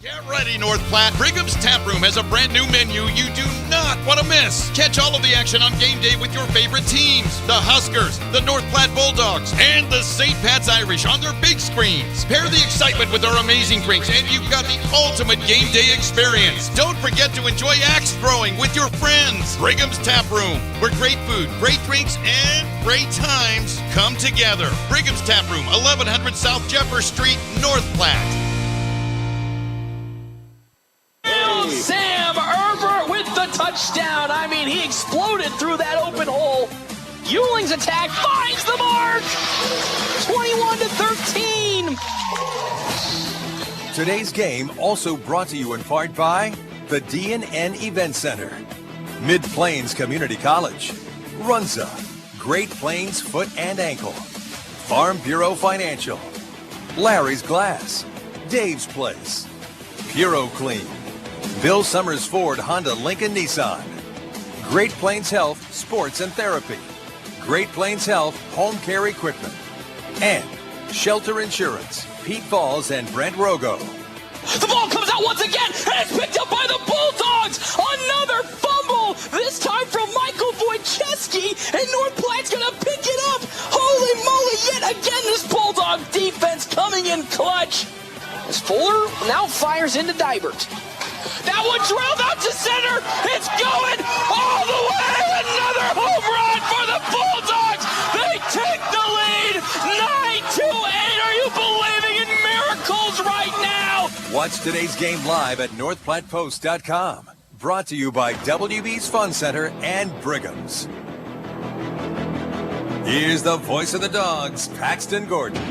Get ready, North Platte. Pregame Tap Room has a brand new menu you do not want to miss. Catch all of the action on game day with your favorite teams. The Huskers, the North Platte Bulldogs, and the St. Pat's Irish on their big screens. Pair the excitement with our amazing drinks, and you've got the ultimate game day experience. Don't forget to enjoy axe throwing with your friends. Pregame Tap Room, where great food, great drinks, and great times come together. Pregame Tap Room, 1100 South Jeffers Street, North Platte. Sam Herbert with the touchdown. I mean, he exploded through that open hole. Ewing's attack finds the mark. 21-13. Today's game also brought to you in part by the D&N Event Center, Mid-Plains Community College, Runza, Great Plains Foot and Ankle, Farm Bureau Financial, Larry's Glass, Dave's Place, Puro Clean, Bill Summers Ford Honda Lincoln Nissan, Great Plains Health Sports and Therapy, Great Plains Health Home Care Equipment, and Shelter Insurance, Pete Falls and Brent Rogo. The ball comes out once again, and it's picked up by the Bulldogs. Another fumble, this time from Michael Wojcicki, and North Platte's going to pick it up. Holy moly, yet again this Bulldog defense coming in clutch. As Fuller now fires into Dibert. That one drilled out to center. It's going all the way. Another home run for the Bulldogs. They take the lead 9-8. Are you believing in miracles right now? Watch today's game live at NorthPlattePost.com. Brought to you by WB's Fun Center and Brigham's. Here's the voice of the Dogs, Paxton Gordon.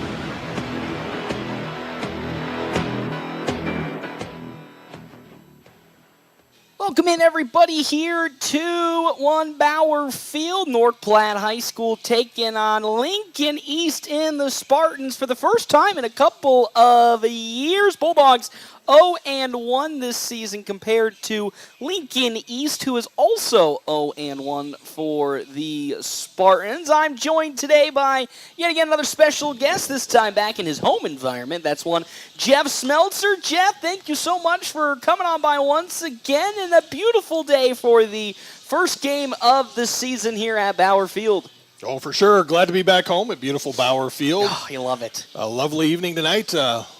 Welcome in, everybody, here to One Bauer Field. North Platte High School taking on Lincoln East in the Spartans for the first time in a couple of years. Bulldogs 0-1 this season compared to Lincoln East, who is also 0-1 for the Spartans. I'm joined today by yet again another special guest, this time back in his home environment. That's one Jeff Smeltzer. Jeff, thank you so much for coming on by once again, and a beautiful day for the first game of the season here at Bauer Field. Oh, for sure. Glad to be back home at beautiful Bauer Field. Oh, you love it. A lovely evening tonight.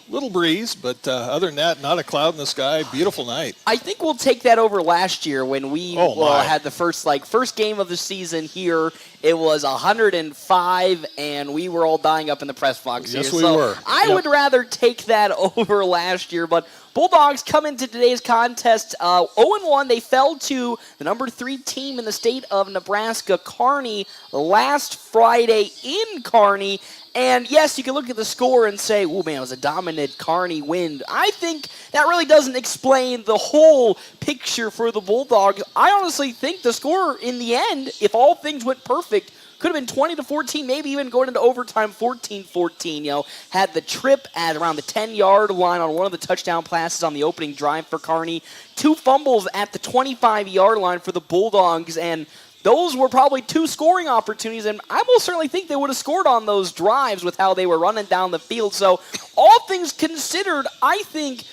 Little breeze, but other than that, not a cloud in the sky. Beautiful night. I think we'll take that over last year when we had the first game of the season here. It was 105, and we were all dying up in the press box yes, here. We were. I would rather take that over last year, but Bulldogs come into today's contest 0-1. They fell to the number 3 team in the state of Nebraska, Kearney, last Friday in Kearney. And yes, you can look at the score and say, oh man, it was a dominant Kearney win. I think that really doesn't explain the whole picture for the Bulldogs. I honestly think the score in the end, if all things went perfect, could have been 20-14, maybe even going into overtime 14-14. You know, had the trip at around the 10-yard line on one of the touchdown passes on the opening drive for Kearney. 2 fumbles at the 25-yard line for the Bulldogs, and those were probably 2 scoring opportunities, and I most certainly think they would have scored on those drives with how they were running down the field. So all things considered, I think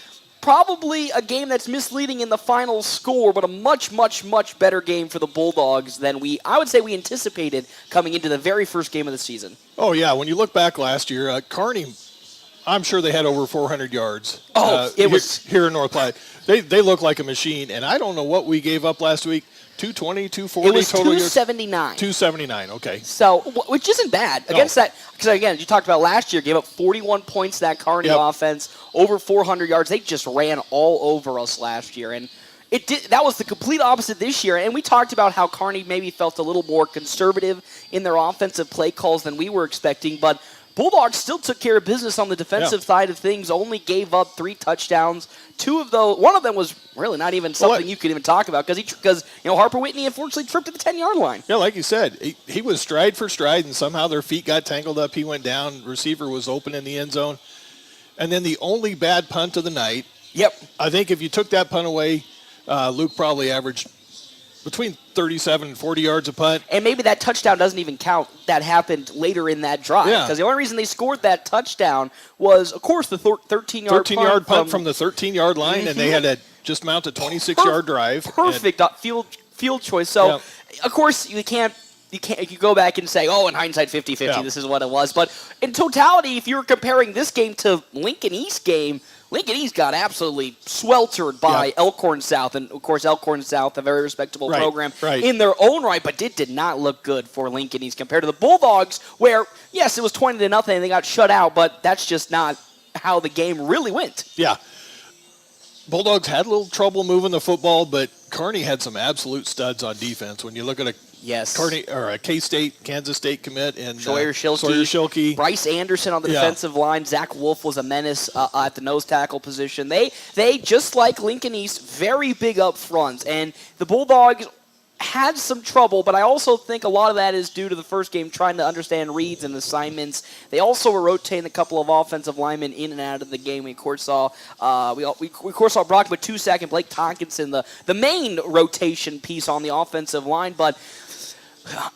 probably a game that's misleading in the final score, but a much, much, much better game for the Bulldogs than I would say we anticipated coming into the very first game of the season. Oh, yeah. When you look back last year, Kearney, I'm sure they had over 400 yards here in North Platte. They look like a machine, and I don't know what we gave up last week. 220, 240 it was total 279. 279, okay. So, which isn't bad against that, because again, you talked about last year, gave up 41 points to that Kearney offense, over 400 yards. They just ran all over us last year, and that was the complete opposite this year. And we talked about how Kearney maybe felt a little more conservative in their offensive play calls than we were expecting, but Bulldogs still took care of business on the defensive side of things, only gave up 3 touchdowns. 2 of those, one of them was really not even something you could even talk about because Harper Whitney unfortunately tripped at the 10-yard line. Yeah, like you said, he was stride for stride, and somehow their feet got tangled up. He went down. Receiver was open in the end zone. And then the only bad punt of the night. Yep. I think if you took that punt away, Luke probably averaged between 37 and 40 yards a punt. And maybe that touchdown doesn't even count. That happened later in that drive. Because the only reason they scored that touchdown was, of course, the 13-yard punt from the 13-yard line, and they had to just mount a 26-yard drive. Perfect field choice. So, of course, you go back and say, in hindsight, 50-50, this is what it was. But in totality, if you were comparing this game to Lincoln East game, Lincoln East got absolutely sweltered by Elkhorn South. And, of course, Elkhorn South, a very respectable program in their own right, but it did not look good for Lincoln East compared to the Bulldogs, where, yes, it was 20-0, and they got shut out, but that's just not how the game really went. Yeah. Bulldogs had a little trouble moving the football, but Kearney had some absolute studs on defense. When you look at a Kearney or a K-State, Kansas State commit, and Sawyer Schilke, Bryce Anderson on the defensive line. Zach Wolf was a menace at the nose tackle position. They just like Lincoln East, very big up front, and the Bulldogs had some trouble, but I also think a lot of that is due to the first game trying to understand reads and assignments. They also were rotating a couple of offensive linemen in and out of the game. We of course saw Brock Matusak and Blake Tonkinson, the main rotation piece on the offensive line, but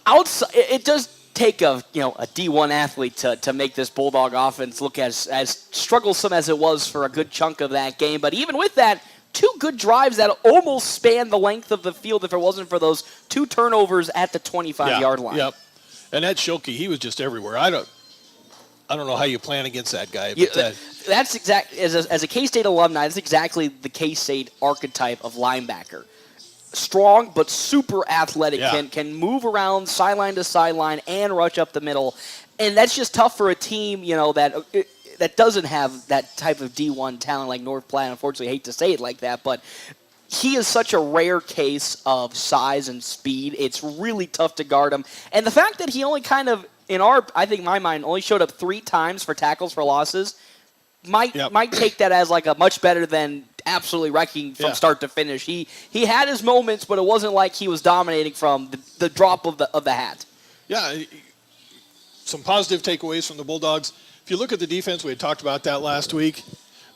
outside, it does take a D1 athlete to make this Bulldog offense look as strugglesome as it was for a good chunk of that game. But even with that, 2 good drives that almost spanned the length of the field if it wasn't for those 2 turnovers at the 25-yard line. Yep. And that Schilke, he was just everywhere. I don't know how you plan against that guy. But that's exactly, as a K-State alumni, that's exactly the K-State archetype of linebacker. Strong but super athletic, can move around sideline to sideline and rush up the middle. And that's just tough for a team, that doesn't have that type of D1 talent like North Platte. Unfortunately, I hate to say it like that, but he is such a rare case of size and speed. It's really tough to guard him. And the fact that he only I think my mind, only showed up 3 times for tackles for losses might take that as like a much better than absolutely wrecking from start to finish. He had his moments, but it wasn't like he was dominating from the drop of the hat. Yeah, some positive takeaways from the Bulldogs. If you look at the defense, we had talked about that last week.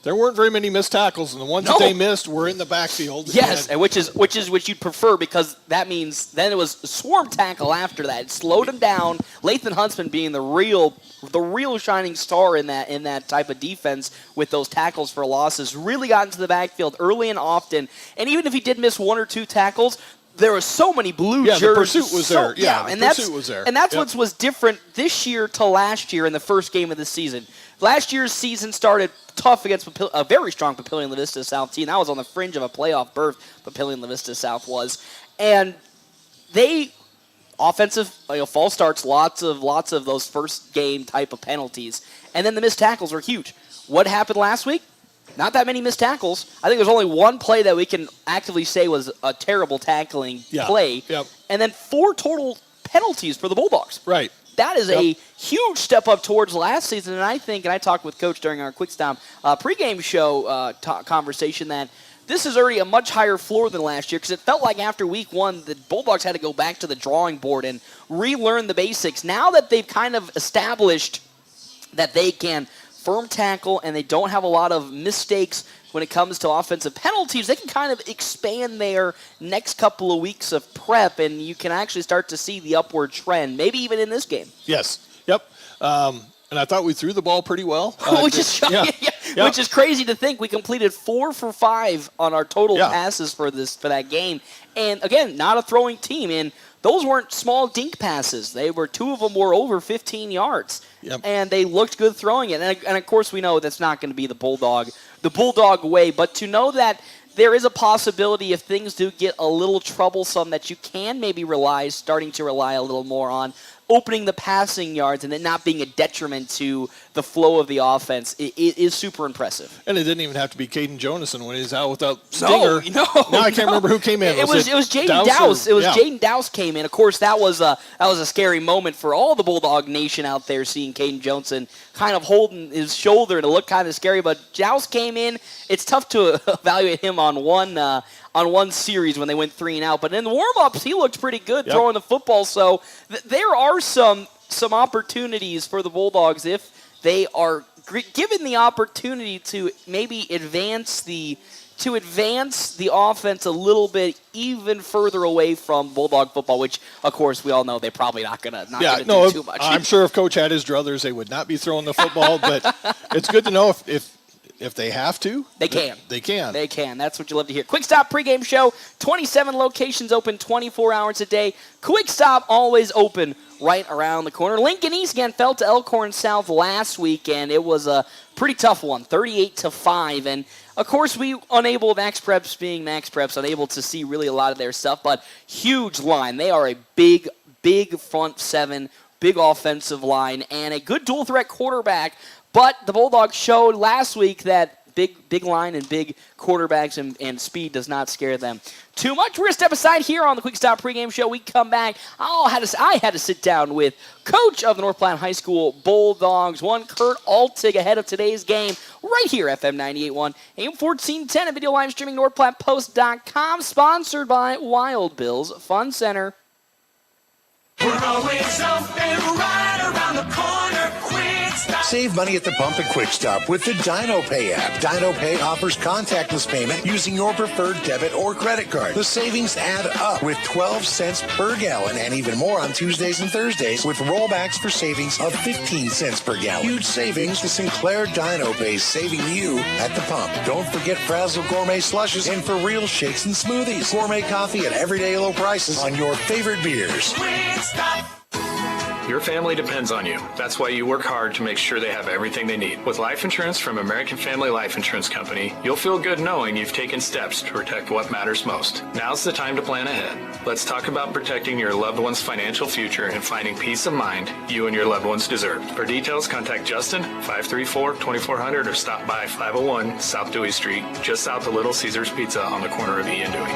There weren't very many missed tackles, and the ones that they missed were in the backfield. Yes, and which is what you'd prefer, because that means then it was a swarm tackle after that. It slowed him down. Lathan Huntsman being the real shining star in that type of defense with those tackles for losses, really got into the backfield early and often. And even if he did miss 1 or 2 tackles, there were so many blue jerseys. The pursuit was there. The pursuit was there. And that's what was different this year to last year in the first game of the season. Last year's season started tough against a very strong Papillion-La Vista South team. That was on the fringe of a playoff berth, Papillion-La Vista South was. And they, offensive false starts, lots of those first game type of penalties. And then the missed tackles were huge. What happened last week? Not that many missed tackles. I think there's only 1 play that we can actively say was a terrible tackling play. Yep. And then 4 total penalties for the Bulldogs. Right. That is a huge step up towards last season. And I talked with Coach during our Quick Stop pregame show conversation that this is already a much higher floor than last year, because it felt like after week 1, the Bulldogs had to go back to the drawing board and relearn the basics. Now that they've kind of established that they can firm tackle and they don't have a lot of mistakes when it comes to offensive penalties, they can kind of expand their next couple of weeks of prep, and you can actually start to see the upward trend, maybe even in this game. Yes. Yep. And I thought we threw the ball pretty well. Which is crazy to think. We completed 4 for 5 on our total passes for that game. And again, not a throwing team. And those weren't small dink passes. 2 of them were over 15 yards. Yep. And they looked good throwing it. And of course we know that's not going to be the Bulldog way, but to know that there is a possibility if things do get a little troublesome that you can maybe starting to rely a little more on opening the passing yards and it not being a detriment to the flow of the offense, it is super impressive. And it didn't even have to be Caden Jonason when he's out without Stinger. Now I can't remember who came in. It was Jaden Dowse. Jaden Dowse came in. Of course, that was a scary moment for all the Bulldog Nation out there, seeing Caden Jonason kind of holding his shoulder and it looked kind of scary. But Dowse came in. It's tough to evaluate him on one series when they went 3 and out. But in the warm-ups, he looked pretty good throwing the football. So there are some opportunities for the Bulldogs if they are given the opportunity to maybe advance the to advance the offense a little bit even further away from Bulldog football, which, of course, we all know they're probably not going to do too much. I'm sure if Coach had his druthers, they would not be throwing the football, but it's good to know if they have to. They can. They can. They can. That's what you love to hear. Quick Stop pregame show, 27 locations open 24 hours a day. Quick Stop always open right around the corner. Lincoln East again fell to Elkhorn South last week, and it was a pretty tough one, 38-5. And, of course, unable, Max Preps being Max Preps, unable to see really a lot of their stuff, but huge line. They are a big front seven, big offensive line, and a good dual-threat quarterback. But the Bulldogs showed last week that big line and big quarterbacks and speed does not scare them too much. We're going to step aside here on the Quick Stop pregame show. We come back. I had to sit down with coach of the North Platte High School Bulldogs, one Kurt Altig, ahead of today's game right here, FM 98.1, AM 1410, and video live streaming NorthPlattePost.com, sponsored by Wild Bills Fun Center. We're always open right around the corner. Quick Stop. Save money at the pump at Quick Stop with the DinoPay app. DinoPay offers contactless payment using your preferred debit or credit card. The savings add up with 12 cents per gallon and even more on Tuesdays and Thursdays with rollbacks for savings of 15 cents per gallon. Huge savings. The Sinclair DinoPay saving you at the pump. Don't forget Frazzle Gourmet Slushes and for real shakes and smoothies. Gourmet coffee at everyday low prices on your favorite beers. Quick Stop. Your family depends on you. That's why you work hard to make sure they have everything they need. With life insurance from American Family Life Insurance Company, you'll feel good knowing you've taken steps to protect what matters most. Now's the time to plan ahead. Let's talk about protecting your loved one's financial future and finding peace of mind you and your loved ones deserve. For details, contact Justin, 534-2400, or stop by 501 South Dewey Street, just south of Little Caesars Pizza on the corner of E and Dewey.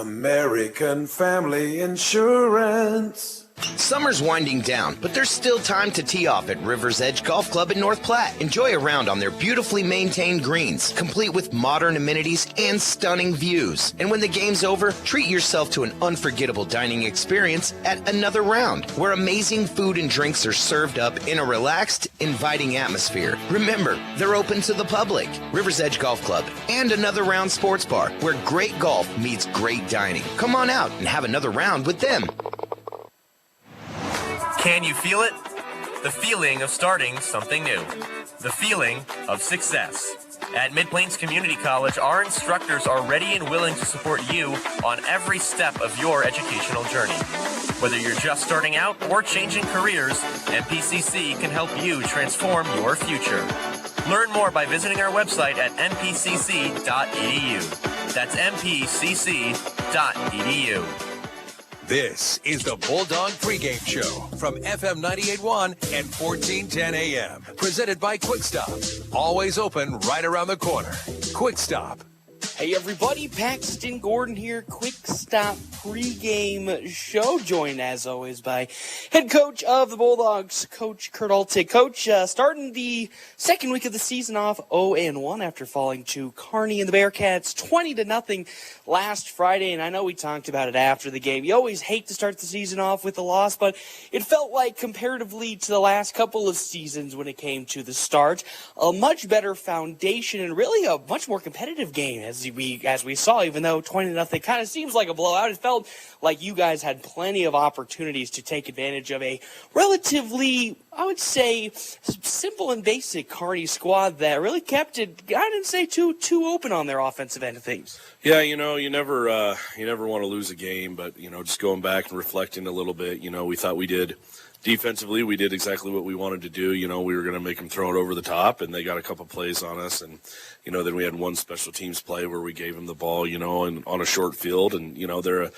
American Family Insurance. Summer's winding down, but there's still time to tee off at River's Edge Golf Club in North Platte. Enjoy a round on their beautifully maintained greens, complete with modern amenities and stunning views. And when the game's over, treat yourself to an unforgettable dining experience at Another Round, where amazing food and drinks are served up in a relaxed, inviting atmosphere. Remember, they're open to the public. River's Edge Golf Club and Another Round Sports Bar, where great golf meets great dining. Come on out and have another round with them. Can you feel it? The feeling of starting something new. The feeling of success. At Mid-Plains Community College, our instructors are ready and willing to support you on every step of your educational journey. Whether you're just starting out or changing careers, MPCC can help you transform your future. Learn more by visiting our website at mpcc.edu. That's mpcc.edu. This is the Bulldog Pregame Show from FM 98.1 and 1410 AM. Presented by Quick Stop. Always open right around the corner. Quick Stop. Hey everybody, Paxton Gordon here, Quick Stop pregame show, joined as always by head coach of the Bulldogs, Coach Kurt Altig. Coach, starting the second week of the season off 0-1 after falling to Kearney and the Bearcats 20-0 last Friday, and I know we talked about it after the game. You always hate to start the season off with a loss, but it felt like comparatively to the last couple of seasons when it came to the start, a much better foundation and really a much more competitive game as we saw, even though 20-0 kind of seems like a blowout. It felt like you guys had plenty of opportunities to take advantage of a relatively, I would say, simple and basic Kearney squad that really kept it, I didn't say too open on their offensive end of things. Yeah, you never want to lose a game, but, just going back and reflecting a little bit, we thought we did. Defensively, we did exactly what we wanted to do. We were going to make them throw it over the top, and they got a couple plays on us. And, then we had one special teams play where we gave them the ball, and on a short field. And, they're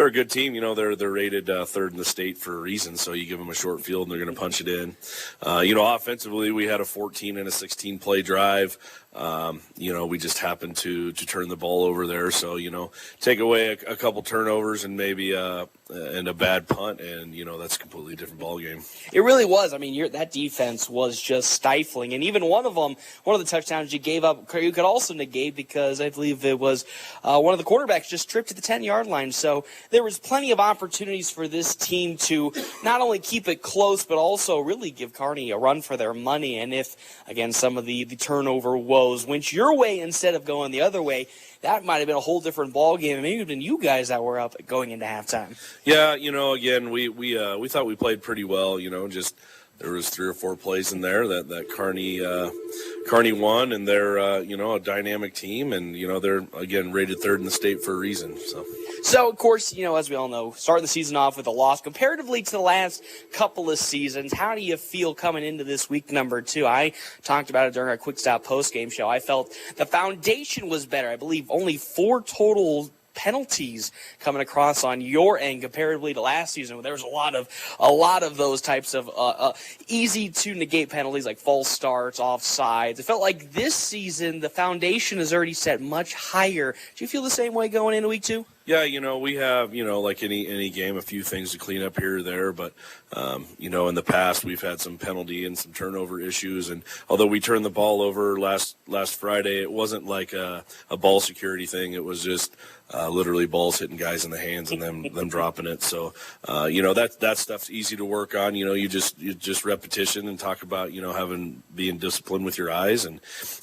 a good team. They're rated third in the state for a reason. So you give them a short field, and they're going to punch it in. Offensively, we had a 14 and a 16 play drive. We just happened to turn the ball over there. So, take away a couple turnovers and maybe and a bad punt, and, that's a completely different ballgame. ball game. It really was. I mean, that defense was just stifling. And even one of the touchdowns you gave up, you could also negate because I believe it was one of the quarterbacks just tripped at the 10-yard line. So there was plenty of opportunities for this team to not only keep it close, but also really give Kearney a run for their money. And if, again, some of the turnover woes went your way instead of going the other way, that might have been a whole different ball game, and maybe even you guys that were up going into halftime. Yeah, again, we thought we played pretty well. Just there was 3 or 4 plays in there that Kearney won, and they're a dynamic team, and they're again rated 3rd in the state for a reason. So, of course, as we all know, starting the season off with a loss comparatively to the last couple of seasons. How do you feel coming into this week number 2? I talked about it during our Quick Stop postgame show. I felt the foundation was better. I believe only 4 total penalties coming across on your end comparatively to last season, where there was a lot of those types of easy to negate penalties like false starts, offsides. It felt like this season the foundation is already set much higher. Do you feel the same way going into week 2? Yeah, we have, like any game, a few things to clean up here or there. But, in the past, we've had some penalty and some turnover issues. And although we turned the ball over last Friday, it wasn't like a ball security thing. It was just literally balls hitting guys in the hands and them dropping it. So, that stuff's easy to work on. You just repetition and talk about, being disciplined with your eyes. And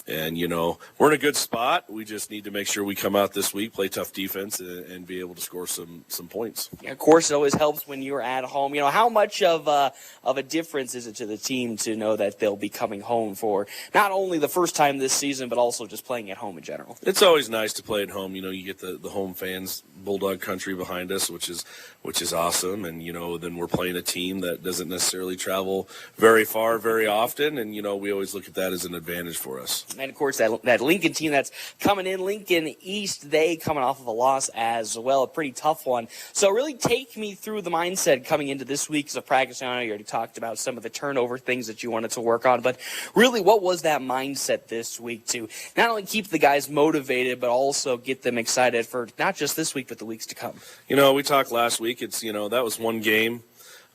we're in a good spot. We just need to make sure we come out this week, play tough defense, and be able to score some points. Yeah, of course, it always helps when you're at home. How much of a difference is it to the team to know that they'll be coming home for not only the first time this season, but also just playing at home in general? It's always nice to play at home. You get the home fans, Bulldog country behind us, which is awesome. And, then we're playing a team that doesn't necessarily travel very far very often. And, we always look at that as an advantage for us. And, of course, that Lincoln team that's coming in, Lincoln East, they coming off of a loss as well, a pretty tough one. So really take me through the mindset coming into this week's of practice. I know you already talked about some of the turnover things that you wanted to work on, but really what was that mindset this week to not only keep the guys motivated, but also get them excited for not just this week, but the weeks to come? We talked last week. It's, that was one game.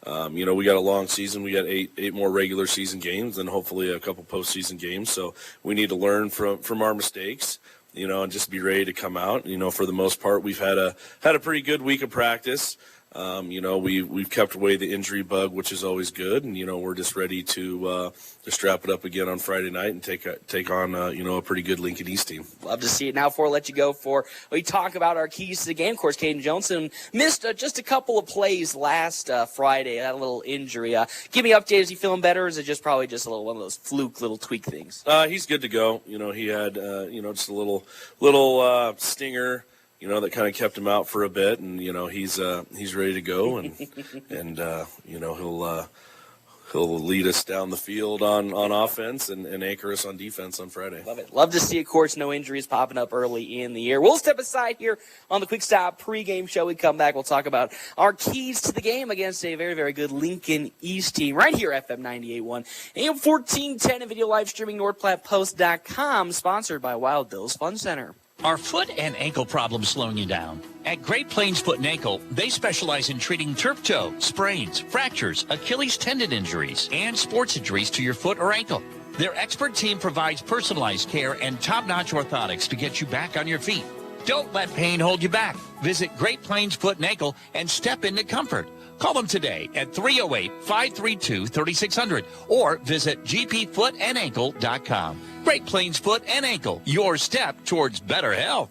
We got a long season. We got eight more regular season games and hopefully a couple postseason games. So we need to learn from our mistakes, and just be ready to come out. For the most part, we've had a pretty good week of practice. We've kept away the injury bug, which is always good, and we're just ready to strap it up again on Friday night and take on a pretty good Lincoln East team. Love to see it. Now, before I let you go, we talk about our keys to the game. Of course, Caden Johnson missed just a couple of plays last Friday. Had a little injury. Give me an update. Is he feeling better, or is it probably just one of those fluke little tweak things? He's good to go. He had just a little stinger. That kind of kept him out for a bit, and he's ready to go, and he'll lead us down the field on offense and anchor us on defense on Friday. Love it. Love to see, of course, no injuries popping up early in the year. We'll step aside here on the Quick Stop pregame show. We come back, we'll talk about our keys to the game against a very, very good Lincoln East team right here at FM 98.1, AM 1410, and video live streaming NorthPlattePost.com, sponsored by Wild Bill's Fun Center. Are foot and ankle problems slowing you down? At Great Plains Foot and Ankle, they specialize in treating turf toe, sprains, fractures, Achilles tendon injuries, and sports injuries to your foot or ankle. Their expert team provides personalized care and top-notch orthotics to get you back on your feet. Don't let pain hold you back. Visit Great Plains Foot and Ankle and step into comfort. Call them today at 308-532-3600 or visit gpfootandankle.com. Great Plains Foot and Ankle, your step towards better health.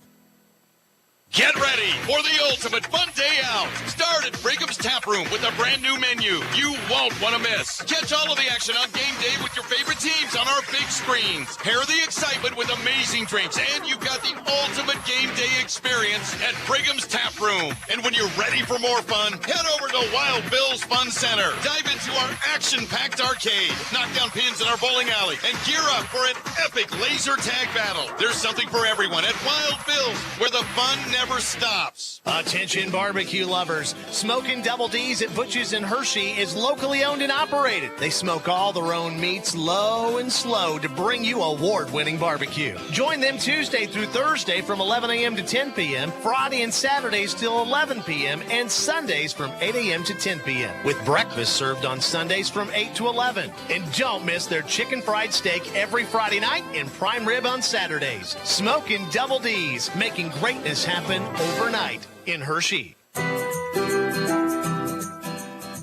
Get ready for the ultimate fun day out. Start at Pregame's Tap Room with a brand new menu you won't want to miss. Catch all of the action on game day with your favorite teams on our big screens. Pair the excitement with amazing drinks, and you've got the ultimate game day experience at Pregame's Tap Room. And when you're ready for more fun, head over to Wild Bill's Fun Center. Dive into our action-packed arcade, knock down pins in our bowling alley, and gear up for an epic laser tag battle. There's something for everyone at Wild Bill's, where the fun never stops. Attention barbecue lovers. Smokin' Double D's at Butch's in Hershey is locally owned and operated. They smoke all their own meats low and slow to bring you award-winning barbecue. Join them Tuesday through Thursday from 11 a.m. to 10 p.m., Friday and Saturdays till 11 p.m., and Sundays from 8 a.m. to 10 p.m., with breakfast served on Sundays from 8 to 11. And don't miss their chicken fried steak every Friday night and prime rib on Saturdays. Smokin' Double D's, making greatness happen overnight in Hershey.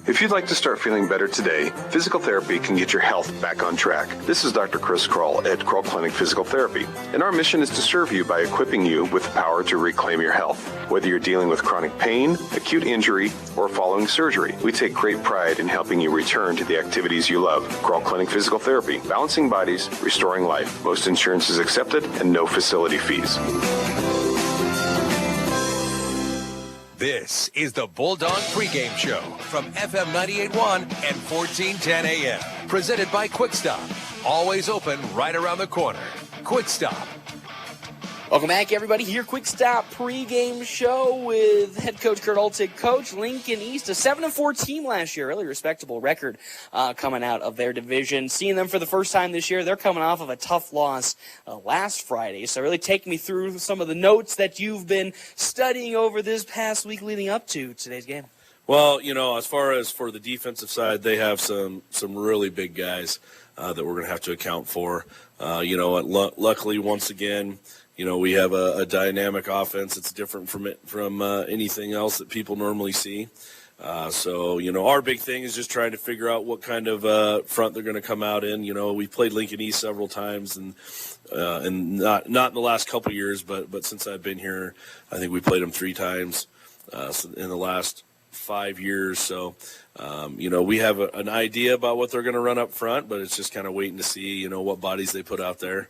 If you'd like to start feeling better today, physical therapy can get your health back on track. This is Dr. Chris Kroll at Kroll Clinic Physical Therapy, and our mission is to serve you by equipping you with the power to reclaim your health. Whether you're dealing with chronic pain, acute injury, or following surgery, we take great pride in helping you return to the activities you love. Kroll Clinic Physical Therapy, balancing bodies, restoring life. Most insurance is accepted and no facility fees. This is the Bulldog Pregame Show from FM 98.1 and 1410 AM. Presented by Quick Stop. Always open right around the corner. Quick Stop. Welcome back, everybody. Here, Quick Stop pregame show with head coach Kurt Oltig. Coach, Lincoln East, a 7-4 team last year. Really respectable record coming out of their division. Seeing them for the first time this year, they're coming off of a tough loss last Friday. So really take me through some of the notes that you've been studying over this past week leading up to today's game. Well, as far as for the defensive side, they have some really big guys that we're going to have to account for. Luckily, once again, we have a dynamic offense. It's different from anything else that people normally see. So our big thing is just trying to figure out what kind of front they're going to come out in. We've played Lincoln East several times, and not in the last couple of years, but since I've been here, I think we played them 3 times in the last 5 years. So, we have an idea about what they're going to run up front, but it's just kind of waiting to see, what bodies they put out there.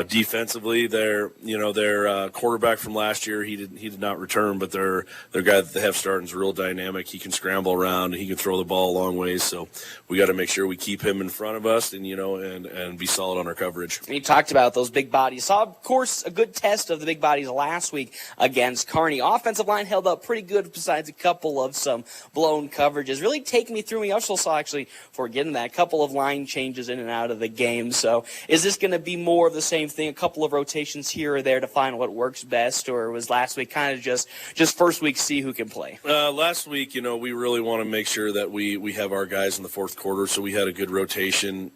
Defensively, their quarterback from last year, he did not return, but their guy that they have starting is real dynamic. He can scramble around and he can throw the ball a long ways. So we got to make sure we keep him in front of us and and be solid on our coverage. You talked about those big bodies. Saw, of course, a good test of the big bodies last week against Kearney. Offensive line held up pretty good besides a couple of some blown coverages. Really take me through. We also saw, actually, before getting that, a couple of line changes in and out of the game. So is this going to be more of the same thing, a couple of rotations here or there to find what works best, or was last week kind of just first week see who can play? Last week, we really want to make sure that we have our guys in the fourth quarter, so we had a good rotation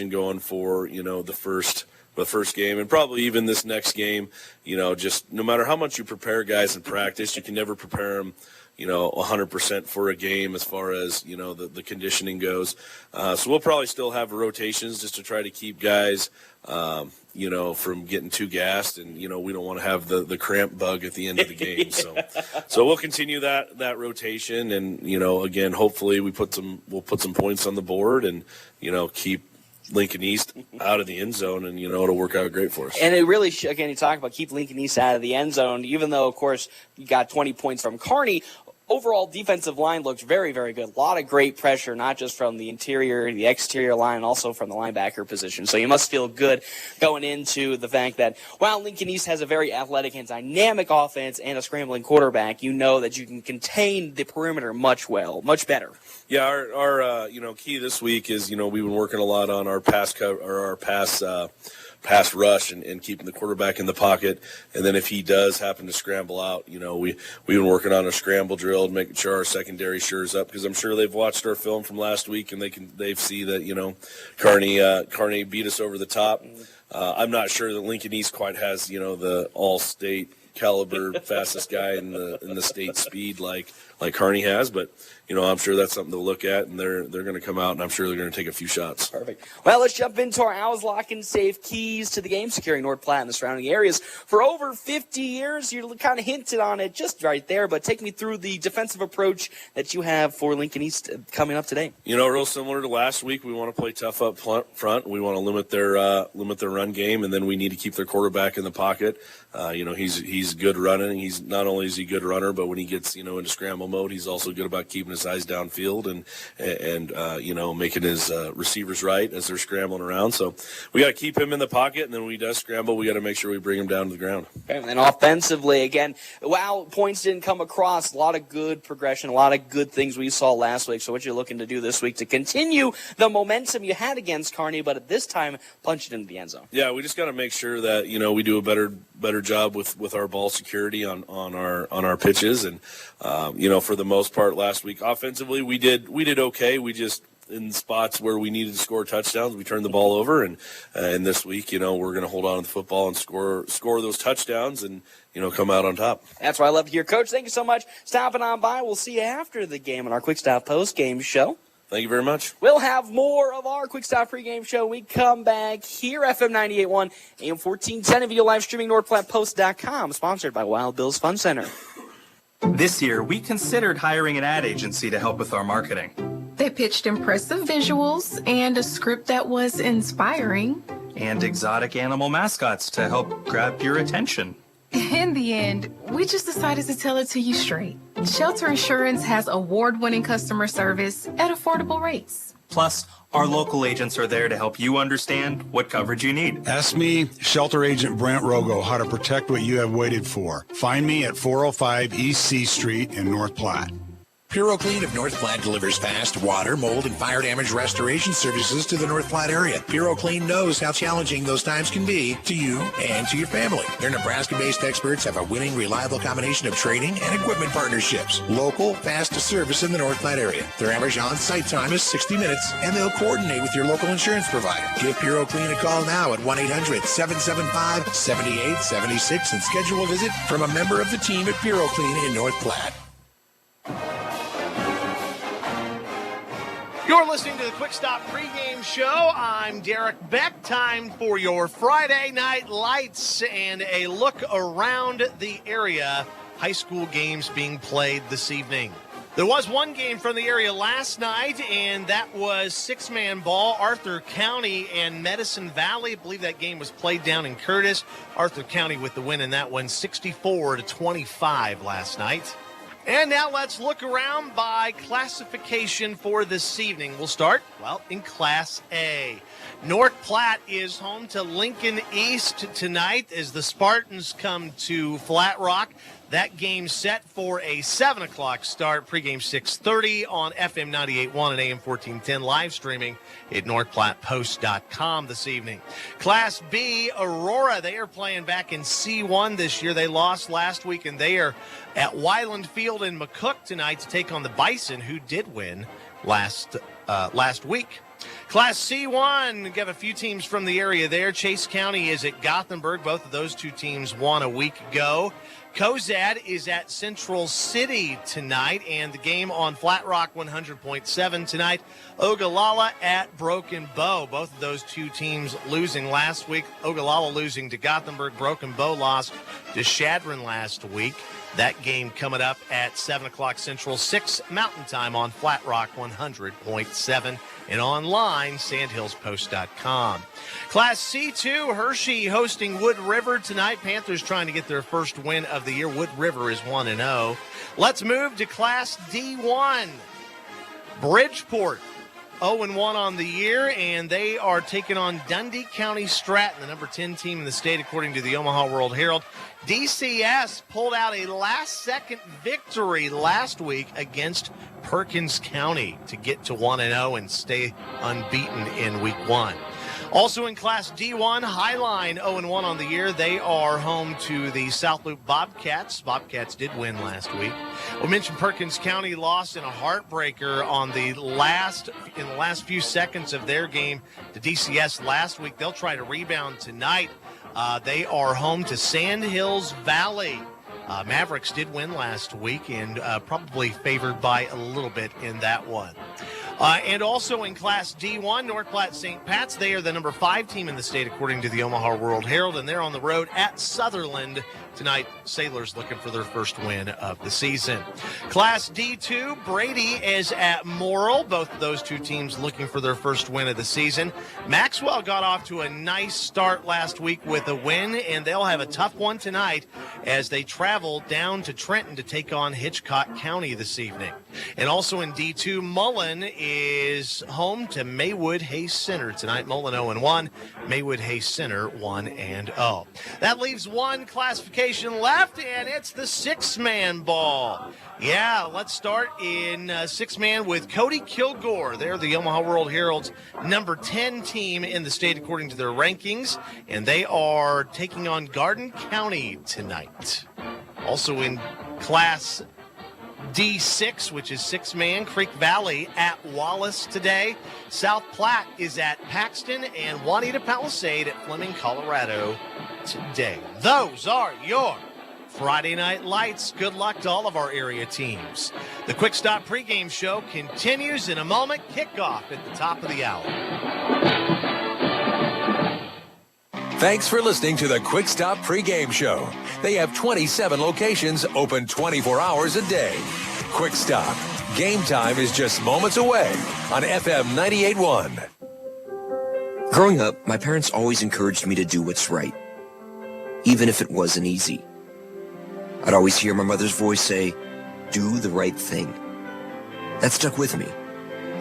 going for, the first game, and probably even this next game. Just no matter how much you prepare guys in practice, you can never prepare them 100% for a game as far as, the conditioning goes. So we'll probably still have rotations just to try to keep guys, from getting too gassed, and, we don't want to have the cramp bug at the end of the game. So we'll continue that rotation, and, again, hopefully we'll put some points on the board and, keep Lincoln East out of the end zone, and it'll work out great for us. And it really, again, you talk about keep Lincoln East out of the end zone, even though, of course, you got 20 points from Kearney. Overall defensive line looked very, very good. A lot of great pressure, not just from the interior, the exterior line, also from the linebacker position. So you must feel good going into the fact that while Lincoln East has a very athletic and dynamic offense and a scrambling quarterback, you know that you can contain the perimeter much better. Yeah, our key this week is, we've been working a lot on our pass rush and keeping the quarterback in the pocket. And then if he does happen to scramble out, we've been working on a scramble drill and making sure our secondary shores up, because I'm sure they've watched our film from last week and they see that, Kearney beat us over the top. I'm not sure that Lincoln East quite has, the all-state caliber fastest guy in the state speed like Kearney has, but I'm sure that's something to look at, and they're going to come out, and I'm sure they're going to take a few shots. Perfect. Well, let's jump into our Owls Lock and Safe keys to the game, securing North Platte and the surrounding areas. For over 50 years, you kind of hinted on it just right there, but take me through the defensive approach that you have for Lincoln East coming up today. Real similar to last week, we want to play tough up front. We want to limit their run game, and then we need to keep their quarterback in the pocket. He's good running. He's not only is he a good runner, but when he gets into scramble traditional mode. He's also good about keeping his eyes downfield and making his receivers right as they're scrambling around. So we got to keep him in the pocket, and then when he does scramble, we got to make sure we bring him down to the ground. And then offensively, again, points didn't come across. A lot of good progression, a lot of good things we saw last week. So what you're looking to do this week to continue the momentum you had against Kearney, but at this time, punch it into the end zone. Yeah, we just got to make sure that we do a better job with our ball security on our pitches, and for the most part last week offensively we did okay. We just, in spots where we needed to score touchdowns, we turned the ball over, and this week we're going to hold on to the football and score those touchdowns and come out on top. That's what I love to hear. Coach, thank you so much stopping on by. We'll see you after the game on our Quick Stop post-game show. Thank you very much. We'll have more of our Quick Stop pregame show. We come back here, FM 98.1, AM 1410, and video live streaming, NorthPlattePost.com, sponsored by Wild Bill's Fun Center. This year, we considered hiring an ad agency to help with our marketing. They pitched impressive visuals and a script that was inspiring. And exotic animal mascots to help grab your attention. In the end, we just decided to tell it to you straight. Shelter Insurance has award-winning customer service at affordable rates. Plus, our local agents are there to help you understand what coverage you need. Ask me, Shelter Agent Brent Rogo, how to protect what you have waited for. Find me at 405 East C Street in North Platte. PuroClean of North Platte delivers fast water, mold, and fire damage restoration services to the North Platte area. PuroClean knows how challenging those times can be to you and to your family. Their Nebraska-based experts have a winning, reliable combination of training and equipment partnerships. Local, fast service in the North Platte area. Their average on-site time is 60 minutes, and they'll coordinate with your local insurance provider. Give PuroClean a call now at 1-800-775-7876 and schedule a visit from a member of the team at PuroClean in North Platte. You're listening to the Quick Stop pregame show. I'm Derek Beck. Time for your Friday Night Lights and a look around the area. High school games being played this evening. There was one game from the area last night, and that was six-man ball. Arthur County and Medicine Valley. I believe that game was played down in Curtis. Arthur County with the win in that one, 64-25 last night. And now let's look around by classification for this evening. We'll start, in Class A. North Platte is home to Lincoln East tonight as the Spartans come to Flat Rock. That game set for a 7 o'clock start, pregame 6:30 on FM 98.1 and AM 1410, live streaming at NorthPlattePost.com this evening. Class B, Aurora, they are playing back in C1 this year. They lost last week, and they are at Wyland Field in McCook tonight to take on the Bison, who did win last week. Class C1, we have a few teams from the area there. Chase County is at Gothenburg. Both of those two teams won a week ago. Cozad is at Central City tonight, and the game on Flat Rock 100.7 tonight. Ogallala at Broken Bow. Both of those two teams losing last week. Ogallala losing to Gothenburg. Broken Bow lost to Shadron last week. That game coming up at 7 o'clock Central, 6 Mountain Time on Flat Rock 100.7 and online, sandhillspost.com. Class C2, Hershey hosting Wood River tonight. Panthers trying to get their first win of the year. Wood River is 1-0. Let's move to Class D1. Bridgeport 0-1 on the year, and they are taking on Dundee County Stratton, the number 10 team in the state, according to the Omaha World Herald. DCS pulled out a last-second victory last week against Perkins County to get to 1-0 and stay unbeaten in Week 1. Also in Class D1, Highline 0-1 on the year. They are home to the South Loop Bobcats. Bobcats did win last week. We mentioned Perkins County lost in a heartbreaker in the last few seconds of their game to DCS last week. They'll try to rebound tonight. They are home to Sand Hills Valley. Mavericks did win last week and probably favored by a little bit in that one. And also in Class D1, North Platte St. Pat's, they are the number 5 team in the state according to the Omaha World Herald, and they're on the road at Sutherland tonight. Sailors looking for their first win of the season. Class D2, Brady is at Morrill. Both of those two teams looking for their first win of the season. Maxwell got off to a nice start last week with a win, and they'll have a tough one tonight as they travel down to Trenton to take on Hitchcock County this evening. And also in D2, Mullen is home to Maywood Hayes Center tonight. Mullen 0-1, Maywood Hayes Center 1-0. That leaves one classification left, and it's the 6-man ball. Yeah, let's start in 6-man with Cody Kilgore. They're the Omaha World Herald's number 10 team in the state according to their rankings, and they are taking on Garden County tonight. Also in Class D6, which is 6-man, Creek Valley at Wallace today. South Platte is at Paxton, and Juanita Palisade at Fleming, Colorado today. Those are your Friday Night Lights. Good luck to all of our area teams. The Quick Stop pregame show continues in a moment. Kickoff at the top of the hour. Thanks for listening to the Quick Stop pregame show. They have 27 locations open 24 hours a day. Quick Stop. Game time is just moments away on FM 98.1. Growing up, my parents always encouraged me to do what's right, even if it wasn't easy. I'd always hear my mother's voice say, "Do the right thing." That stuck with me.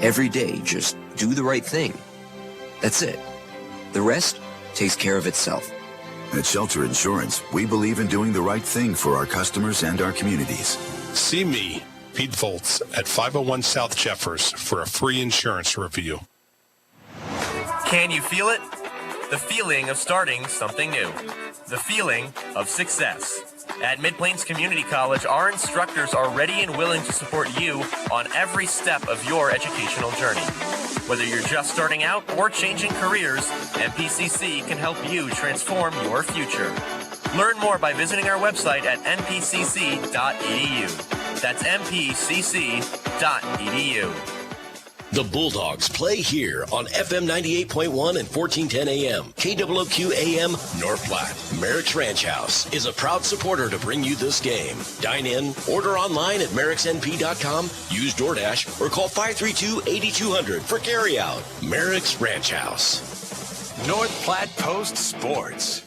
Every day, just do the right thing. That's it. The rest takes care of itself. At Shelter Insurance, we believe in doing the right thing for our customers and our communities. See me, Pete Volz, at 501 South Jeffers for a free insurance review. Can you feel it? The feeling of starting something new. The feeling of success. At Mid-Plains Community College, our instructors are ready and willing to support you on every step of your educational journey. Whether you're just starting out or changing careers, MPCC can help you transform your future. Learn more by visiting our website at npcc.edu. That's npcc.edu. The Bulldogs play here on FM 98.1 and 1410 AM. KWOQ AM North Platte. Merrick's Ranch House is a proud supporter to bring you this game. Dine in, order online at merricksnp.com, use DoorDash, or call 532-8200 for carryout. Merrick's Ranch House. North Platte Post Sports.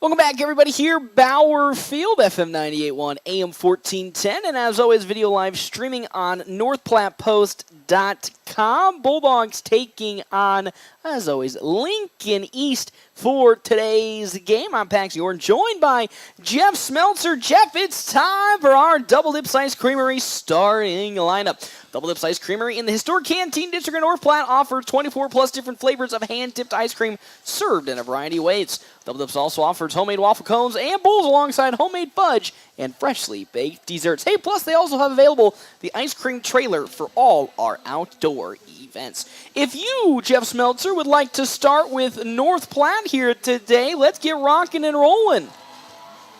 Welcome back, everybody. Here, Bauer Field, FM 98.1, AM 1410. And as always, video live streaming on NorthPlattePost.com. Bulldogs taking on, as always, Lincoln East for today's game. I'm Pax Yorn, joined by Jeff Smeltzer. Jeff, it's time for our Double Dips Ice Creamery starting lineup. Double Dips Ice Creamery in the historic Canteen District of North Platte offers 24-plus different flavors of hand-dipped ice cream served in a variety of ways. Double Dips also offers homemade waffle cones and bowls alongside homemade fudge and freshly baked desserts. Hey, plus they also have available the ice cream trailer for all our outdoor events. If you, Jeff Smeltzer, would like to start with North Platte here today, let's get rocking and rolling.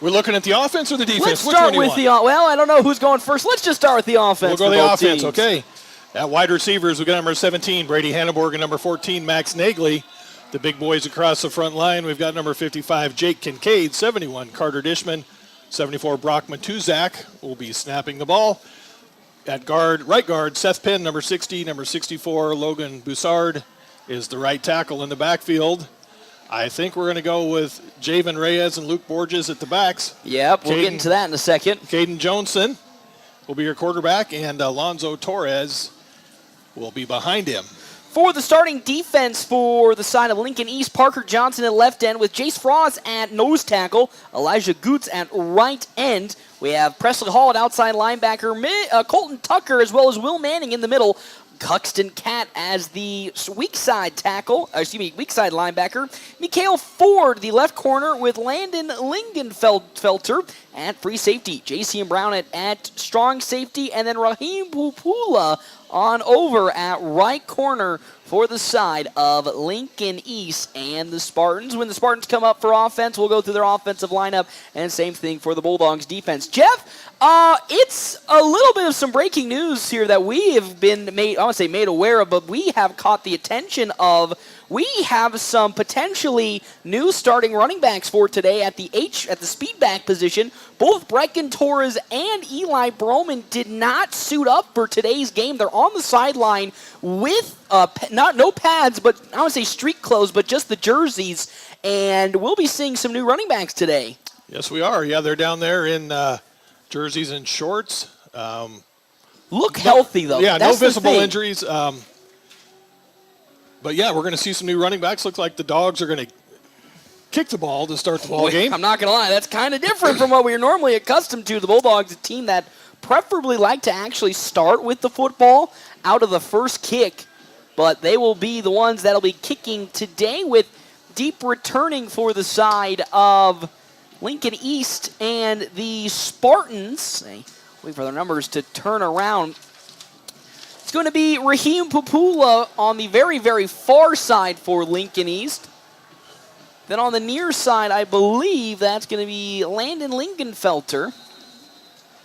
We're looking at the offense or the defense? Let's start with well, I don't know who's going first. Let's just start with the offense. We'll go for the both offense, teams. okay. At wide receivers, we've got number 17, Brady Hanneborg, and number 14, Max Nagley. The big boys across the front line, we've got number 55, Jake Kincaid, 71, Carter Dishman, 74, Brock Matuzak will be snapping the ball. At guard, right guard, Seth Penn, number 60, number 64, Logan Boussard is the right tackle in the backfield. I think we're going to go with Javen Reyes and Luke Borges at the backs. Yep, we'll get into that in a second. Caden Johnson will be your quarterback, and Alonzo Torres will be behind him. For the starting defense for the side of Lincoln East, Parker Johnson at left end with Jace Frost at nose tackle, Elijah Goots at right end. We have Presley Hall at outside linebacker, Colton Tucker as well as Will Manning in the middle. Cuxton Cat as the weak side linebacker. Mikhail Ford, the left corner, with Landon Lingenfelter at free safety. J.C. Brown at strong safety, and then Raheem Pupula on over at right corner for the side of Lincoln East and the Spartans. When the Spartans come up for offense, we'll go through their offensive lineup, and same thing for the Bulldogs defense. Jeff, It's a little bit of some breaking news here that we have been made aware of, but we have caught the attention of. We have some potentially new starting running backs for today at the speed back position. Both Brecken Torres and Eli Broman did not suit up for today's game. They're on the sideline with no pads, but I would say street clothes, but just the jerseys. And we'll be seeing some new running backs today. Yes, we are. Yeah, they're down there in jerseys and shorts. Look healthy, though. Yeah, That's no visible injuries. But, yeah, we're going to see some new running backs. Looks like the Dogs are going to kick the ball to start the ball game. I'm not going to lie. That's kind of different from what we're normally accustomed to. The Bulldogs, a team that preferably like to actually start with the football out of the first kick. But they will be the ones that will be kicking today with deep returning for the side of Lincoln East and the Spartans. They wait for their numbers to turn around. It's going to be Raheem Papula on the very, very far side for Lincoln East. Then on the near side, I believe that's going to be Landon Lingenfelter.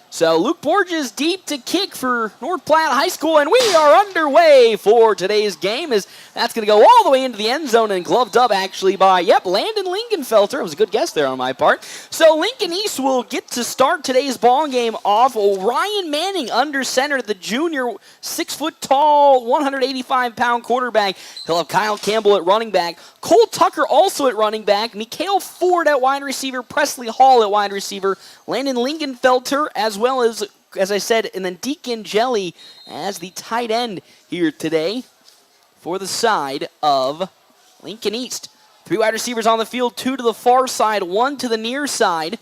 So Luke Borges deep to kick for North Platte High School, and we are underway for today's game as that's going to go all the way into the end zone and gloved up actually by, Landon Lingenfelter. It was a good guess there on my part. So Lincoln East will get to start today's ball game off. Ryan Manning under center, the junior 6 foot tall, 185-pound quarterback. He'll have Kyle Campbell at running back. Cole Tucker also at running back. Mikhail Ford at wide receiver. Presley Hall at wide receiver. Landon Lingenfelter as well as I said, and then Deacon Jelly as the tight end here today for the side of Lincoln East. 3 wide receivers on the field, 2 to the far side, 1 to the near side.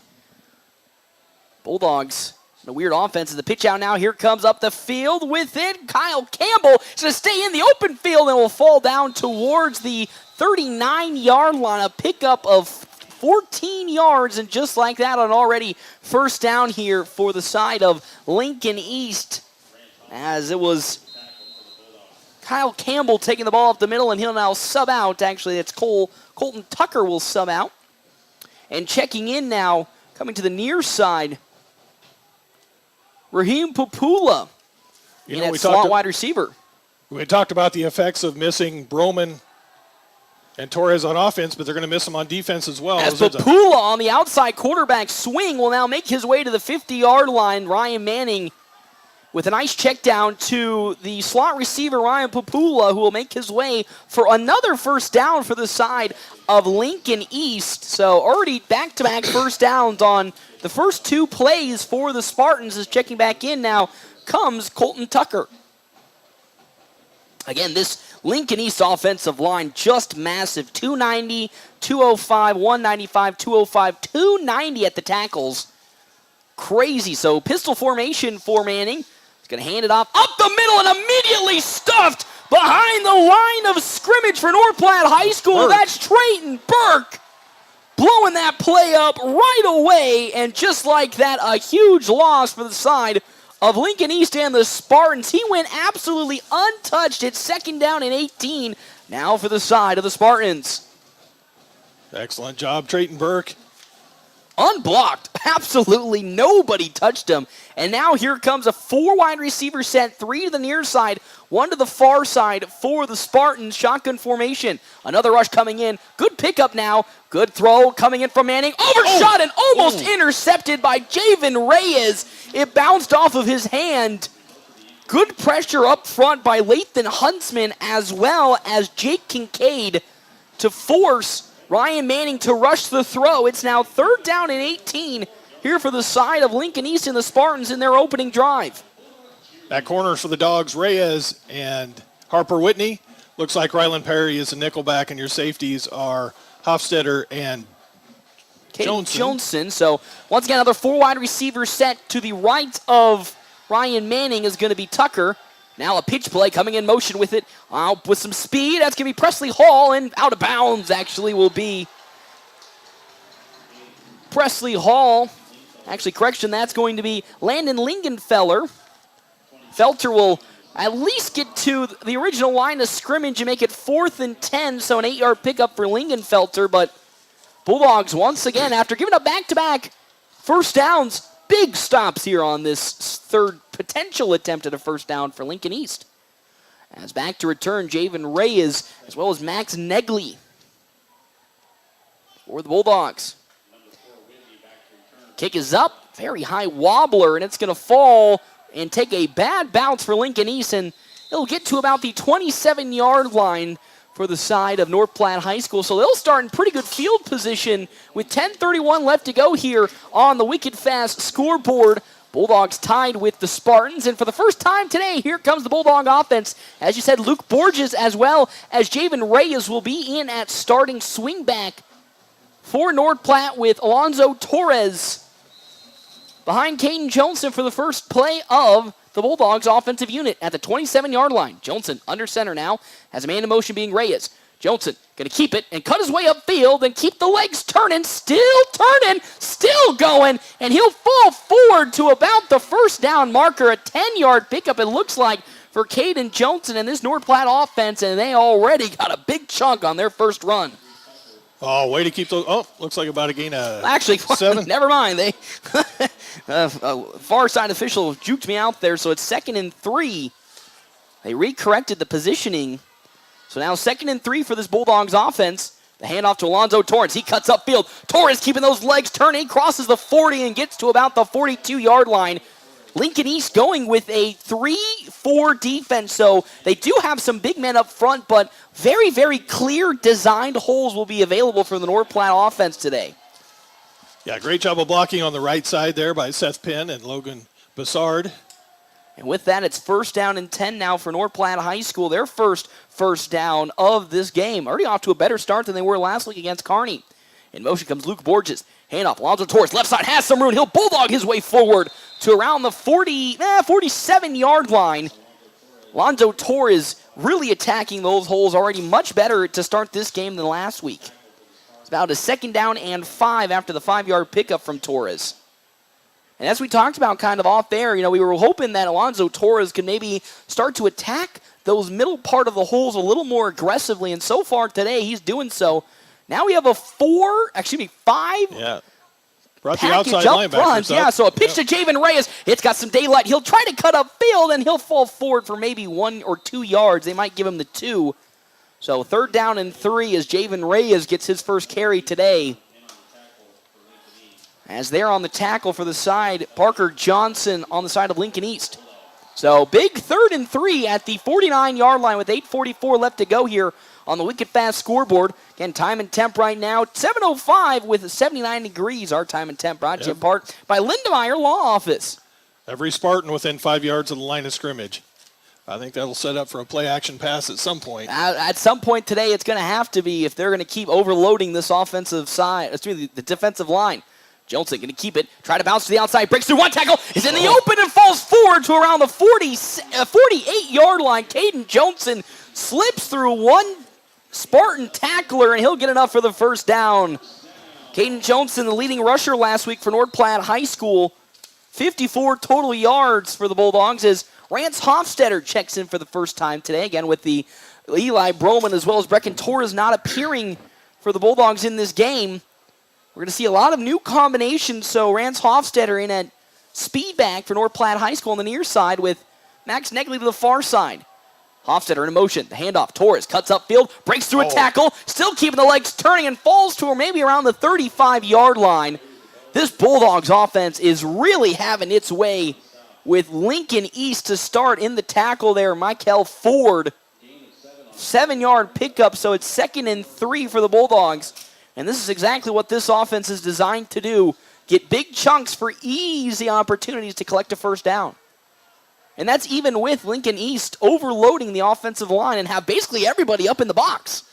Bulldogs, a weird offense as the pitch out now. Here comes up the field with it. Kyle Campbell is going to stay in the open field and will fall down towards the 39-yard line. A pickup of 14 yards, and just like that, an already first down here for the side of Lincoln East, as it was Kyle Campbell taking the ball up the middle, and he'll now sub out. Actually, it's Colton Tucker will sub out. And checking in now, coming to the near side, Raheem Papula, we slot wide receiver. We talked about the effects of missing Broman and Torres on offense, but they're going to miss him on defense as well. As Papula on the outside quarterback swing will now make his way to the 50-yard line. Ryan Manning with a nice check down to the slot receiver, Ryan Papula, who will make his way for another first down for the side of Lincoln East. So already back-to-back first downs on the first 2 plays for the Spartans. Is checking back in now comes Colton Tucker. Again, this Lincoln East offensive line just massive. 290, 205, 195, 205, 290 at the tackles. Crazy. So pistol formation for Manning. He's going to hand it off up the middle and immediately stuffed behind the line of scrimmage for North Platte High School. That's Trayton Burke blowing that play up right away. And just like that, a huge loss for the side of Lincoln East and the Spartans. He went absolutely untouched at 2nd down and 18. Now for the side of the Spartans. Excellent job, Trayton Burke. Unblocked. Absolutely nobody touched him. And now here comes a 4 wide receiver set, 3 to the near side, 1 to the far side for the Spartans. Shotgun formation. Another rush coming in. Good pickup now. Good throw coming in from Manning. Overshot and almost intercepted by Javen Reyes. It bounced off of his hand. Good pressure up front by Lathan Huntsman as well as Jake Kincaid to force Ryan Manning to rush the throw. It's now 3rd down and 18 here for the side of Lincoln East and the Spartans in their opening drive. Back corners for the Dogs, Reyes and Harper Whitney. Looks like Ryland Perry is a nickelback, and your safeties are Hofstetter and Johnson. So once again, another 4 wide receiver set to the right of Ryan Manning is going to be Tucker. Now a pitch play coming in motion with it. With some speed, that's going to be Presley Hall, and out of bounds actually will be Presley Hall. Actually, correction, that's going to be Landon Lingenfelter. Felter will at least get to the original line of scrimmage and make it 4th and 10, so an 8-yard pickup for Lingenfelter, but Bulldogs once again, after giving up back-to-back first downs, big stops here on this third potential attempt at a first down for Lincoln East. As back to return, Javen Reyes as well as Max Negley for the Bulldogs. Kick is up, very high wobbler, and it's going to fall and take a bad bounce for Lincoln East, and it'll get to about the 27-yard line for the side of North Platte High School. So they'll start in pretty good field position with 10:31 left to go here on the Wicked Fast scoreboard. Bulldogs tied with the Spartans, and for the first time today, here comes the Bulldog offense. As you said, Luke Borges as well as Javen Reyes will be in at starting swingback for North Platte with Alonzo Torres behind Caden Johnson for the first play of the Bulldogs offensive unit at the 27-yard line. Johnson under center now, has a man in motion being Reyes. Johnson going to keep it and cut his way upfield and keep the legs turning, still going, and he'll fall forward to about the first down marker, a 10-yard pickup it looks like for Caden Johnson and this North Platte offense, and they already got a big chunk on their first run. Oh, way to keep those. Oh, looks like about a gain of Actually, 7. Never mind. They far side official juked me out there, so it's 2nd and 3. They recorrected the positioning. So now 2nd and 3 for this Bulldogs offense. The handoff to Alonzo Torres. He cuts upfield. Torres keeping those legs turning, crosses the 40 and gets to about the 42-yard line. Lincoln East going with a 3-4 defense, so they do have some big men up front, but very, very clear designed holes will be available for the North Platte offense today. Yeah, great job of blocking on the right side there by Seth Penn and Logan Bassard. And with that, it's 1st down and 10 now for North Platte High School. Their first down of this game. Already off to a better start than they were last week against Kearney. In motion comes Luke Borges. Handoff, Alonzo Torres, left side, has some room. He'll bulldog his way forward to around the 47-yard line. Alonzo Torres really attacking those holes already much better to start this game than last week. It's about a 2nd down and 5 after the 5-yard pickup from Torres. And as we talked about kind of off air, we were hoping that Alonzo Torres could maybe start to attack those middle part of the holes a little more aggressively, and so far today he's doing so. Now we have a 5 Yeah. Brought the package outside up front. linebackers Yeah, up. so a pitch to Javen Reyes. It's got some daylight. He'll try to cut upfield, and he'll fall forward for maybe 1 or 2 yards. They might give him the 2. So 3rd down and 3 as Javen Reyes gets his first carry today. As they're on the tackle for the side, Parker Johnson on the side of Lincoln East. So big 3rd and 3 at the 49-yard line with 8:44 left to go here on the Wicked Fast scoreboard. Again, time and temp right now, 7:05 with 79 degrees. Our time and temp brought to you in part by Lindemeyer Law Office. Every Spartan within 5 yards of the line of scrimmage. I think that'll set up for a play-action pass at some point. At some point today, it's going to have to be if they're going to keep overloading this offensive side, the defensive line. Johnson going to keep it, try to bounce to the outside, breaks through one tackle, is in the open and falls forward to around the 48-yard line. Caden Johnson slips through one Spartan tackler, and he'll get enough for the first down. Caden Johnson, the leading rusher last week for North Platte High School. 54 total yards for the Bulldogs as Rance Hofstetter checks in for the first time today, again with the Eli Broman as well as Brecken Torres not appearing for the Bulldogs in this game. We're going to see a lot of new combinations, so Rance Hofstetter in at speed back for North Platte High School on the near side with Max Negley to the far side. Hofstetter in motion, the handoff, Torres cuts upfield, breaks through a tackle, still keeping the legs turning and falls to maybe around the 35-yard line. This Bulldogs offense is really having its way with Lincoln East to start in the tackle there. Michael Ford, 7-yard pickup, so it's 2nd and 3 for the Bulldogs. And this is exactly what this offense is designed to do. Get big chunks for easy opportunities to collect a first down. And that's even with Lincoln East overloading the offensive line and have basically everybody up in the box.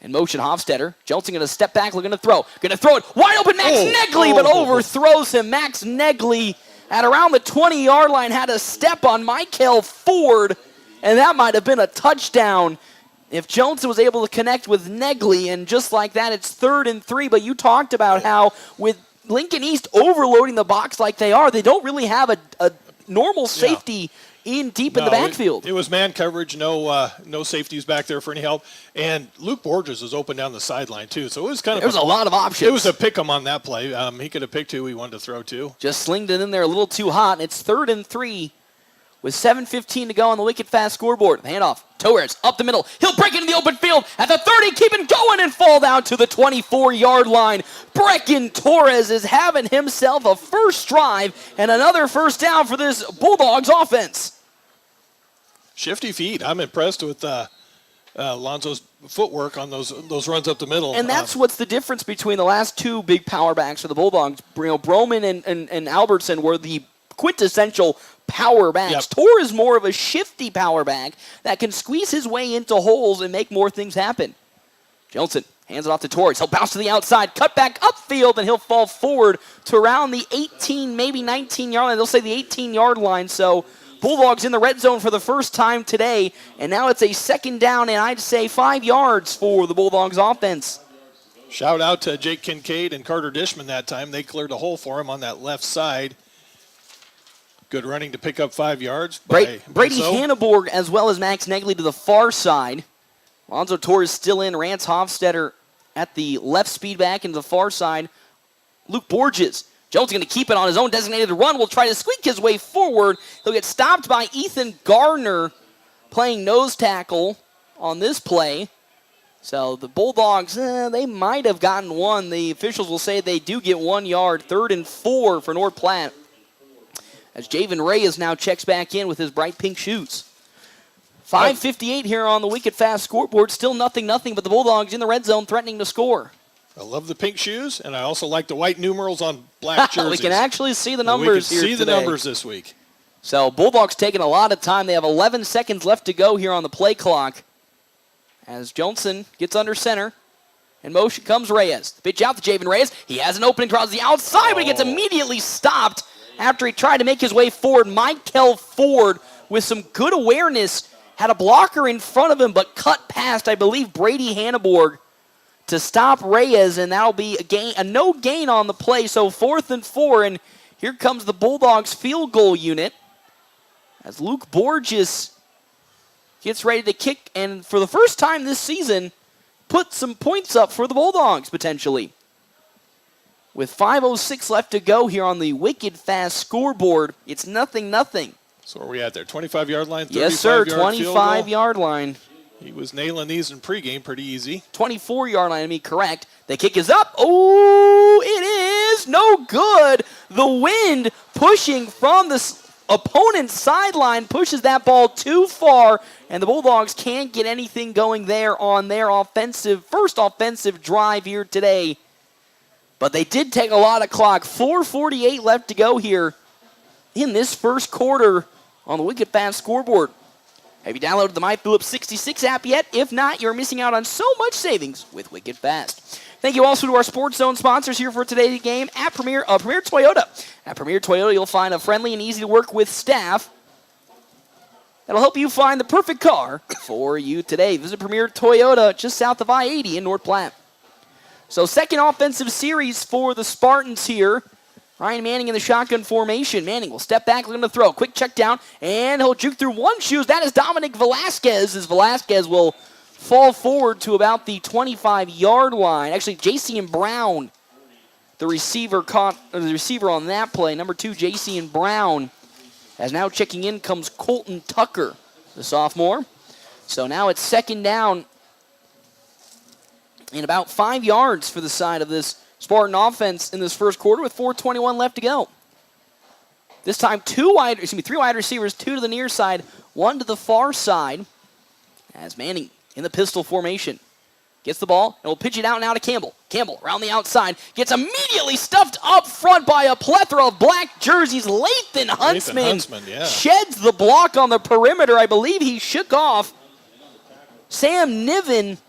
In motion, Hofstetter. Johnson going to step back, looking to throw. Going to throw it wide open, Max Negley, but overthrows him. Max Negley at around the 20-yard line had a step on Michael Ford, and that might have been a touchdown if Johnson was able to connect with Negley. And just like that, it's 3rd and 3. But you talked about how with Lincoln East overloading the box like they are, they don't really have a normal safety in deep in the backfield. It was man coverage, no safeties back there for any help. And Luke Borges was open down the sideline, too. So it was kind of there was a lot of options. It was a pick 'em on that play. He could have picked who he wanted to throw to. Just slinged it in there a little too hot, and it's 3rd and 3 with 7:15 to go on the wicked fast scoreboard. The handoff, Torres up the middle. He'll break into the open field at the 30, keep it going and fall down to the 24-yard line. Brecken Torres is having himself a first drive and another first down for this Bulldogs offense. Shifty feet. I'm impressed with Lonzo's footwork on those runs up the middle. And that's what's the difference between the last two big power backs for the Bulldogs. Broman and Albertson were the quintessential power backs. Yep. Tor is more of a shifty power back that can squeeze his way into holes and make more things happen. Johnson hands it off to Torres. He'll bounce to the outside, cut back upfield, and he'll fall forward to around the 18, maybe 19-yard line. They'll say the 18-yard line, so Bulldogs in the red zone for the first time today, and now it's a 2nd down, and I'd say 5 yards for the Bulldogs offense. Shout out to Jake Kincaid and Carter Dishman that time. They cleared a hole for him on that left side. Good running to pick up 5 yards. Brady Hanneborg as well as Max Negley to the far side. Lonzo Torres still in. Rance Hofstetter at the left speed back into the far side. Luke Borges. Jones going to keep it on his own designated run. Will try to squeak his way forward. He'll get stopped by Ethan Gardner playing nose tackle on this play. So the Bulldogs, they might have gotten one. The officials will say they do get 1 yard. 3rd and 4 for North Platte. As Javen Reyes now checks back in with his bright pink shoes. 5:58 here on the wicked fast scoreboard. Still 0-0, but the Bulldogs in the red zone threatening to score. I love the pink shoes, and I also like the white numerals on black jerseys. We can actually see the numbers here today. We can see the numbers this week. So Bulldogs taking a lot of time. They have 11 seconds left to go here on the play clock. As Johnson gets under center. In motion comes Reyes. The pitch out to Javen Reyes. He has an opening towards the outside, but he gets immediately stopped after he tried to make his way forward. Michael Ford with some good awareness. Had a blocker in front of him, but cut past, I believe, Brady Hanneborg to stop Reyes, and that'll be a no gain on the play. So 4th and 4, and here comes the Bulldogs field goal unit as Luke Borges gets ready to kick, and for the first time this season, put some points up for the Bulldogs, potentially. With 5:06 left to go here on the wicked fast scoreboard, it's 0-0. So where are we at there? 25-yard line? Yes, sir, 25-yard line. He was nailing these in pregame pretty easy. 24-yard line, to be correct. The kick is up. Oh, it is no good. The wind pushing from the opponent's sideline pushes that ball too far, and the Bulldogs can't get anything going there on their first offensive drive here today. But they did take a lot of clock. 4:48 left to go here in this first quarter on the Wicked Fast scoreboard. Have you downloaded the MyPhillips 66 app yet? If not, you're missing out on so much savings with Wicked Fast. Thank you also to our Sports Zone sponsors here for today's game at Premier Toyota. At Premier Toyota, you'll find a friendly and easy to work with staff that'll help you find the perfect car for you today. Visit Premier Toyota just south of I-80 in North Platte. So second offensive series for the Spartans here. Ryan Manning in the shotgun formation. Manning will step back, looking to throw. Quick check down, and he'll juke through one shoes. That is Dominic Velasquez, as Velasquez will fall forward to about the 25-yard line. Actually, J.C. Brown, the receiver on that play. Number 2, J.C. Brown. As now checking in comes Colton Tucker, the sophomore. So now it's second down and about 5 yards for the side of this Spartan offense in this first quarter with 4:21 left to go. This time 3 wide receivers, 2 to the near side, 1 to the far side. As Manning in the pistol formation gets the ball and will pitch it out now to Campbell. Campbell around the outside gets immediately stuffed up front by a plethora of black jerseys. Lathan Huntsman sheds the block on the perimeter. I believe he shook off Sam Niven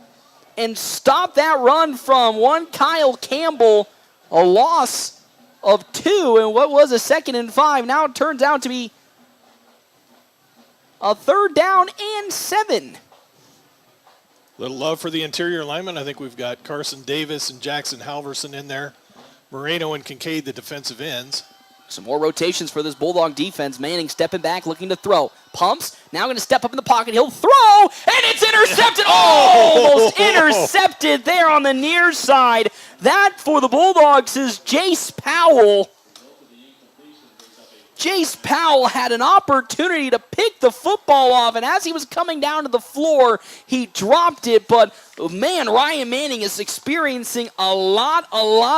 and stop that run from one Kyle Campbell. A loss of 2, and what was a 2nd and 5 now it turns out to be a 3rd down and 7. Little love for the interior linemen. I think we've got Carson Davis and Jackson Halverson in there. Moreno and Kincaid, the defensive ends. Some more rotations for this Bulldog defense. Manning stepping back, looking to throw. Pumps, now going to step up in the pocket. He'll throw, and it's intercepted. Oh, almost intercepted there on the near side. That for the Bulldogs is Jace Powell. Jace Powell had an opportunity to pick the football off, and as he was coming down to the floor, he dropped it. But, man, Ryan Manning is experiencing a lot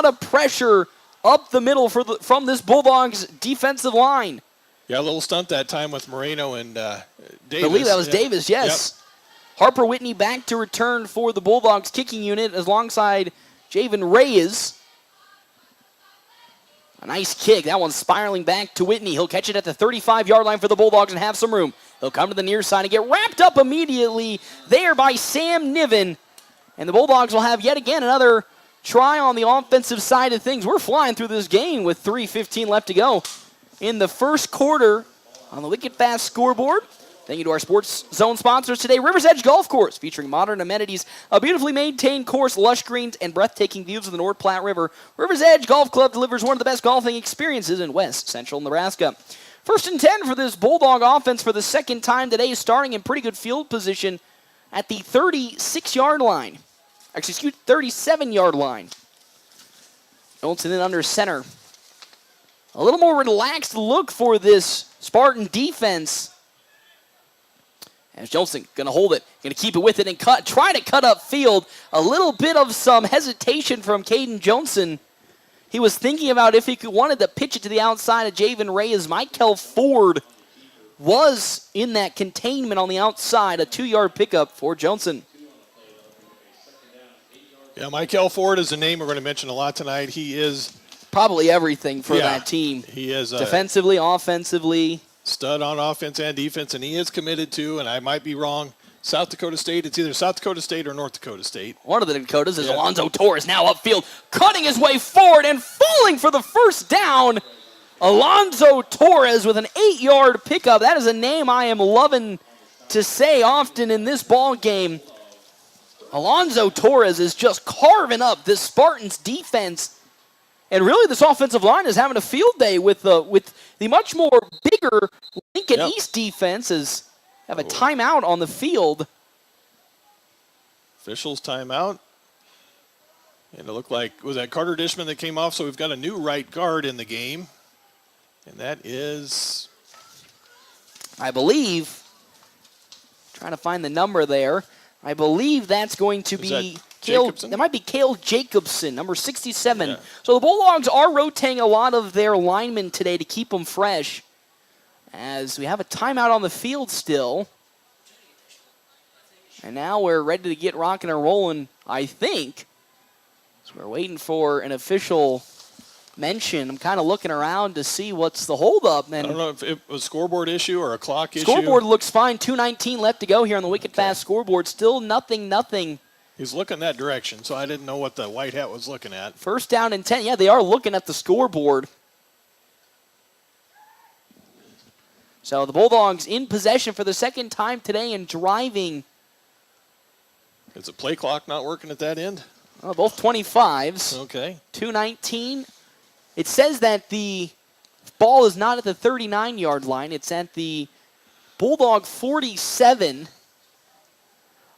of pressure up the middle from this Bulldogs defensive line. Yeah, a little stunt that time with Moreno and Davis. I believe that was Davis, yes. Yep. Harper Whitney back to return for the Bulldogs kicking unit alongside Javen Reyes. A nice kick. That one's spiraling back to Whitney. He'll catch it at the 35-yard line for the Bulldogs and have some room. He'll come to the near side and get wrapped up immediately there by Sam Niven. And the Bulldogs will have yet again another try on the offensive side of things. We're flying through this game with 3:15 left to go in the first quarter on the Wicked Fast scoreboard. Thank you to our Sports Zone sponsors today, River's Edge Golf Course, featuring modern amenities, a beautifully maintained course, lush greens, and breathtaking views of the North Platte River. River's Edge Golf Club delivers one of the best golfing experiences in West Central Nebraska. 1st and 10 for this Bulldog offense for the second time today, starting in pretty good field position at the 36-yard line. Actually, 37-yard line. Johnson in under center. A little more relaxed look for this Spartan defense. As Johnson going to hold it, going to keep it with it and try to cut up field. A little bit of some hesitation from Caden Johnson. He was thinking about if he wanted to pitch it to the outside of Javen Reyes. Michael Ford was in that containment on the outside. A 2-yard pickup for Johnson. Yeah, Michael Ford is a name we're going to mention a lot tonight. He is probably everything for that team. He is defensively, offensively. Stud on offense and defense, and he is committed to, and I might be wrong, South Dakota State. It's either South Dakota State or North Dakota State. One of the Dakotas is Alonzo Torres now upfield, cutting his way forward and falling for the first down. Alonzo Torres with an 8-yard pickup. That is a name I am loving to say often in this ball game. Alonzo Torres is just carving up this Spartans defense. And really, this offensive line is having a field day with the much more bigger Lincoln East defense as have a timeout on the field. Officials timeout. And it looked like, was that Carter Dishman that came off? So we've got a new right guard in the game. And that is, I believe, trying to find the number there. I believe that's going to be that might be Cale Jacobson, number 67. Yeah. So the Bulldogs are rotating a lot of their linemen today to keep them fresh. As we have a timeout on the field still. And now we're ready to get rocking and rolling, I think. So we're waiting for an official mention. I'm kind of looking around to see what's the holdup. And I don't know if it was a scoreboard issue or a clock issue. Scoreboard looks fine. 2:19 left to go here on the Wicked Fast scoreboard. Still nothing. He's looking that direction, so I didn't know what the white hat was looking at. 1st down and 10. Yeah, they are looking at the scoreboard. So the Bulldogs in possession for the second time today and driving. Is the play clock not working at that end? Oh, both 25s. Okay. 2:19. It says that the ball is not at the 39-yard line. It's at the Bulldog 47.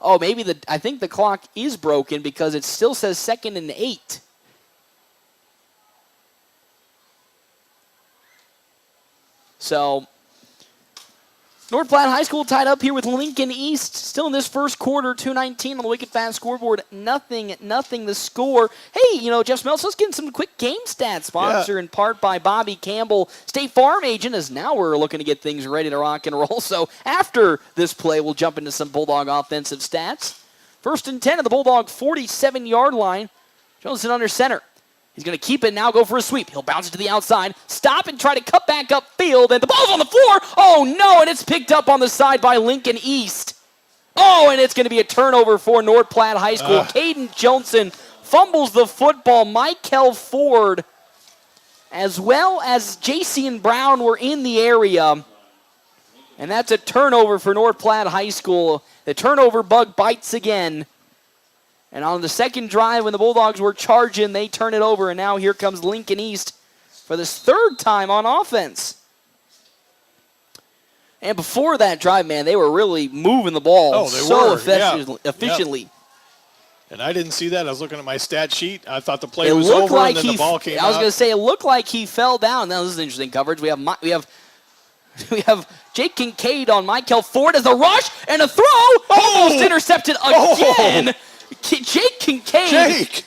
Oh, maybe I think the clock is broken because it still says 2nd and 8. So North Platte High School tied up here with Lincoln East. Still in this first quarter, 2:19 on the Wicked Fast scoreboard. Nothing the score. Hey, Jeff Smeltz, let's get some quick game stats. Sponsored in part by Bobby Campbell, State Farm agent, as now we're looking to get things ready to rock and roll. So after this play, we'll jump into some Bulldog offensive stats. 1st and 10 at the Bulldog 47-yard line. Johnson under center. He's going to keep it now, go for a sweep. He'll bounce it to the outside, stop and try to cut back upfield, and the ball's on the floor. Oh, no, and it's picked up on the side by Lincoln East. Oh, and it's going to be a turnover for North Platte High School. Caden Johnson fumbles the football. Michael Ford, as well as J.C. and Brown, were in the area. And that's a turnover for North Platte High School. The turnover bug bites again. And on the second drive, when the Bulldogs were charging, they turn it over. And now here comes Lincoln East for this third time on offense. And before that drive, man, they were really moving the ball efficiently. And I didn't see that. I was looking at my stat sheet. I thought the play was over, and then the ball came out. I was going to say, it looked like he fell down. Now, this is interesting coverage. We have Jake Kincaid on Michael Ford as a rush and a throw. Almost intercepted again. Jake Kincaid.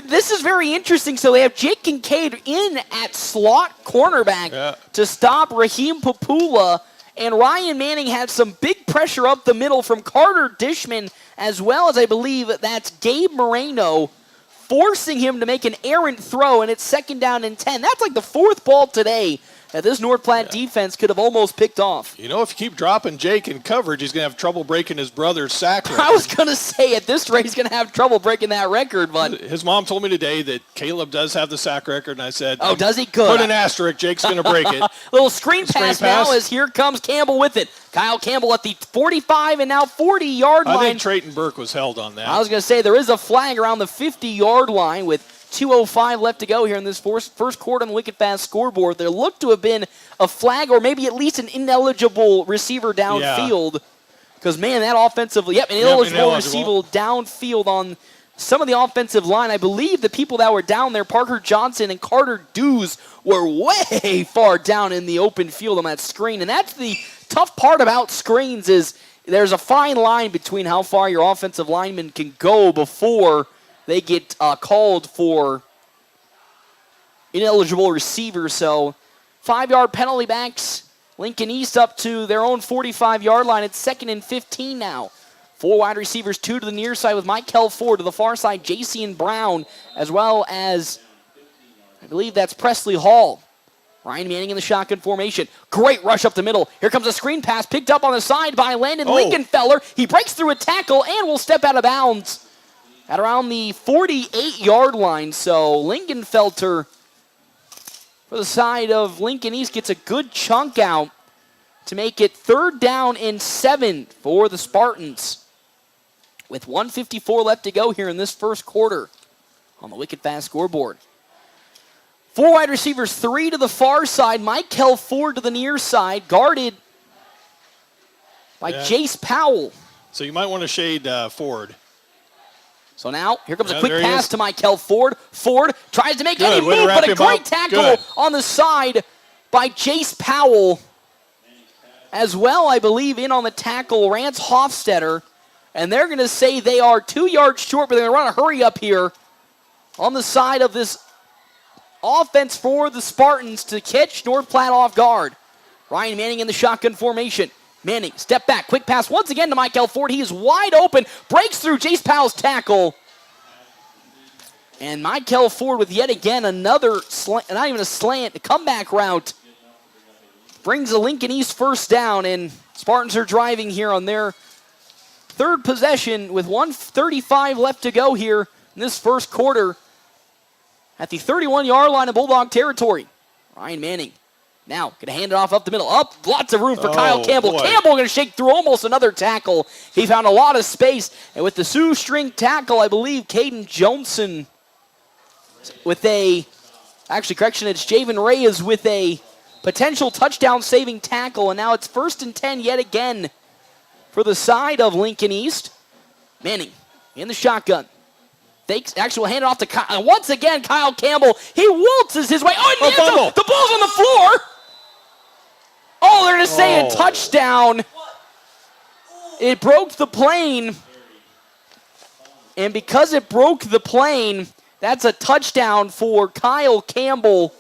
This is very interesting. So they have Jake Kincaid in at slot cornerback to stop Raheem Papula. And Ryan Manning had some big pressure up the middle from Carter Dishman, as well as I believe that's Gabe Moreno, forcing him to make an errant throw, and it's 2nd down and 10. That's like the 4th ball today that this North Platte defense could have almost picked off. You know, if you keep dropping Jake in coverage, he's going to have trouble breaking his brother's sack record. I was going to say, at this rate, he's going to have trouble breaking that record. But his mom told me today that Caleb does have the sack record, and I said, oh, does he? Good. Put an asterisk. Jake's going to break it. Little screen pass now as here comes Campbell with it. Kyle Campbell at the 45 and now 40-yard line. I think Trayton Burke was held on that. I was going to say, there is a flag around the 50-yard line with 2:05 left to go here in this first quarter on the Wicked Fast scoreboard. There looked to have been a flag or maybe at least an ineligible receiver downfield. Because, man, that offensively, ineligible receiver downfield on some of the offensive line. I believe the people that were down there, Parker Johnson and Carter Dews, were way far down in the open field on that screen. And that's the tough part about screens is there's a fine line between how far your offensive lineman can go before they get called for ineligible receivers. So 5-yard penalty backs. Lincoln East up to their own 45-yard line. It's 2nd and 15 now. 4 wide receivers, 2 to the near side with Michael Ford. To the far side, Jason Brown, as well as, I believe that's Presley Hall. Ryan Manning in the shotgun formation. Great rush up the middle. Here comes a screen pass picked up on the side by Landon Lincolnfeller. He breaks through a tackle and will step out of bounds at around the 48-yard line. So Lincolnfelter for the side of Lincoln East gets a good chunk out to make it 3rd down and 7 for the Spartans. With 1:54 left to go here in this first quarter on the Wicked Fast scoreboard. 4 wide receivers, 3 to the far side. Michael Ford to the near side, guarded by Jace Powell. So you might want to shade Ford. So now, here comes a quick pass to Michael Ford. Ford tries to make any move, but a great tackle on the side by Jace Powell. As well, I believe, in on the tackle, Rance Hofstetter. And they're going to say they are 2 yards short, but they're going to run a hurry up here on the side of this offense for the Spartans to catch North Platte off guard. Ryan Manning in the shotgun formation. Manning, step back, quick pass once again to Michael Ford. He is wide open, breaks through Jace Powell's tackle. And Michael Ford with yet again another slant, not even a slant, a comeback route. Brings the Lincoln East first down, and Spartans are driving here on their 3rd possession with 1:35 left to go here in this first quarter at the 31-yard line of Bulldog territory. Ryan Manning now going to hand it off up the middle. Up, lots of room for Kyle Campbell. Boy. Campbell going to shake through almost another tackle. He found a lot of space, and with the shoestring tackle, I believe Caden Johnson with it's Javen Reyes with a potential touchdown-saving tackle, and now it's 1st and 10 yet again for the side of Lincoln East. Manning in the shotgun. We'll hand it off to Kyle. Once again, Kyle Campbell. He waltzes his way. Oh, the ball's on the floor. Oh, they're going to say a touchdown. It broke the plane. And because it broke the plane, that's a touchdown for Kyle Campbell.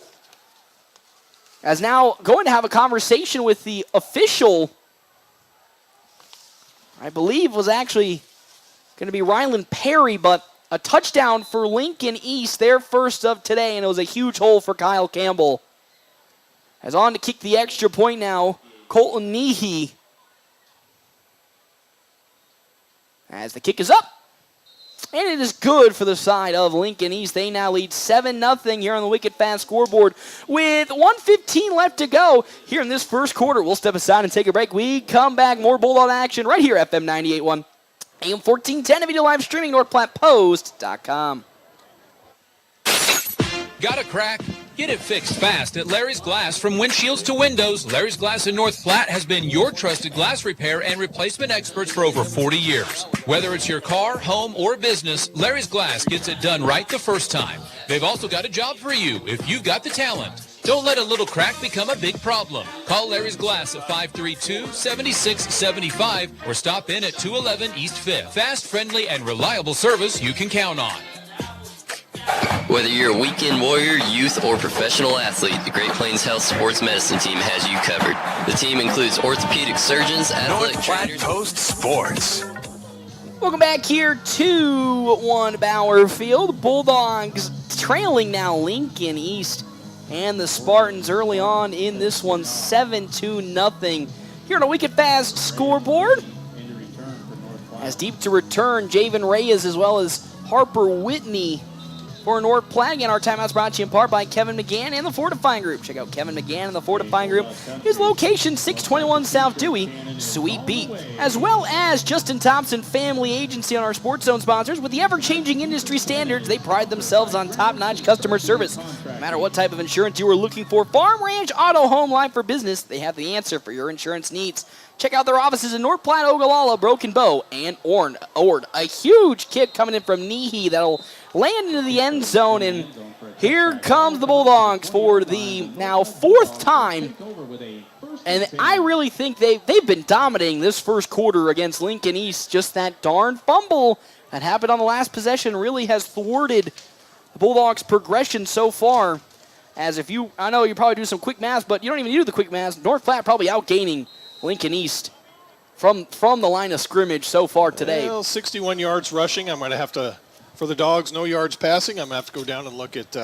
As now going to have a conversation with the official, I believe was actually going to be Rylan Perry, but a touchdown for Lincoln East, their first of today, and it was a huge hole for Kyle Campbell. As on to kick the extra point now, Colton Nehe. As the kick is up. And it is good for the side of Lincoln East. They now lead 7-0 here on the Wicked Fast scoreboard with 1:15 left to go here in this first quarter. We'll step aside and take a break. We come back, more Bulldog action right here, FM 98.1. AM 1410, video live streaming, NorthPlattePost.com. Got a crack? Get it fixed fast at Larry's Glass. From windshields to windows, Larry's Glass in North Platte has been your trusted glass repair and replacement experts for over 40 years. Whether it's your car, home, or business, Larry's Glass gets it done right the first time. They've also got a job for you if you've got the talent. Don't let a little crack become a big problem. Call Larry's Glass at 532-7675 or stop in at 211 East 5th. Fast, friendly, and reliable service you can count on. Whether you're a weekend warrior, youth, or professional athlete, the Great Plains Health Sports Medicine Team has you covered. The team includes orthopedic surgeons, athletic trainers. Post Sports. Welcome back here to 1 Bauer Field. Bulldogs trailing now Lincoln East and the Spartans early on in this one, 7-0. Here on a Wicked Fast scoreboard. As deep to return, Javen Reyes as well as Harper Whitney for North Platte. Again, our timeout's brought to you in part by Kevin McGann and the Fortifying Group. Check out Kevin McGann and the Fortifying Group. His location, 621 South Dewey, Sweet Beat. As well as Justin Thompson Family Agency on our Sports Zone sponsors. With the ever-changing industry standards, they pride themselves on top-notch customer service. No matter what type of insurance you are looking for, farm, ranch, auto, home, life, or business, they have the answer for your insurance needs. Check out their offices in North Platte, Ogallala, Broken Bow, and Ord. A huge kick coming in from Nehe that'll land into the end zone, and here comes the Bulldogs for the now 4th time. And I really think they've been dominating this first quarter against Lincoln East. Just that darn fumble that happened on the last possession really has thwarted the Bulldogs' progression so far. As if I know you probably do some quick math, but you don't even do the quick math. North Platte probably outgaining Lincoln East from the line of scrimmage so far today. Well, 61 yards rushing. I'm going to have to, for the Dogs, no yards passing. I'm going to have to go down and look at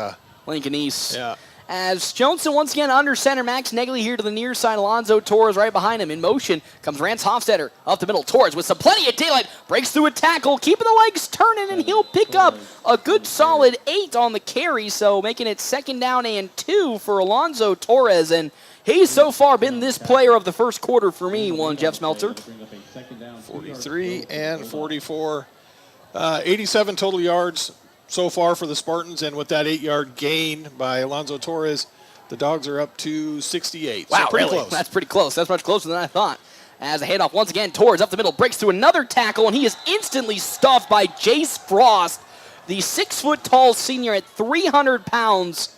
Lincoln East. Yeah. As Johnson once again under center, Max Negley here to the near side. Alonzo Torres right behind him. In motion comes Rance Hofstetter up the middle. Torres with plenty of daylight. Breaks through a tackle, keeping the legs turning, and he'll pick up a good solid 8 on the carry. So making it 2nd down and 2 for Alonzo Torres. And he's so far been this player of the first quarter for me, Jeff Smeltzer. 43 and 44. 87 total yards so far for the Spartans, and with that 8-yard gain by Alonzo Torres, the Dogs are up to 68. Wow, so pretty really? close. That's pretty close. That's much closer than I thought. As a handoff once again, Torres up the middle, breaks through another tackle, and he is instantly stuffed by Jace Frost, the 6-foot-tall senior at 300 pounds.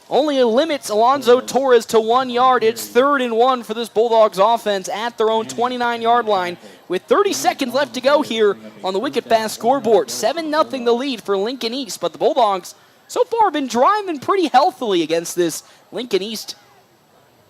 Only limits Alonzo Torres to 1 yard. It's 3rd and 1 for this Bulldogs offense at their own 29-yard line with 30 seconds left to go here on the Wicked Fast scoreboard. 7-0 the lead for Lincoln East, but the Bulldogs so far have been driving pretty healthily against this Lincoln East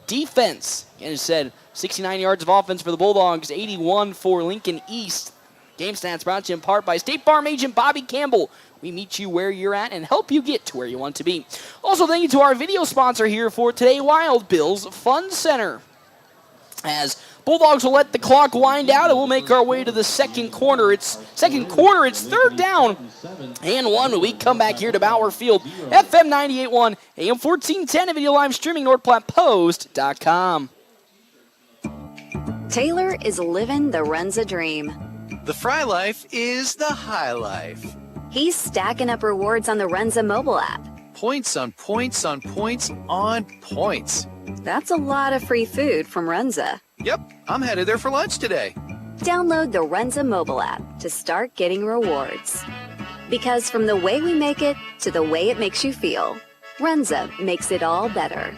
defense. And as said, 69 yards of offense for the Bulldogs, 81 for Lincoln East. Game stats brought to you in part by State Farm agent Bobby Campbell. We meet you where you're at and help you get to where you want to be. Also, thank you to our video sponsor here for today, Wild Bill's Fun Center. As Bulldogs will let the clock wind out, and we'll make our way to the second quarter. It's 3rd down and 1 when we come back here to Bauer Field. FM 98.1, AM 1410, and video live streaming, NorthPlattePost.com. Taylor is living the Runza dream. The Fry Life is the high life. He's stacking up rewards on the Runza mobile app. Points on points on points on points. That's a lot of free food from Runza. Yep, I'm headed there for lunch today. Download the Runza mobile app to start getting rewards. Because from the way we make it to the way it makes you feel, Runza makes it all better.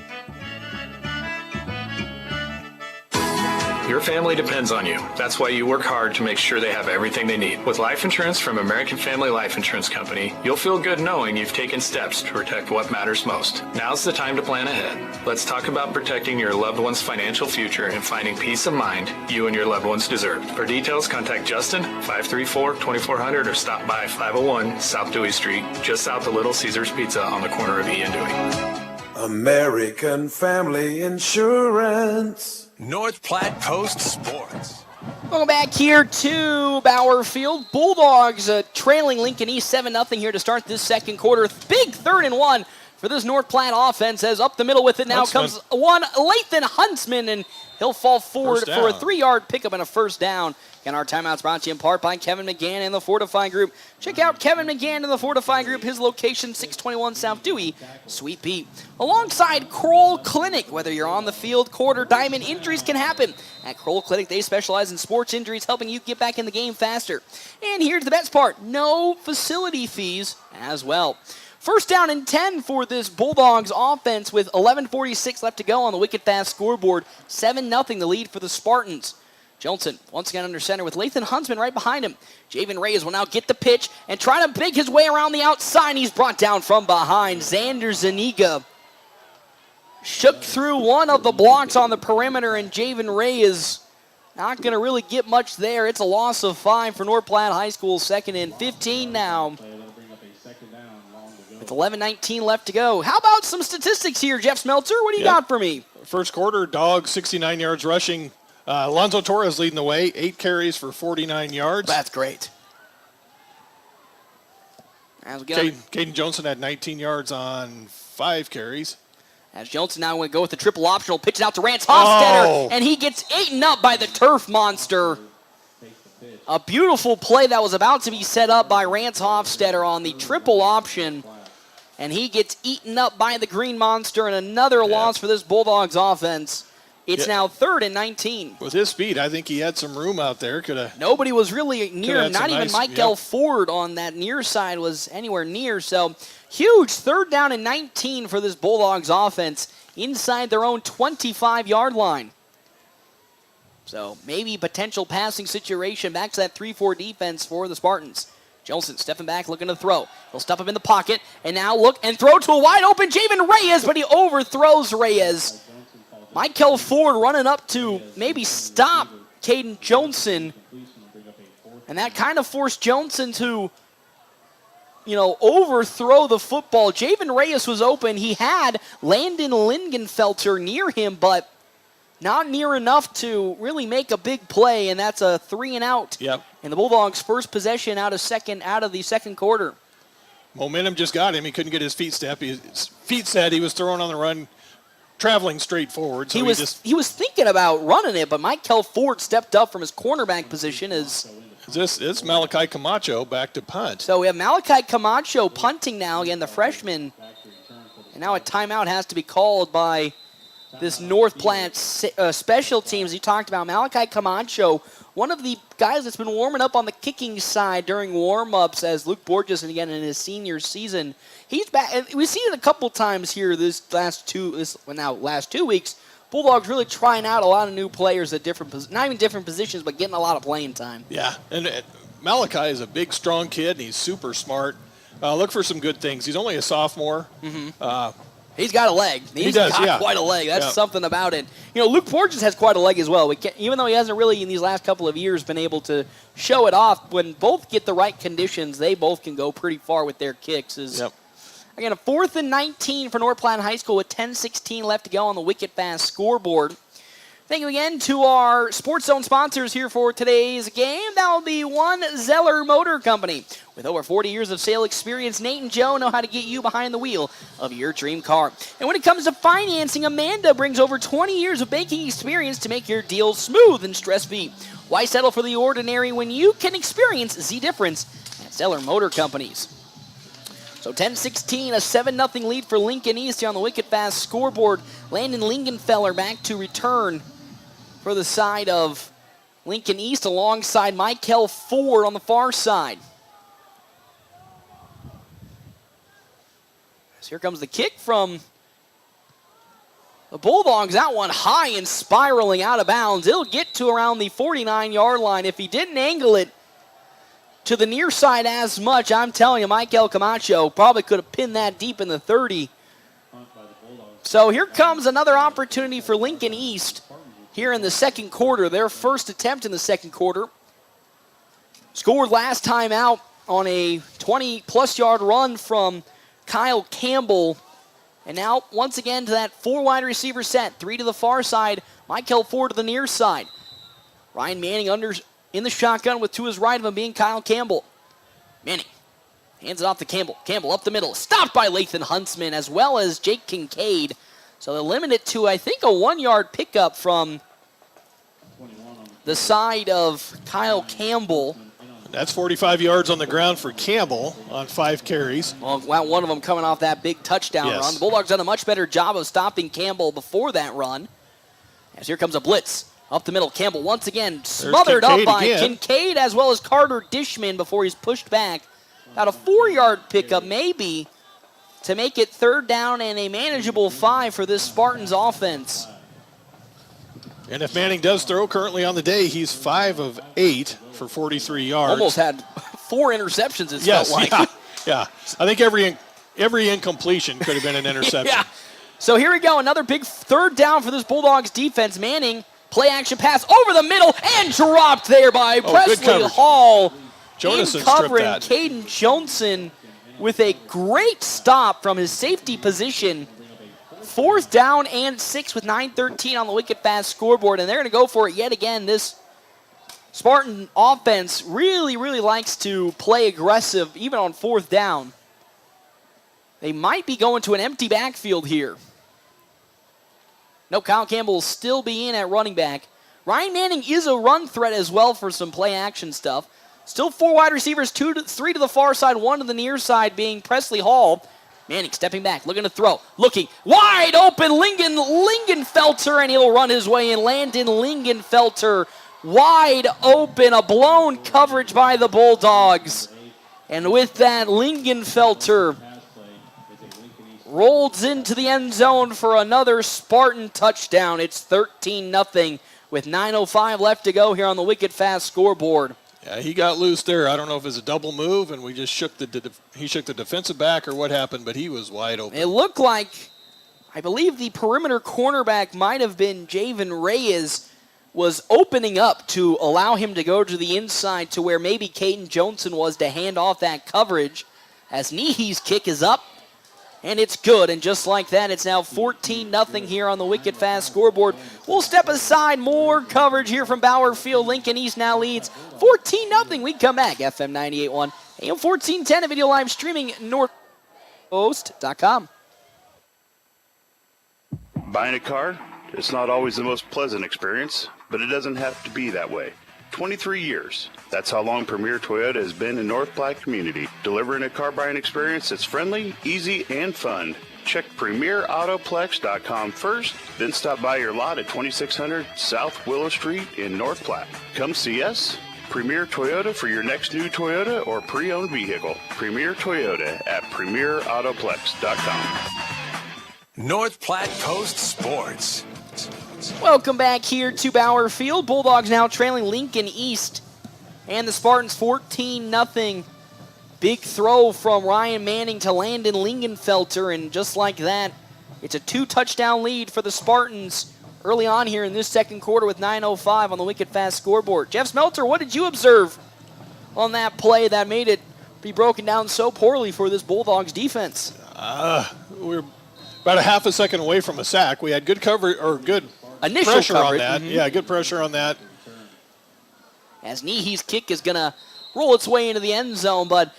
Your family depends on you. That's why you work hard to make sure they have everything they need. With life insurance from American Family Life Insurance Company, you'll feel good knowing you've taken steps to protect what matters most. Now's the time to plan ahead. Let's talk about protecting your loved one's financial future and finding peace of mind you and your loved ones deserve. For details, contact Justin, 534-2400, or stop by 501 South Dewey Street, just south of Little Caesars Pizza on the corner of E and Dewey. American Family Insurance. North Platte Post Sports. Welcome back here to Bauer Field. Bulldogs trailing Lincoln East 7-0 here to start this second quarter. Big 3rd and 1 for this North Platte offense, as up the middle with it now comes one Lathan Huntsman, and he'll fall forward for a 3-yard pickup and a first down. And our timeouts brought to you in part by Kevin McGann and the Fortify Group. Check out Kevin McGann and the Fortify Group. His location, 621 South Dewey, Sweet Pea. Alongside Kroll Clinic, whether you're on the field, court, or diamond, injuries can happen. At Kroll Clinic, they specialize in sports injuries, helping you get back in the game faster. And here's the best part, no facility fees as well. First down and 10 for this Bulldogs offense with 11:46 left to go on the wicked fast scoreboard. 7-0 the lead for the Spartans. Johnson once again under center with Lathan Huntsman right behind him. Javen Reyes will now get the pitch and try to make his way around the outside. He's brought down from behind. Xander Zuniga shook through one of the blocks on the perimeter, and Javen Reyes not going to really get much there. It's a loss of 5 for North Platte High School. 2nd and 15 now. With 11:19 left to go. How about some statistics here, Jeff Smeltzer? What do you got for me? First quarter, Dogs 69 yards rushing. Alonzo Torres leading the way, 8 carries for 49 yards. That's great. Caden Johnson had 19 yards on 5 carries. As Johnson now going to go with the triple optional, pitch it out to Rance Hofstetter, and he gets eaten up by the turf monster. A beautiful play that was about to be set up by Rance Hofstetter on the triple option, and he gets eaten up by the green monster, and another loss for this Bulldogs offense. It's now 3rd and 19. With his speed, I think he had some room out there. Nobody was really near him. Not even Michael Ford on that near side was anywhere near. So huge 3rd down and 19 for this Bulldogs offense inside their own 25-yard line. So maybe potential passing situation back to that 3-4 defense for the Spartans. Johnson stepping back, looking to throw. He'll stuff him in the pocket, and now look and throw to a wide-open Javen Reyes, but he overthrows Reyes. Michael Ford running up to maybe stop Caden Johnson. And that kind of forced Johnson to, overthrow the football. Javen Reyes was open. He had Landon Lingenfelter near him, but not near enough to really make a big play, and that's a 3-and-out. Yep. And the Bulldogs' first possession out of the second quarter. Momentum just got him. He couldn't get his feet set. He was throwing on the run, traveling straight forward. So he was thinking about running it, but Michael Ford stepped up from his cornerback position as It's Malachi Camacho back to punt. So we have Malachi Camacho punting now, again, the freshman. And now a timeout has to be called by this North Platte special teams. You talked about Malachi Camacho, one of the guys that's been warming up on the kicking side during warm-ups as Luke Borges, and again in his senior season. He's back. We've seen it a couple times here last 2 weeks. Bulldogs really trying out a lot of new players at not even different positions, but getting a lot of playing time. Yeah, and Malachi is a big, strong kid, and he's super smart. Look for some good things. He's only a sophomore. Mm-hmm. He's got a leg. He does, quite a leg. That's something about it. Luke Borges has quite a leg as well. Even though he hasn't really in these last couple of years been able to show it off, when both get the right conditions, they both can go pretty far with their kicks. Again, a 4th and 19 for North Platte High School with 10:16 left to go on the wicked fast scoreboard. Thank you again to our Sports Zone sponsors here for today's game. That will be One Zeller Motor Company. With over 40 years of sale experience, Nate and Joe know how to get you behind the wheel of your dream car. And when it comes to financing, Amanda brings over 20 years of banking experience to make your deals smooth and stress-free. Why settle for the ordinary when you can experience the difference at Zeller Motor Companies? So 10-16, a 7-0 lead for Lincoln East here on the wicked fast scoreboard. Landon Lingenfeller back to return for the side of Lincoln East alongside Michael Ford on the far side. So here comes the kick from the Bulldogs. That one high and spiraling out of bounds. It'll get to around the 49-yard line. If he didn't angle it to the near side as much, I'm telling you, Michael Camacho probably could have pinned that deep in the 30. So here comes another opportunity for Lincoln East here in the second quarter. Their first attempt in the second quarter. Scored last time out on a 20-plus yard run from Kyle Campbell. And now, once again, to that 4 wide receiver set. 3 to the far side, Michael Ford to the near side. Ryan Manning in the shotgun with to his right of him being Kyle Campbell. Manning Hands it off to Campbell. Campbell up the middle. Stopped by Lathan Huntsman as well as Jake Kincaid. So they limit it to, I think, a 1-yard pickup from the side of Kyle Campbell. That's 45 yards on the ground for Campbell on 5 carries. Well, one of them coming off that big touchdown run. The Bulldogs done a much better job of stopping Campbell before that run. As here comes a blitz. Up the middle, Campbell once again smothered up by Kincaid as well as Carter Dishman before he's pushed back. About a 4-yard pickup maybe to make it 3rd down and a manageable 5 for this Spartans offense. And if Manning does throw currently on the day, he's 5 of 8 for 43 yards. Almost had 4 interceptions, it felt like. Yeah. I think every incompletion could have been an interception. Yeah. So here we go, another big 3rd down for this Bulldogs defense. Manning, play action pass over the middle and dropped there by Presley Hall. Jonasson covering stripped that. Caden Johnson with a great stop from his safety position. 4th down and 6 with 9:13 on the wicked fast scoreboard, and they're going to go for it yet again. This Spartan offense really, really likes to play aggressive, even on 4th down. They might be going to an empty backfield here. No, Kyle Campbell will still be in at running back. Ryan Manning is a run threat as well for some play action stuff. Still 4 wide receivers, 3 to the far side, 1 to the near side being Presley Hall. Manning stepping back, looking to throw, looking wide open, Lingenfelter, and he'll run his way in. Landon Lingenfelter wide open, a blown coverage by the Bulldogs. And with that, Lingenfelter rolls into the end zone for another Spartan touchdown. It's 13-0 with 9:05 left to go here on the wicked fast scoreboard. Yeah, he got loose there. I don't know if it was a double move and we just shook the defensive back or what happened, but he was wide open. It looked like, I believe the perimeter cornerback might have been Javen Reyes, was opening up to allow him to go to the inside to where maybe Caden Johnson was to hand off that coverage. As Nehe's kick is up, and it's good. And just like that, it's now 14-0 here on the wicked fast scoreboard. We'll step aside. More coverage here from Bauer Field. Lincoln East now leads 14-0. We come back. FM 98.1, AM 1410, a video live streaming northpost.com. Buying a car, it's not always the most pleasant experience, but it doesn't have to be that way. 23 years. That's how long Premier Toyota has been in North Platte community, delivering a car buying experience that's friendly, easy, and fun. Check PremierAutoplex.com first, then stop by your lot at 2600 South Willow Street in North Platte. Come see us. Premier Toyota for your next new Toyota or pre-owned vehicle. Premier Toyota at PremierAutoplex.com. North Platte Post Sports. Welcome back here to Bauer Field. Bulldogs now trailing Lincoln East. And the Spartans 14-0. Big throw from Ryan Manning to Landon Lingenfelter. And just like that, it's a 2-touchdown lead for the Spartans early on here in this second quarter with 9:05 on the wicked fast scoreboard. Jeff Smelter, what did you observe on that play that made it be broken down so poorly for this Bulldogs defense? We're about a half a second away from a sack. We had good cover, or good initial pressure coverage on that. Yeah, good pressure on that. As Nehe's kick is going to roll its way into the end zone, but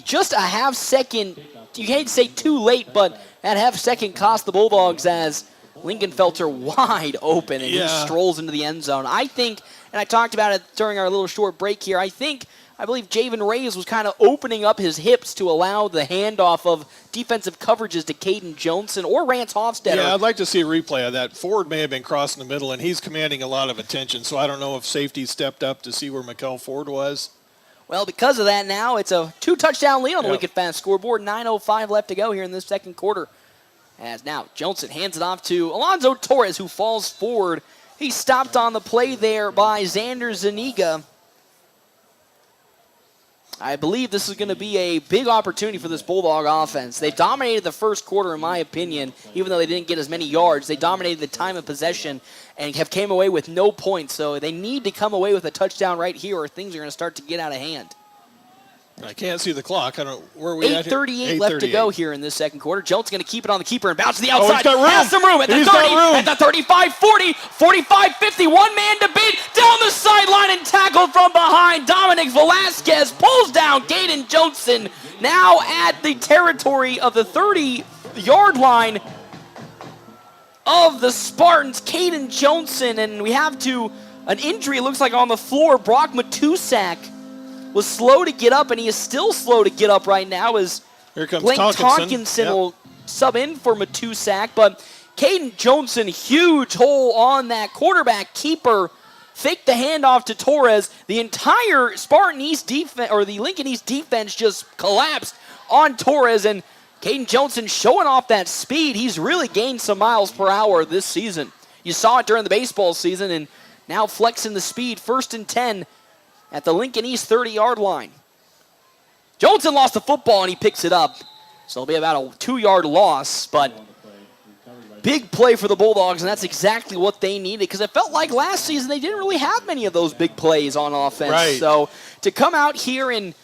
just a half second, you can't say too late, but that half second cost the Bulldogs as Lingenfelter wide open and he strolls into the end zone. I think, and I talked about it during our little short break here, I believe Javen Reyes was kind of opening up his hips to allow the handoff of defensive coverages to Caden Johnson or Rance Hofstetter. Yeah, I'd like to see a replay of that. Ford may have been crossing the middle, and he's commanding a lot of attention, so I don't know if safety stepped up to see where Mikael Ford was. Well, because of that now, it's a 2-touchdown lead on the wicked fast scoreboard. 9:05 left to go here in this second quarter. As now Johnson hands it off to Alonzo Torres, who falls forward. He's stopped on the play there by Xander Zuniga. I believe this is going to be a big opportunity for this Bulldog offense. They dominated the first quarter, in my opinion, even though they didn't get as many yards. They dominated the time of possession and have came away with no points. So they need to come away with a touchdown right here or things are going to start to get out of hand. I can't see the clock. Where are we at here? 8:38 left to go here in this second quarter. Jones going to keep it on the keeper and bounce to the Oh, outside. he's got room. Has some room at the 30, at the 35, 40, 45, 50. One man to beat. Down the sideline and tackled from behind. Dominic Velasquez pulls down Caden Johnson. Now at the territory of the 30-yard line of the Spartans. Caden Johnson, and we have an injury, it looks like, on the floor. Brock Matusak was slow to get up, and he is still slow to get up right now as Here comes Blake Tonkinson. will sub in for Matusak. But Caden Johnson, huge hole on that quarterback keeper. Faked the handoff to Torres. The entire Spartan East defense, or the Lincoln East defense, just collapsed on Torres, and Caden Johnson showing off that speed. He's really gained some miles per hour this season. You saw it during the baseball season, and now flexing the speed. 1st and 10 at the Lincoln East 30-yard line. Johnson lost the football, and he picks it up. So it'll be about a 2-yard loss, but big play for the Bulldogs, and that's exactly what they needed, because it felt like last season they didn't really have many of those big plays on offense. Right. So to come out here and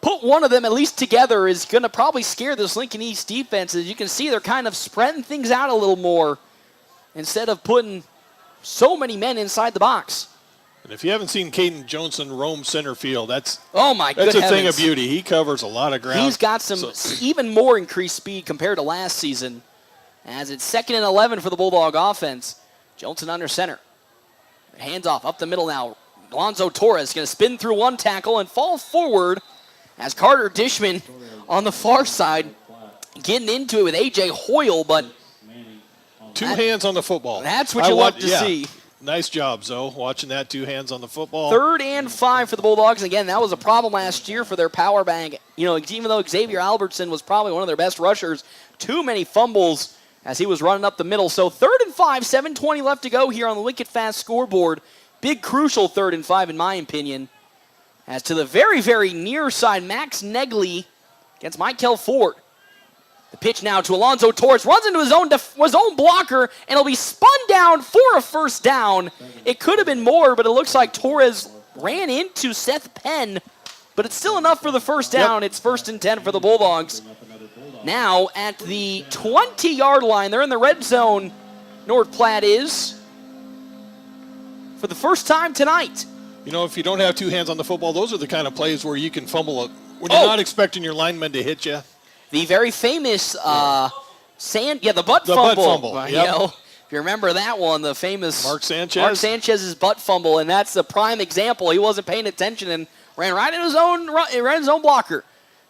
put one of them at least together is going to probably scare this Lincoln East defense. As you can see, they're kind of spreading things out a little more instead of putting so many men inside the box. And if you haven't seen Caden Johnson roam center field, that's a thing of beauty. He covers a lot of ground. He's got some even more increased speed compared to last season. As it's 2nd and 11 for the Bulldog offense. Johnson under center. Hands off up the middle now. Alonzo Torres going to spin through one tackle and fall forward as Carter Dishman on the far side getting into it with A.J. Hoyle, but two hands on the football. That's what you love to see. Nice job, Zoe, watching that, 2 hands on the football. 3rd and 5 for the Bulldogs. And again, that was a problem last year for their power bank. You know, even though Xavier Albertson was probably one of their best rushers, too many fumbles as he was running up the middle. So 3rd and 5, 7:20 left to go here on the Wicked Fast scoreboard. Big, crucial 3rd and 5 in my opinion. As to the very, very near side, Max Negley against Michael Ford. The pitch now to Alonzo Torres. Runs into his own blocker, and it'll be spun down for a 1st down. It could have been more, but it looks like Torres ran into Seth Penn, but it's still enough for the 1st down. It's 1st and 10 for the Bulldogs. Now at the 20-yard line, they're in the red zone, North Platte is, for the first time tonight. You know, if you don't have 2 hands on the football, those are the kind of plays where you can fumble when you're not expecting your lineman to hit you. The very famous the butt fumble. Butt fumble. Yep. You know, if you remember that one, the famous Mark Sanchez's butt fumble, and that's a prime example. He wasn't paying attention and ran right in his own blocker.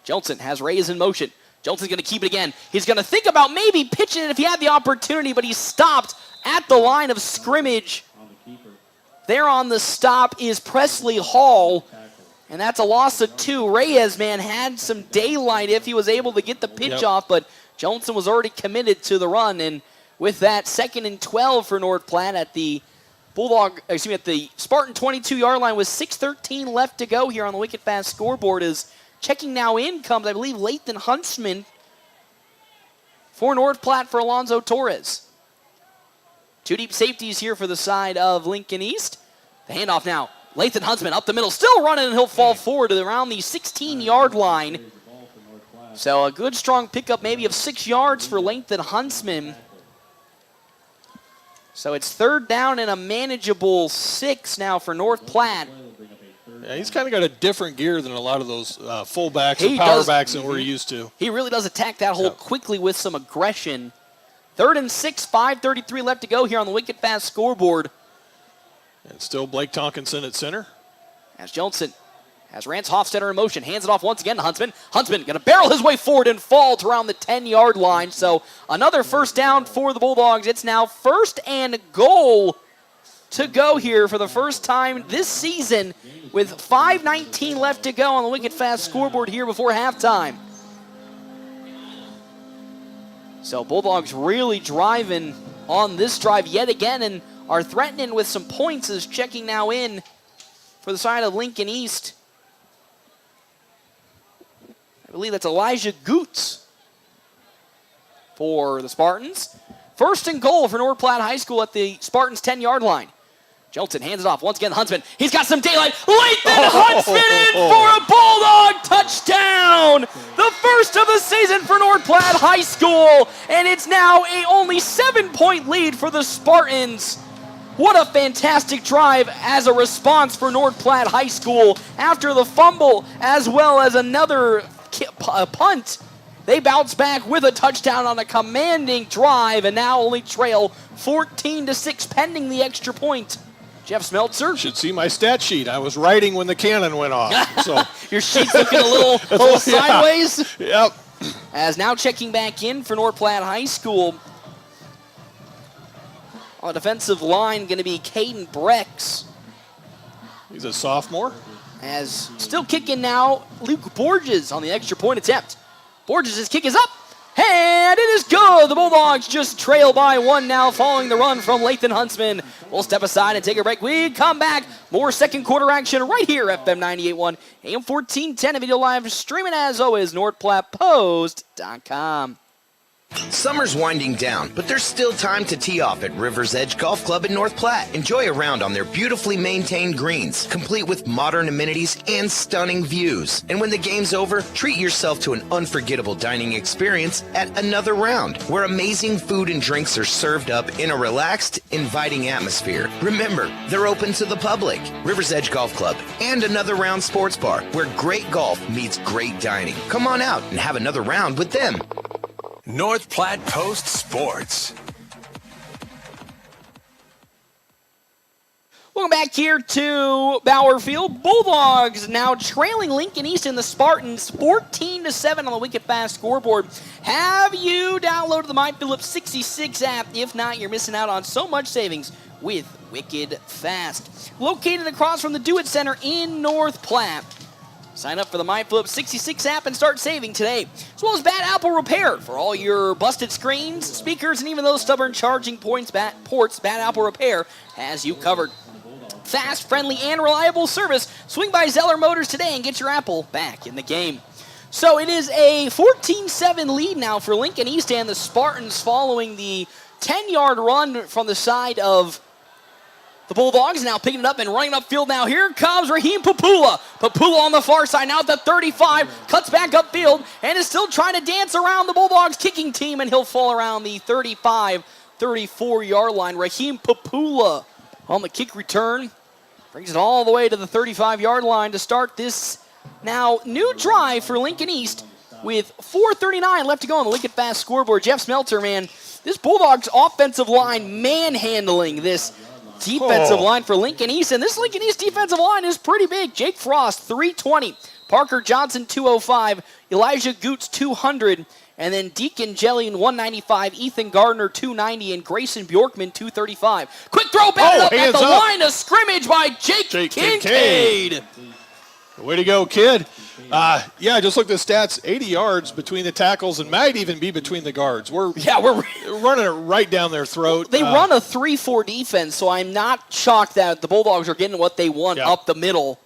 Johnson has Reyes in motion. Johnson's going to keep it again. He's going to think about maybe pitching it if he had the opportunity, but he stopped at the line of scrimmage. There on the stop is Presley Hall, and that's a loss of 2. Reyes, man, had some daylight if he was able to get the pitch off, but Johnson was already committed to the run, and with that, 2nd and 12 for North Platte at the at the Spartan 22-yard line with 6:13 left to go here on the Wicked Fast scoreboard. Is checking now in comes, I believe, Lathan Huntsman for North Platte for Alonzo Torres. 2 deep safeties here for the side of Lincoln East. The handoff now. Lathan Huntsman up the middle, still running, and he'll fall forward to around the 16-yard line. So a good, strong pickup maybe of 6 yards for Lathan Huntsman. So it's 3rd down and a manageable 6 now for North Platte. Yeah, he's kind of got a different gear than a lot of those fullbacks or power backs that we're used to. He really does attack that hole quickly with some aggression. 3rd and 6, 5:33 left to go here on the Wicked Fast scoreboard. And still Blake Tonkinson at center. As Johnson has Rance Hofstetter in motion. Hands it off once again to Huntsman. Huntsman going to barrel his way forward and fall to around the 10-yard line. So another 1st down for the Bulldogs. It's now 1st and goal to go here for the first time this season with 5:19 left to go on the Wicked Fast scoreboard here before halftime. So Bulldogs really driving on this drive yet again and are threatening with some points as checking now in for the side of Lincoln East. I believe that's Elijah Goots for the Spartans. 1st and goal for North Platte High School at the Spartans' 10-yard line. Jelton hands it off. Once again, the Huntsman. He's got some daylight. Lathan Huntsman in for a Bulldog touchdown. The first of the season for North Platte High School. And it's now a only 7-point lead for the Spartans. What a fantastic drive as a response for North Platte High School. After the fumble, as well as another punt, they bounce back with a touchdown on a commanding drive and now only trail 14-6 pending the extra point. Jeff Smeltzer. Should see my stat sheet. I was writing when the cannon went off. So your sheet's looking a little sideways. Yep. As now checking back in for North Platte High School. On the defensive line, going to be Caden Brex. He's a sophomore. As still kicking now, Luke Borges on the extra point attempt. Borges' kick is up. And it is good. The Bulldogs just trail by 1 now following the run from Lathan Huntsman. We'll step aside and take a break. We come back. More second quarter action right here at FM 98.1, AM 1410, video live streaming as always, NorthPlattePost.com. Summer's winding down, but there's still time to tee off at River's Edge Golf Club in North Platte. Enjoy a round on their beautifully maintained greens, complete with modern amenities and stunning views. And when the game's over, treat yourself to an unforgettable dining experience at Another Round, where amazing food and drinks are served up in a relaxed, inviting atmosphere. Remember, they're open to the public. River's Edge Golf Club and Another Round Sports Bar, where great golf meets great dining. Come on out and have another round with them. North Platte Post Sports. Welcome back here to Bauer Field. Bulldogs now trailing Lincoln East and the Spartans 14-7 on the Wicked Fast scoreboard. Have you downloaded the MyPhillips 66 app? If not, you're missing out on so much savings with Wicked Fast. Located across from the Do It Center in North Platte. Sign up for the MyPhillips 66 app and start saving today. As well as Bad Apple Repair for all your busted screens, speakers, and even those stubborn charging ports. Bad Apple Repair has you covered. Fast, friendly, and reliable service. Swing by Zeller Motors today and get your Apple back in the game. So it is a 14-7 lead now for Lincoln East and the Spartans following the 10-yard run from the side of the Bulldogs. Now picking it up and running upfield now. Here comes Raheem Papula. Papula on the far side now at the 35. Cuts back upfield and is still trying to dance around the Bulldogs kicking team, and he'll fall around the 35, 34-yard line. Raheem Papula on the kick return. Brings it all the way to the 35-yard line to start this now new drive for Lincoln East with 4:39 left to go on the Wicked Fast scoreboard. Jeff Smeltzer, man, this Bulldogs offensive line manhandling this defensive line for Lincoln East, and this Lincoln East defensive line is pretty big. Jake Frost, 320. Parker Johnson, 205. Elijah Goots, 200. And then Deacon Jellian, 195. Ethan Gardner, 290. And Grayson Bjorkman, 235. Quick throw back at the line of scrimmage by Jake Kincaid. Way to go, kid. Yeah, just look at the stats. 80 yards between the tackles and might even be between the guards. We're running it right down their throat. They run a 3-4 defense, so I'm not shocked that the Bulldogs are getting what they want up the middle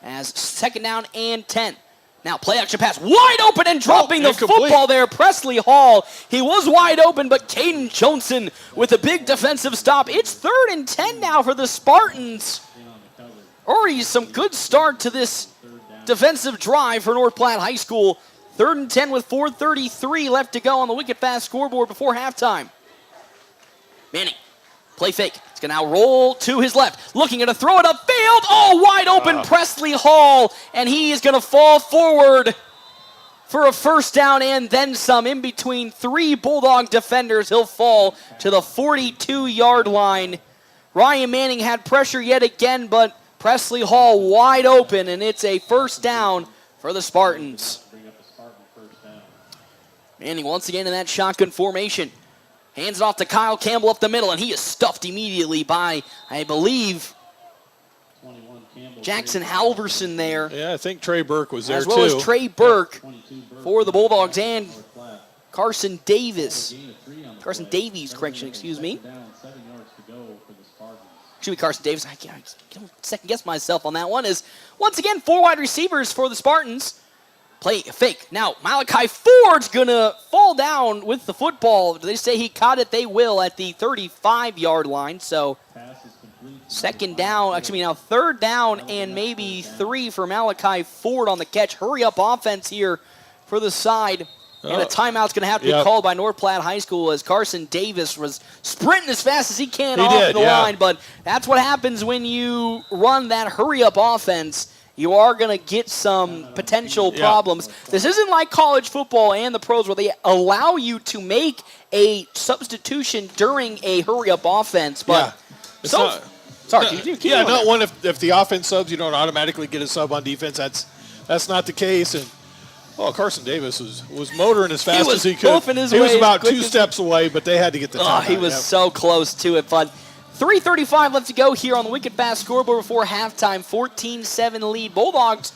as second down and 10. Now play action pass, wide open and dropping the football there. Presley Hall, he was wide open, but Caden Johnson with a big defensive stop. It's 3rd and 10 now for the Spartans. Already some good start to this defensive drive for North Platte High School. 3rd and 10 with 4:33 left to go on the Wicked Fast scoreboard before halftime. Manning, play fake. It's going to now roll to his left. Looking to throw it upfield. Oh, wide open Presley Hall. And he is going to fall forward for a first down and then some. In between 3 Bulldog defenders, he'll fall to the 42-yard line. Ryan Manning had pressure yet again, but Presley Hall wide open, and it's a first down for the Spartans. Manning once again in that shotgun formation. Hands it off to Kyle Campbell up the middle, and he is stuffed immediately by, I believe, Jackson Halverson there. Yeah, I think Trey Burke was there, as well as Trey Burke for the Bulldogs, and Carson Davies, excuse me. Should be Carson Davis. I can't second guess myself on that one. Is once again 4 wide receivers for the Spartans. Play fake. Now Malachi Ford's gonna fall down with the football. They say he caught it. They will at the 35-yard line. So third down and maybe 3 for Malachi Ford on the catch. Hurry up offense here for the side. And a timeout's going to have to be called by North Platte High School as Carson Davis was sprinting as fast as he can off the line. But that's what happens when you run that hurry-up offense. You are going to get some potential problems. This isn't like college football and the pros where they allow you to make a substitution during a hurry-up offense. But not one if the offense subs, you don't automatically get a sub on defense. That's not the case. And Carson Davis was motoring as fast as he could. He was about 2 steps away, but they had to get the time. He was so close to it. But 3:35 left to go here on the Wicked Fast scoreboard before halftime. 14-7 lead. Bulldogs,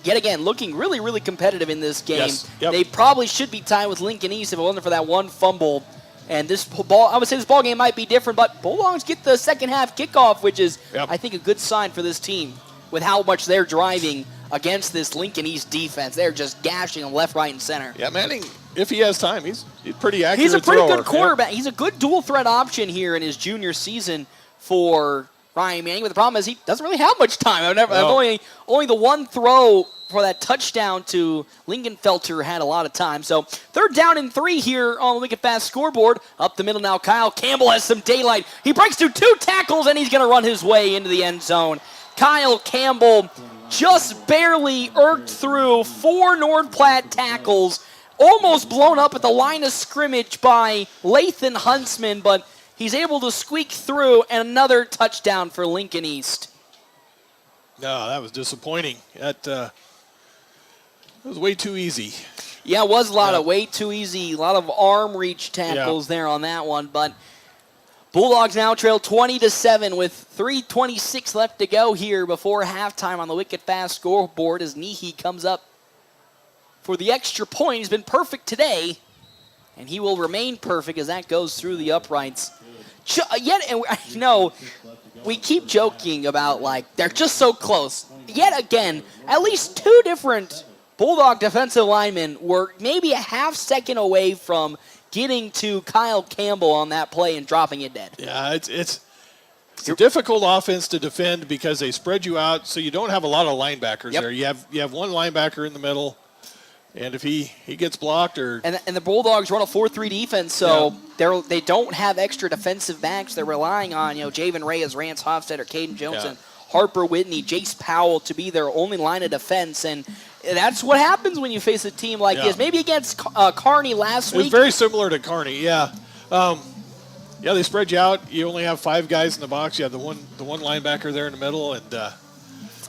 yet again, looking really, really competitive in this game. Yes. Yep. They probably should be tied with Lincoln East if it wasn't for that one fumble. And this ball, I would say this ball game might be different, but Bulldogs get the second half kickoff, which is, I think, a good sign for this team with how much they're driving against this Lincoln East defense. They're just gashing them left, right, and center. Yeah, Manning, if he has time, he's pretty accurate. He's a pretty thrower. good quarterback. He's a good dual threat option here in his junior season for Ryan Manning. But the problem is he doesn't really have much time. I've only the one throw for that touchdown to Lingenfelter had a lot of time. So 3rd down and 3 here on the Wicked Fast scoreboard. Up the middle now, Kyle Campbell has some daylight. He breaks through 2 tackles, and he's going to run his way into the end zone. Kyle Campbell just barely irked through 4 North Platte tackles, almost blown up at the line of scrimmage by Lathan Huntsman, but he's able to squeak through, and another touchdown for Lincoln East. No, that was disappointing. That was way too easy. Yeah, it was a lot of way too easy, a lot of arm reach tackles there on that one, but Bulldogs now trail 20-7 with 3:26 left to go here before halftime on the Wicked Fast scoreboard as Nehe comes up for the extra point. He's been perfect today, and he will remain perfect as that goes through the uprights. We keep joking about, they're just so close. Yet again, at least 2 different Bulldog defensive linemen were maybe a half second away from getting to Kyle Campbell on that play and dropping it dead. Yeah, it's a difficult offense to defend because they spread you out, so you don't have a lot of linebackers there. You have one linebacker in the middle, and if he gets blocked or and the Bulldogs run a 4-3 defense, so they don't have extra defensive backs. They're relying on Javen Reyes, Rance Hofstetter, Caden Johnson, Harper Whitney, Jace Powell to be their only line of defense, and that's what happens when you face a team like this. Maybe against Kearney last week. It's very similar to Kearney, they spread you out. You only have 5 guys in the box. You have the one linebacker there in the middle, and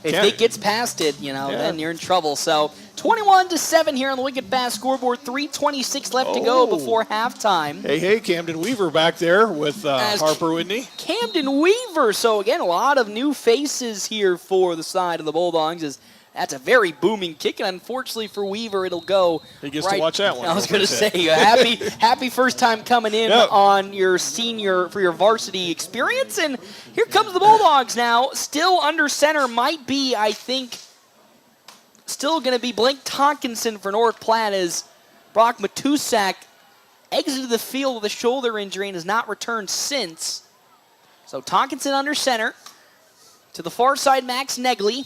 if it gets past it, then you're in trouble. So 21-7 here on the Wicked Fast scoreboard. 3:26 left to go before halftime. Hey, Camden Weaver back there with Harper Whitney. Camden Weaver. So again, a lot of new faces here for the side of the Bulldogs. That's a very booming kick, and unfortunately for Weaver, it'll go. He gets to watch that one. I was going to say, happy first time coming in on your for your varsity experience, and here comes the Bulldogs now. Still under center might be, I think, still going to be Blake Tonkinson for North Platte as Brock Matusak exited the field with a shoulder injury and has not returned since. So Tonkinson under center. To the far side, Max Negley.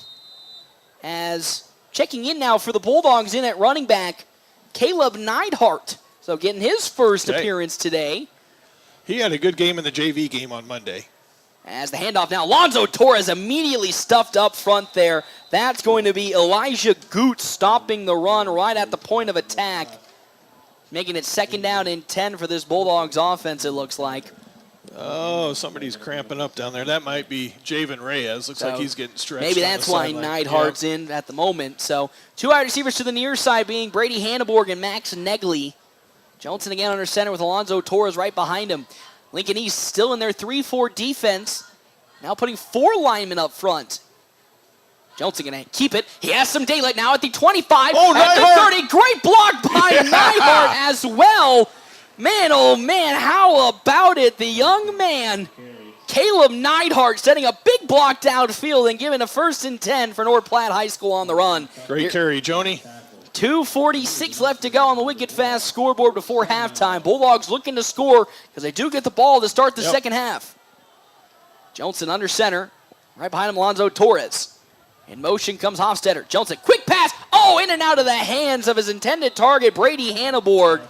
As checking in now for the Bulldogs in at running back, Caleb Neidhart. So getting his first appearance today. He had a good game in the JV game on Monday. As the handoff now, Alonzo Torres immediately stuffed up front there. That's going to be Elijah Goots stopping the run right at the point of attack. Making it 2nd down and 10 for this Bulldogs offense, it looks like. Oh, somebody's cramping up down there. That might be Javen Reyes. Looks like he's getting stretched. Maybe that's why Neidhart's in at the moment. So 2 wide receivers to the near side being Brady Hanneborg and Max Negley. Johnson again under center with Alonzo Torres right behind him. Lincoln East still in their 3-4 defense. Now putting 4 linemen up front. Johnson going to keep it. He has some daylight now at the 25. At the 30. Great block by Neidhart as well. Man, oh man, how about it? The young man, Caleb Neidhart, setting a big block downfield and giving a 1st and 10 for North Platte High School on the run. Great carry, Joni. 2:46 left to go on the Wicked Fast scoreboard before halftime. Bulldogs looking to score because they do get the ball to start the second half. Johnson under center. Right behind him, Alonzo Torres. In motion comes Hofstetter. Johnson, quick pass. Oh, in and out of the hands of his intended target, Brady Hanneborg.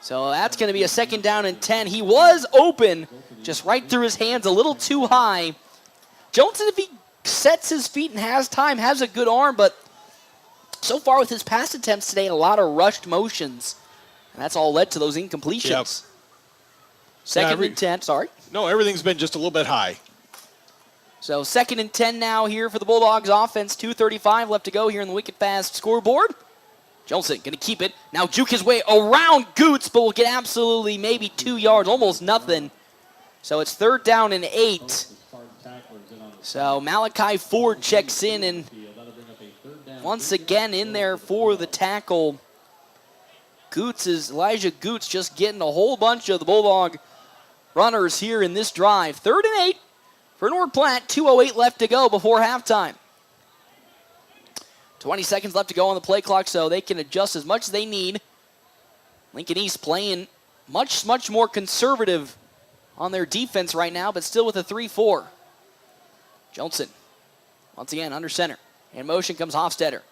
So that's going to be a 2nd down and 10. He was open, just right through his hands, a little too high. Johnson, if he sets his feet and has time, has a good arm, but so far with his pass attempts today, a lot of rushed motions. And that's all led to those incompletions. Yep. 2nd and 10, sorry. No, everything's been just a little bit high. So 2nd and 10 now here for the Bulldogs offense. 2:35 left to go here in the wicked fast scoreboard. Johnson going to keep it. Now juke his way around Goots, but will get absolutely maybe 2 yards, almost nothing. So it's 3rd down and 8. So Malachi Ford checks in, and once again in there for the tackle. Elijah Goots just getting a whole bunch of the Bulldog runners here in this drive. 3rd and 8 for North Platte. 2:08 left to go before halftime. 20 seconds left to go on the play clock, so they can adjust as much as they need. Lincoln East playing much, much more conservative on their defense right now, but still with a 3-4. Johnson, once again, under center. In motion comes Hofstetter.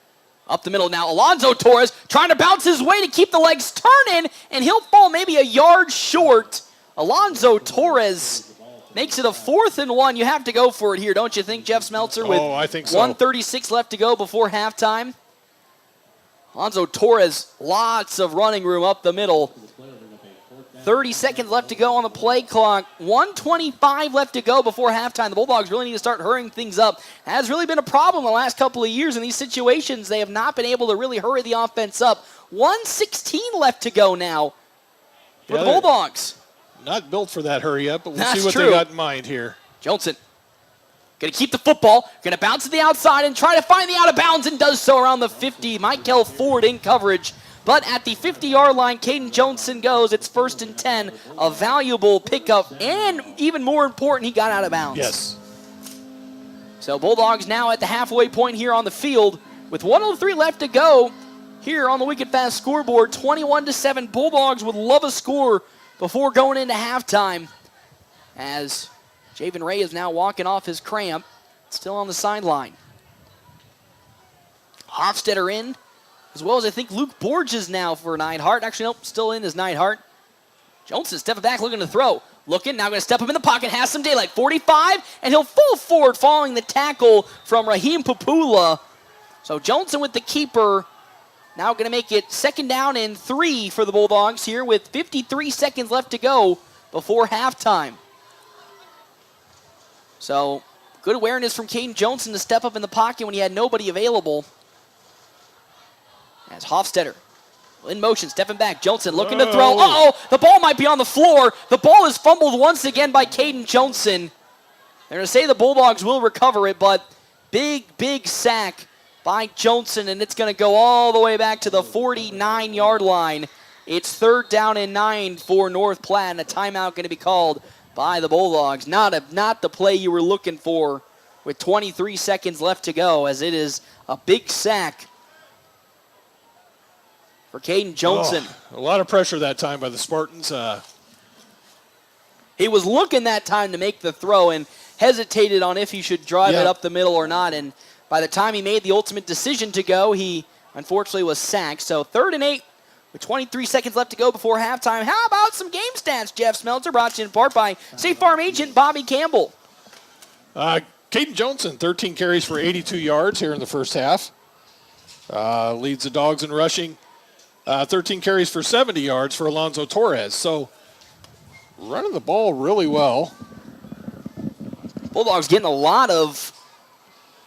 Up the middle now, Alonzo Torres trying to bounce his way to keep the legs turning, and he'll fall maybe a yard short. Alonzo Torres makes it a 4th and 1. You have to go for it here, don't you think, Jeff Smeltzer? With I think so. 1:36 left to go before halftime. Alonzo Torres, lots of running room up the middle. 30 seconds left to go on the play clock. 1:25 left to go before halftime. The Bulldogs really need to start hurrying things up. It has really been a problem the last couple of years in these situations. They have not been able to really hurry the offense up. 1:16 left to go now for the Bulldogs. Not built for that hurry up, but we'll That's see what true. they got in mind here. Johnson going to keep the football, going to bounce to the outside and try to find the out of bounds, and does so around the 50. Michael Ford in coverage. But at the 50-yard line, Caden Johnson goes. It's 1st and 10, a valuable pickup, and even more important, he got out of bounds. Yes. So Bulldogs now at the halfway point here on the field with 1:03 left to go here on the Wicked Fast scoreboard. 21-7, Bulldogs would love a score before going into halftime, as Javen Ray is now walking off his cramp, still on the sideline. Hofstetter in, as well as I think Luke Borges now for Neidhart. Actually, nope, still in as Neidhart. Johnson stepping back, looking to throw. Looking, now going to step up in the pocket, has some daylight. 45, and he'll fall forward following the tackle from Raheem Papula. So Johnson with the keeper. Now going to make it 2nd down and 3 for the Bulldogs here with 53 seconds left to go before halftime. So good awareness from Caden Johnson to step up in the pocket when he had nobody available. As Hofstetter in motion, stepping back. Johnson looking to throw. Uh-oh, the ball might be on the floor. The ball is fumbled once again by Caden Johnson. They're going to say the Bulldogs will recover it, but big sack by Johnson, and it's going to go all the way back to the 49-yard line. It's 3rd down and 9 for North Platte, and a timeout going to be called by the Bulldogs. Not the play you were looking for with 23 seconds left to go, as it is a big sack for Caden Johnson. A lot of pressure that time by the Spartans. He was looking that time to make the throw and hesitated on if he should drive it up the middle or not, and by the time he made the ultimate decision to go, he unfortunately was sacked. So 3rd and 8 with 23 seconds left to go before halftime. How about some game stats, Jeff Smeltzer, brought to you in part by State Farm agent Bobby Campbell. Caden Johnson, 13 carries for 82 yards here in the first half. Leads the Dogs in rushing. 13 carries for 70 yards for Alonzo Torres. So running the ball really well. Bulldogs getting a lot of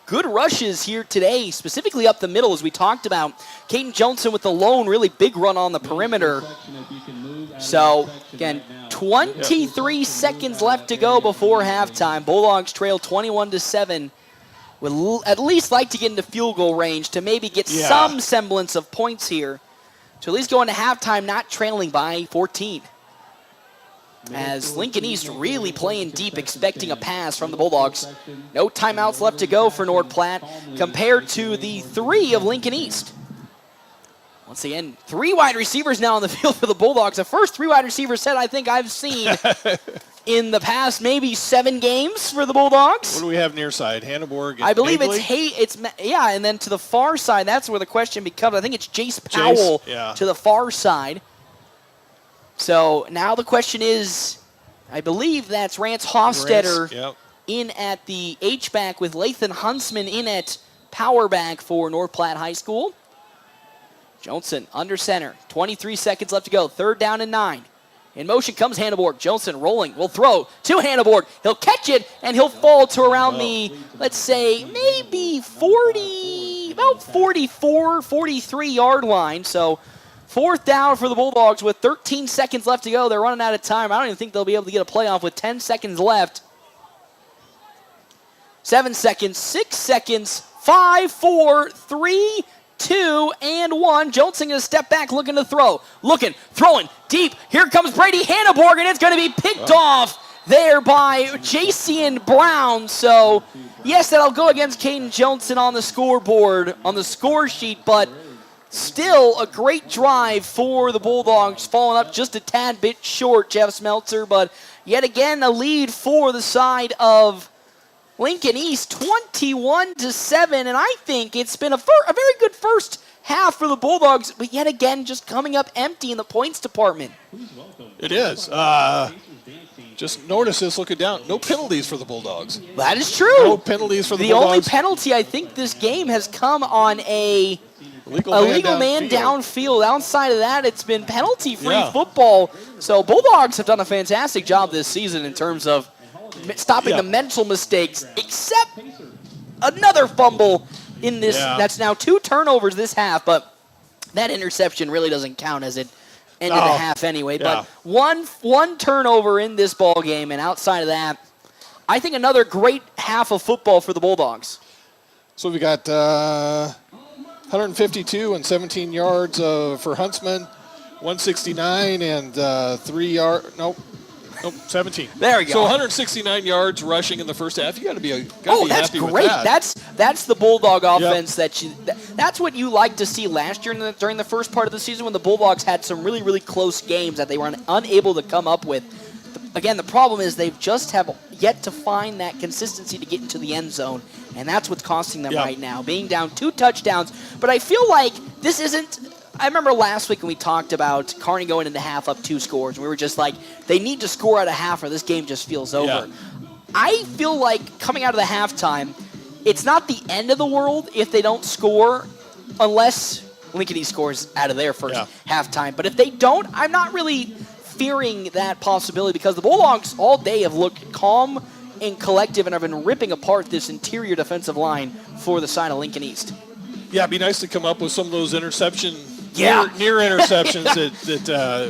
good rushes here today, specifically up the middle, as we talked about. Caden Johnson with the lone really big run on the perimeter. So, again, 23 seconds left to go before halftime. Bulldogs trail 21-7. Would at least like to get into field goal range to maybe get some semblance of points here. To at least go into halftime not trailing by 14. As Lincoln East really playing deep, expecting a pass from the Bulldogs. No timeouts left to go for North Platte compared to the 3 of Lincoln East. Once again, 3 wide receivers now on the field for the Bulldogs. The first 3 wide receiver set I think I've seen in the past maybe 7 games for the Bulldogs. What do we have near side? Hanneborg. I believe Nagley? it's and then to the far side, that's where the question becomes. I think it's Jace Powell to the far side. So now the question is, I believe that's Rance Hofstetter in at the H-back with Lathan Huntsman in at power back for North Platte High School. Johnson under center, 23 seconds left to go, 3rd down and 9. In motion comes Hanneborg. Johnson rolling, will throw to Hanneborg. He'll catch it, and he'll fall to around the, let's say, maybe 44, 43-yard line. So 4th down for the Bulldogs with 13 seconds left to go. They're running out of time. I don't even think they'll be able to get a playoff with 10 seconds left. 7 seconds, 6 seconds, 5, 4, 3, 2, and 1. Johnson going to step back, looking to throw. Throwing, deep. Here comes Brady Hanneborg, and it's going to be picked off there by Jason Brown. So, yes, that'll go against Caden Johnson on the scoreboard, on the score sheet, but still a great drive for the Bulldogs, falling up just a tad bit short, Jeff Smeltzer, but yet again a lead for the side of Lincoln East, 21-7, and I think it's been a very good first half for the Bulldogs, but yet again just coming up empty in the points department. It is. Just notice this looking down. No penalties for the Bulldogs. That is true. No penalties for the Bulldogs. The only penalty I think this game has come on a legal man downfield. Outside of that, it's been penalty-free football. So Bulldogs have done a fantastic job this season in terms of stopping the mental mistakes, except another fumble in this. That's now 2 turnovers this half, but that interception really doesn't count as it ended the half anyway. But one turnover in this ball game, and outside of that, I think another great half of football for the Bulldogs. So we got 152 and 17 yards for Huntsman, 169 and 3 yards. Nope, 17. There we go. So 169 yards rushing in the first half. You got to be happy with great. that. That's the Bulldog offense that's what you like to see last year during the first part of the season when the Bulldogs had some really, really close games that they were unable to come up with. Again, the problem is they've just have yet to find that consistency to get into the end zone, and that's what's costing them right now, being down 2 touchdowns. But I feel like this isn't – I remember last week when we talked about Kearney going into half up 2 scores. We were just like, they need to score at a half or this game just feels over. Yeah. I feel like coming out of the halftime, it's not the end of the world if they don't score unless Lincoln East scores out of their first halftime. But if they don't, I'm not really fearing that possibility because the Bulldogs all day have looked calm and collective and have been ripping apart this interior defensive line for the side of Lincoln East. Yeah, it'd be nice to come up with some of those near interceptions that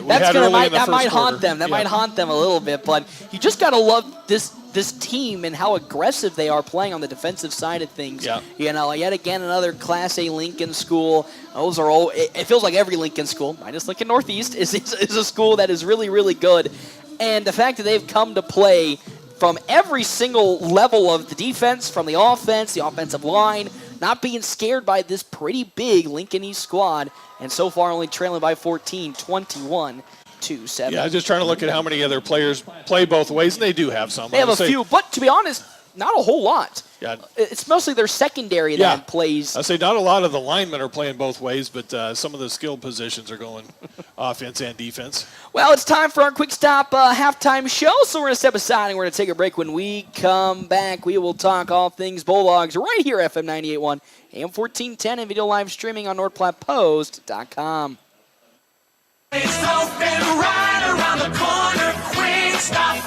we had early in the first quarter. That might haunt them. That might haunt them a little bit. But you just got to love this team and how aggressive they are playing on the defensive side of things. Yeah. You know, yet again, another Class A Lincoln school. Those are all. It feels like every Lincoln school, minus Lincoln Northeast, is a school that is really, really good. And the fact that they've come to play from every single level of the defense, from the offense, the offensive line, not being scared by this pretty big Lincoln East squad, and so far only trailing by 14, 21-7. Yeah, just trying to look at how many other players play both ways, and they do have some. They have a few, but to be honest, not a whole lot. Yeah. It's mostly their secondary that plays. I say not a lot of the linemen are playing both ways, but some of the skilled positions are going offense and defense. Well, it's time for our quick stop halftime show, so we're going to step aside and we're going to take a break. When we come back, we will talk all things Bulldogs right here, FM 98.1, AM 1410, and video live streaming on NorthPlattePost.com. It's open right around the corner, quick stop.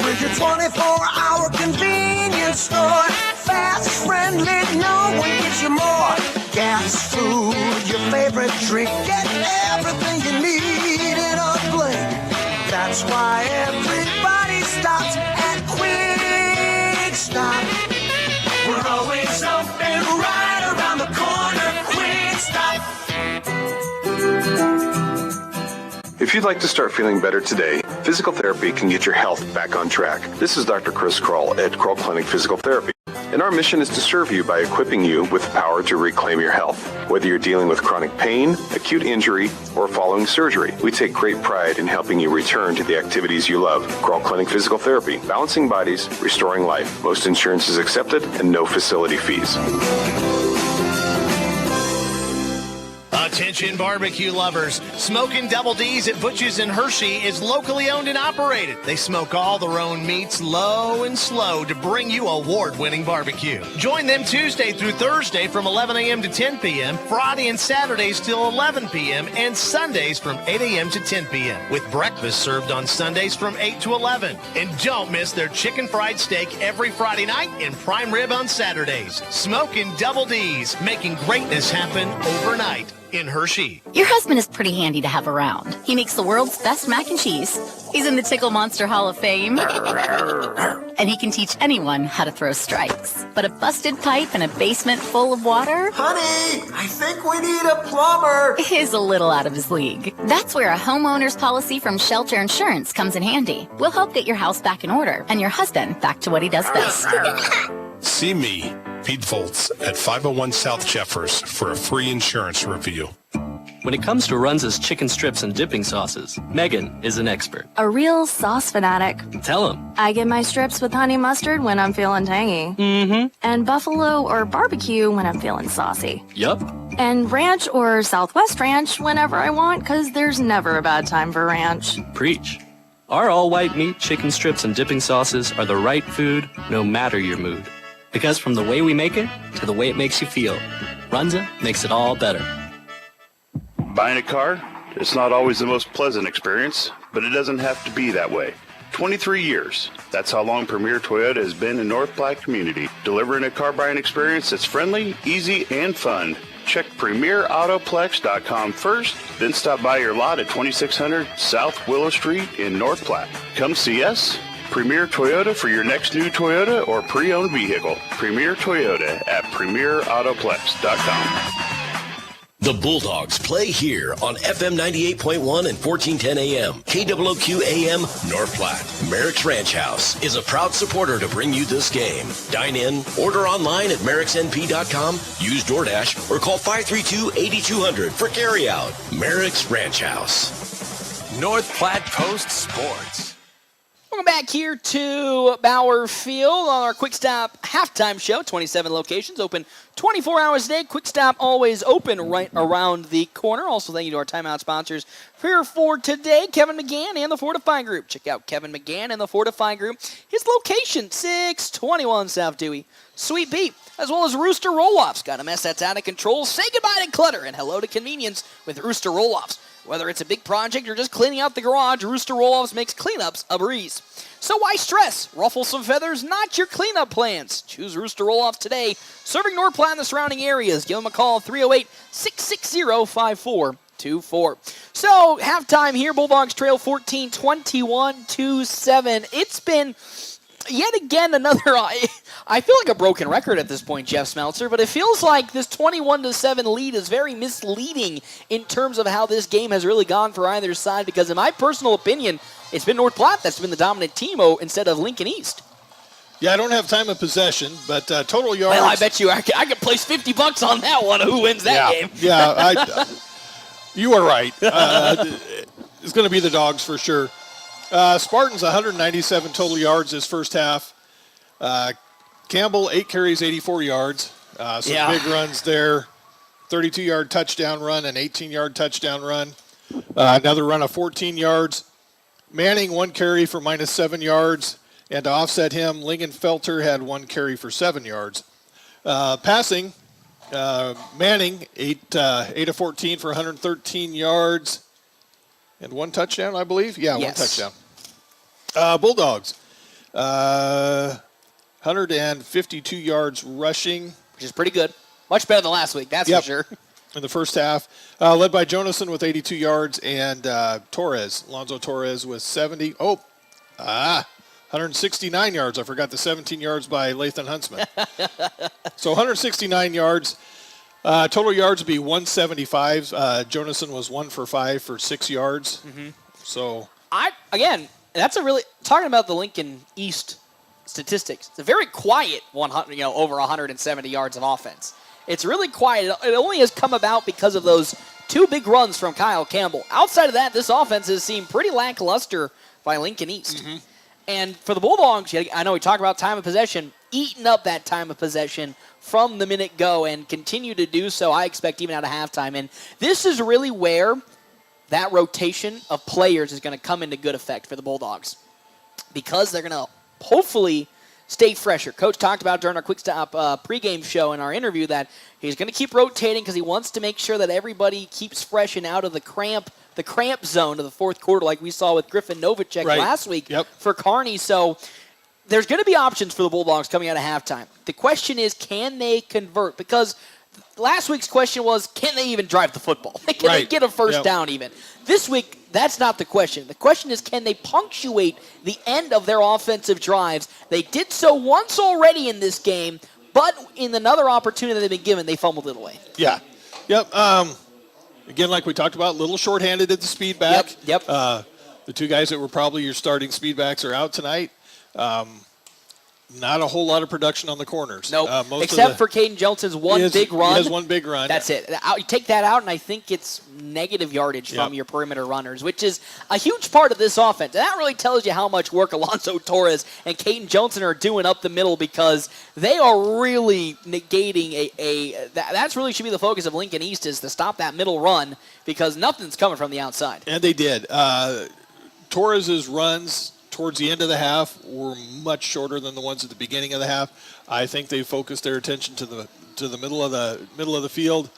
With your 24-hour convenience store, fast, friendly, no one gives you more. Gas, food, your favorite drink, get everything you need in a blink. That's why everybody stops at Quick Stop. We're always open right around the corner, Quick Stop. If you'd like to start feeling better today, physical therapy can get your health back on track. This is Dr. Chris Kroll at Kroll Clinic Physical Therapy. and our mission is to serve you by equipping you with the power to reclaim your health. Whether you're dealing with chronic pain, acute injury, or following surgery, we take great pride in helping you return to the activities you love. Crawl Clinic Physical Therapy, balancing bodies, restoring life. Most insurance is accepted and no facility fees. Attention barbecue lovers. Smoking Double D's at Butch's in Hershey is locally owned and operated. They smoke all their own meats low and slow to bring you award-winning barbecue. Join them Tuesday through Thursday from 11 a.m. to 10 p.m., Friday and Saturdays till 11 p.m., and Sundays from 8 a.m. to 10 p.m., with breakfast served on Sundays from 8 to 11. And don't miss their chicken fried steak every Friday night and prime rib on Saturdays. Smoking Double D's, making greatness happen overnight in Hershey. Your husband is pretty handy to have around. He makes the world's best mac and cheese. He's in the Tickle Monster Hall of Fame. And he can teach anyone how to throw strikes. But a busted pipe and a basement full of water? Honey, I think we need a plumber. Is a little out of his league. That's where a homeowner's policy from Shelter Insurance comes in handy. We'll help get your house back in order and your husband back to what he does best. See me, Pete Volz, at 501 South Jeffers for a free insurance review. When it comes to Runza's chicken strips and dipping sauces, Megan is an expert. A real sauce fanatic. Tell him. I get my strips with honey mustard when I'm feeling tangy. Mm-hmm. And buffalo or barbecue when I'm feeling saucy. Yup. And ranch or Southwest ranch whenever I want, because there's never a bad time for ranch. Preach. Our all-white meat chicken strips and dipping sauces are the right food, no matter your mood. Because from the way we make it to the way it makes you feel, Runza makes it all better. Buying a car? It's not always the most pleasant experience, but it doesn't have to be that way. 23 years. That's how long Premier Toyota has been in North Platte community, delivering a car buying experience that's friendly, easy, and fun. Check PremierAutoplex.com first, then stop by your lot at 2600 South Willow Street in North Platte. Come see us. Premier Toyota for your next new Toyota or pre-owned vehicle. Premier Toyota at PremierAutoplex.com. The Bulldogs play here on FM 98.1 and 1410 AM. KWOQ AM, North Platte. Merrick's Ranch House is a proud supporter to bring you this game. Dine in, order online at merricksnp.com, use DoorDash, or call 532-8200 for carryout. Merrick's Ranch House. North Platte Post Sports. Welcome back here to Bauer Field on our Quick Stop halftime show. 27 locations, open 24 hours a day. Quick Stop always open right around the corner. Also, thank you to our timeout sponsors here for today, Kevin McGann and the Fortify Group. Check out Kevin McGann and the Fortify Group. His location, 621 South Dewey. Sweet Pete, as well as Rooster Roll-Offs. Got a mess that's out of control? Say goodbye to clutter and hello to convenience with Rooster Roll-Offs. Whether it's a big project or just cleaning out the garage, Rooster Roll-Offs makes cleanups a breeze. So why stress? Ruffle some feathers, not your cleanup plans. Choose Rooster Roll-Offs today. Serving North Platte and the surrounding areas. Give them a call, 308-660-5424. So, halftime here. Bulldogs trail 14, 21-7. It's been yet again another, I feel like a broken record at this point, Jeff Smeltzer, but it feels like this 21-7 lead is very misleading in terms of how this game has really gone for either side, because in my personal opinion, it's been North Platte that's been the dominant team instead of Lincoln East. Yeah, I don't have time of possession, but total yards. Well, I bet you I could place $50 on that one. Who wins that game? Yeah, you are right. It's going to be the Dogs for sure. Spartans, 197 total yards this first half. Campbell, 8 carries, 84 yards. Big runs there. 32-yard touchdown run, an 18-yard touchdown run. Another run of 14 yards. Manning, 1 carry for -7 yards. And to offset him, Lingenfelter had 1 carry for 7 yards. Passing, Manning, 8 of 14 for 113 yards. And 1 touchdown, I believe? Yeah, yes. 1 touchdown. Bulldogs, 152 yards rushing. Which is pretty good. Much better than last week, that's for sure. In the first half, led by Jonason with 82 yards and Alonzo Torres with 169 yards. I forgot the 17 yards by Lathan Huntsman. So 169 yards. Total yards would be 175. Jonason was 1 for 5 for 6 yards. Mm-hmm. So that's a really, talking about the Lincoln East statistics. It's a very quiet 100, over 170 yards of offense. It's really quiet. It only has come about because of those 2 big runs from Kyle Campbell. Outside of that, this offense has seemed pretty lackluster by Lincoln East. Mm-hmm. And for the Bulldogs, I know we talk about time of possession, eating up that time of possession from the minute go and continue to do so, I expect, even out of halftime. And this is really where that rotation of players is going to come into good effect for the Bulldogs, because they're going to hopefully stay fresher. Coach talked about during our quick stop pregame show in our interview that he's going to keep rotating because he wants to make sure that everybody keeps fresh and out of the cramp zone of the fourth quarter, like we saw with Griffin Novacek last week for Kearney. So there's going to be options for the Bulldogs coming out of halftime. The question is, can they convert? Because last week's question was, can they even drive the football? Can they get a first down even? This week, that's not the question. The question is, can they punctuate the end of their offensive drives? They did so once already in this game, but in another opportunity they've been given, they fumbled it away. Yeah. Yep. Again, like we talked about, a little shorthanded at the speed back. Yep. The 2 guys that were probably your starting speed backs are out tonight. Not a whole lot of production on the corners. Nope. Except for Caden Johnson's big run. He has one big run. That's it. You take that out, and I think it's negative yardage from your perimeter runners, which is a huge part of this offense. And that really tells you how much work Alonzo Torres and Caden Johnson are doing up the middle, because they are really negating that's really should be the focus of Lincoln East, is to stop that middle run, because nothing's coming from the outside. And they did. Torres's runs towards the end of the half were much shorter than the ones at the beginning of the half. I think they focused their attention to the middle of the field.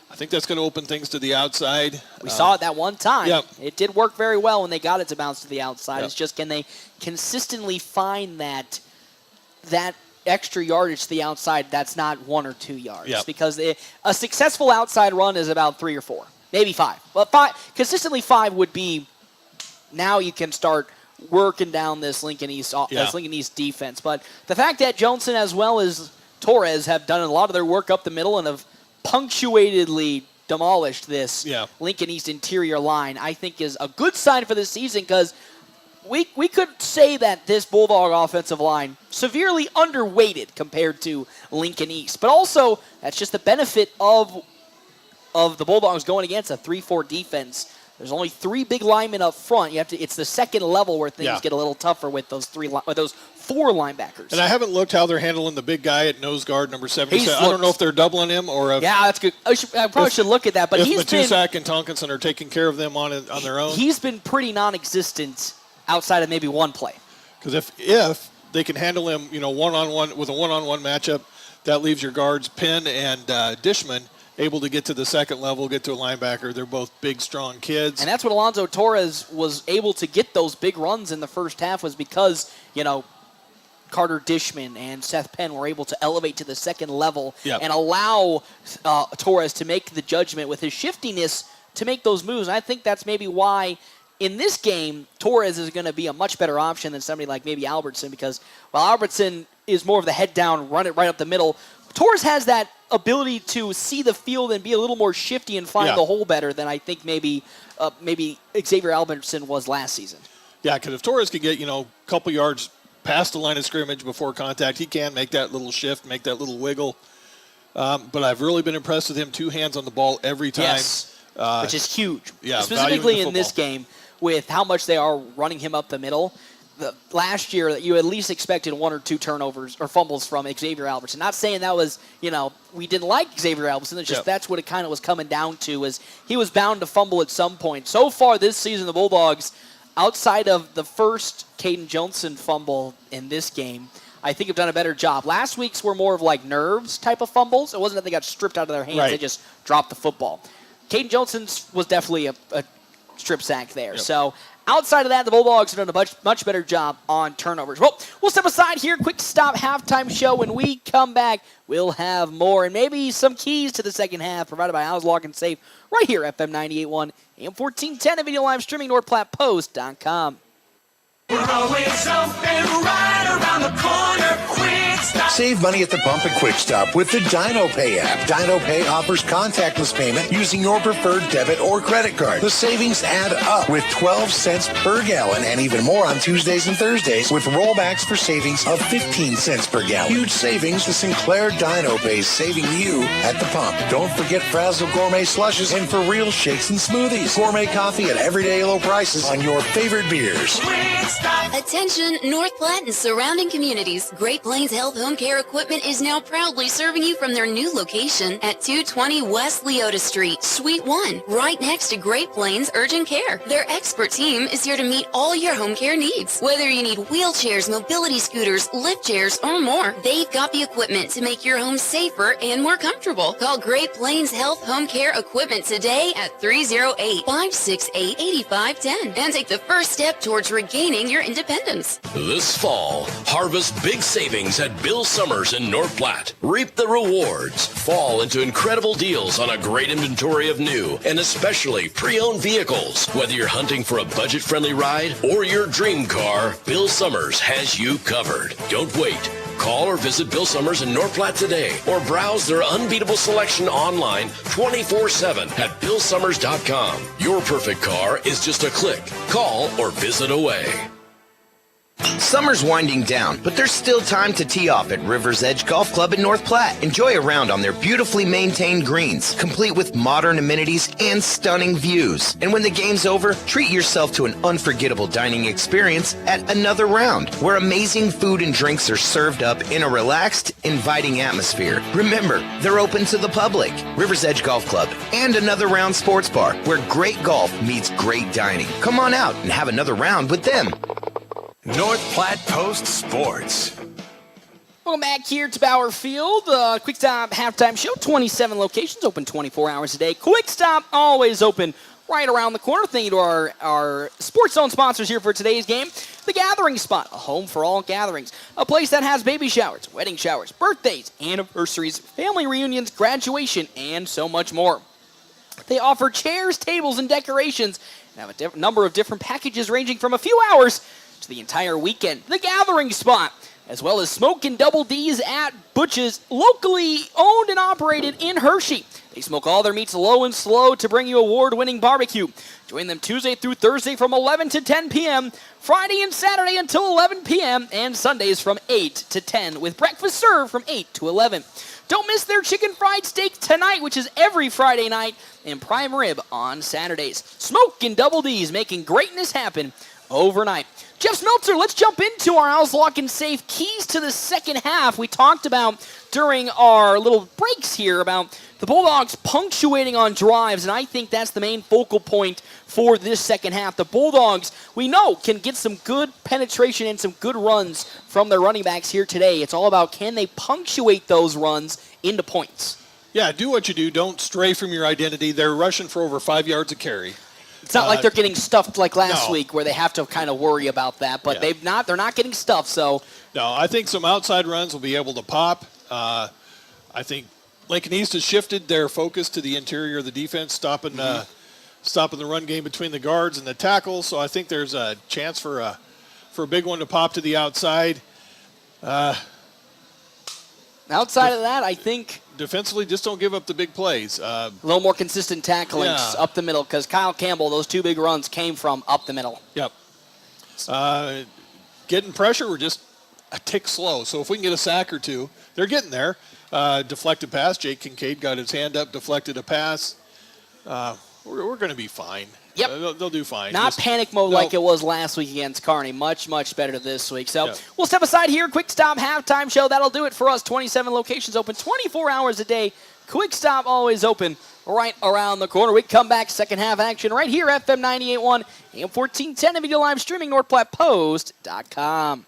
I think that's going to open things to the outside. We saw it that one time. Yep. It did work very well when they got it to bounce to the outside. Yep. It's just, can they consistently find that extra yardage to the outside that's not 1 or 2 yards? Yep. Because a successful outside run is about 3 or 4, maybe 5. But consistently 5 would be, now you can start working down this Lincoln East defense. But the fact that Johnson as well as Torres have done a lot of their work up the middle and have punctuatedly demolished this Lincoln East interior line, I think is a good sign for this season, because we could say that this Bulldog offensive line severely underweighted compared to Lincoln East. But also, that's just the benefit of the Bulldogs going against a 3-4 defense. There's only 3 big linemen up front. It's the second level where things get a little tougher with those 4 linebackers. And I haven't looked how they're handling the big guy at nose guard, number 77. I don't know if they're doubling him or if... Yeah, that's good. I probably should look at that. But if Matusak and Tonkinson are taking care of them on their own. He's been pretty non-existent outside of maybe one play. Because if they can handle him, one-on-one with a one-on-one matchup, that leaves your guards, Penn and Dishman, able to get to the second level, get to a linebacker. They're both big, strong kids. And that's what Alonzo Torres was able to get those big runs in the first half, was because, Carter Dishman and Seth Penn were able to elevate to the second level and allow Torres to make the judgment with his shiftiness to make those moves. And I think that's maybe why in this game, Torres is going to be a much better option than somebody like maybe Albertson, because while Albertson is more of the head down, run it right up the middle, Torres has that ability to see the field and be a little more shifty and find the hole better than I think maybe Xavier Albertson was last season. Yeah, because if Torres could get, a couple yards past the line of scrimmage before contact, he can make that little shift, make that little wiggle. But I've really been impressed with him, 2 hands on the ball every time. Yes, which is huge. Yeah, specifically in this game with how much they are running him up the middle. Last year, you at least expected 1 or 2 turnovers or fumbles from Xavier Albertson. Not saying that was, we didn't like Xavier Albertson. It's just that's what it kind of was coming down to, is he was bound to fumble at some point. So far this season, the Bulldogs, outside of the first Caden Johnson fumble in this game, I think have done a better job. Last week's were more of like nerves type of fumbles. It wasn't that they got stripped out of their hands. Right. They just dropped the football. Caden Johnson's was definitely a strip sack there. So outside of that, the Bulldogs have done a much better job on turnovers. Well, we'll step aside here. Quick stop, halftime show. When we come back, we'll have more and maybe some keys to the second half provided by House Lock and Safe right here, FM 98.1, AM 1410, and video live streaming, NorthPlattePost.com. We're always open right around the corner. Quick stop. Save money at the pump and Quick Stop with the DinoPay app. DinoPay offers contactless payment using your preferred debit or credit card. The savings add up with 12 cents per gallon and even more on Tuesdays and Thursdays with rollbacks for savings of 15 cents per gallon. Huge savings. The Sinclair DinoPay is saving you at the pump. Don't forget Frazzle Gourmet Slushes and For Real Shakes and Smoothies. Gourmet coffee at everyday low prices on your favorite beers. Attention, North Platte and surrounding communities. Great Plains Health Home Care Equipment is now proudly serving you from their new location at 220 West Leota Street, Suite 1, right next to Great Plains Urgent Care. Their expert team is here to meet all your home care needs. Whether you need wheelchairs, mobility scooters, lift chairs, or more, they've got the equipment to make your home safer and more comfortable. Call Great Plains Health Home Care Equipment today at 308-568-8510 and take the first step towards regaining your independence. This fall, harvest big savings at Bill Summers in North Platte. Reap the rewards. Fall into incredible deals on a great inventory of new and especially pre-owned vehicles. Whether you're hunting for a budget-friendly ride or your dream car, Bill Summers has you covered. Don't wait. Call or visit Bill Summers in North Platte today or browse their unbeatable selection online 24/7 at BillSummers.com. Your perfect car is just a click. Call or visit away. Summer's winding down, but there's still time to tee off at River's Edge Golf Club in North Platte. Enjoy a round on their beautifully maintained greens, complete with modern amenities and stunning views. And when the game's over, treat yourself to an unforgettable dining experience at Another Round, where amazing food and drinks are served up in a relaxed, inviting atmosphere. Remember, they're open to the public. River's Edge Golf Club and Another Round Sports Bar, where great golf meets great dining. Come on out and have another round with them. North Platte Post Sports. Welcome back here to Bauer Field. Quick Stop halftime show. 27 locations, open 24 hours a day. Quick Stop always open right around the corner. Thank you to our Sports Zone sponsors here for today's game. The Gathering Spot, a home for all gatherings. A place that has baby showers, wedding showers, birthdays, anniversaries, family reunions, graduation, and so much more. They offer chairs, tables, and decorations and have a number of different packages ranging from a few hours to the entire weekend. The Gathering Spot, as well as Smokin' Double D's at Butch's, locally owned and operated in Hershey. They smoke all their meats low and slow to bring you award-winning barbecue. Join them Tuesday through Thursday from 11 to 10 p.m., Friday and Saturday until 11 p.m., and Sundays from 8 to 10, with breakfast served from 8 to 11. Don't miss their chicken fried steak tonight, which is every Friday night, and prime rib on Saturdays. Smokin' Double D's, making greatness happen overnight. Jeff Smeltzer, let's jump into our Owls Lock and Safe keys to the second half. We talked about during our little breaks here about the Bulldogs punctuating on drives, and I think that's the main focal point for this second half. The Bulldogs, we know, can get some good penetration and some good runs from their running backs here today. It's all about can they punctuate those runs into points. Yeah, do what you do. Don't stray from your identity. They're rushing for over 5 yards a carry. It's not like they're getting stuffed like last week where they have to kind of worry about that, but they're not getting stuffed. So no, I think some outside runs will be able to pop. I think Lincoln East has shifted their focus to the interior of the defense, stopping the run game between the guards and the tackles. So I think there's a chance for a big one to pop to the outside. Outside of that, I think defensively, just don't give up the big plays. A little more consistent tackling up the middle, because Kyle Campbell, those two big runs came from up the middle. Yep. Getting pressure, we're just a tick slow. So if we can get a sack or two, they're getting there. Deflected pass. Jake Kincaid got his hand up, deflected a pass. We're going to be fine. Yep. They'll do fine. Not panic mode like it was last week against Kearney. Much, much better this week. So we'll step aside here. Quick Stop halftime show. That'll do it for us. 27 locations open 24 hours a day. Quick Stop always open right around the corner. We come back, second half action right here, FM 98.1, AM 1410, and video live streaming, NorthPlattePost.com.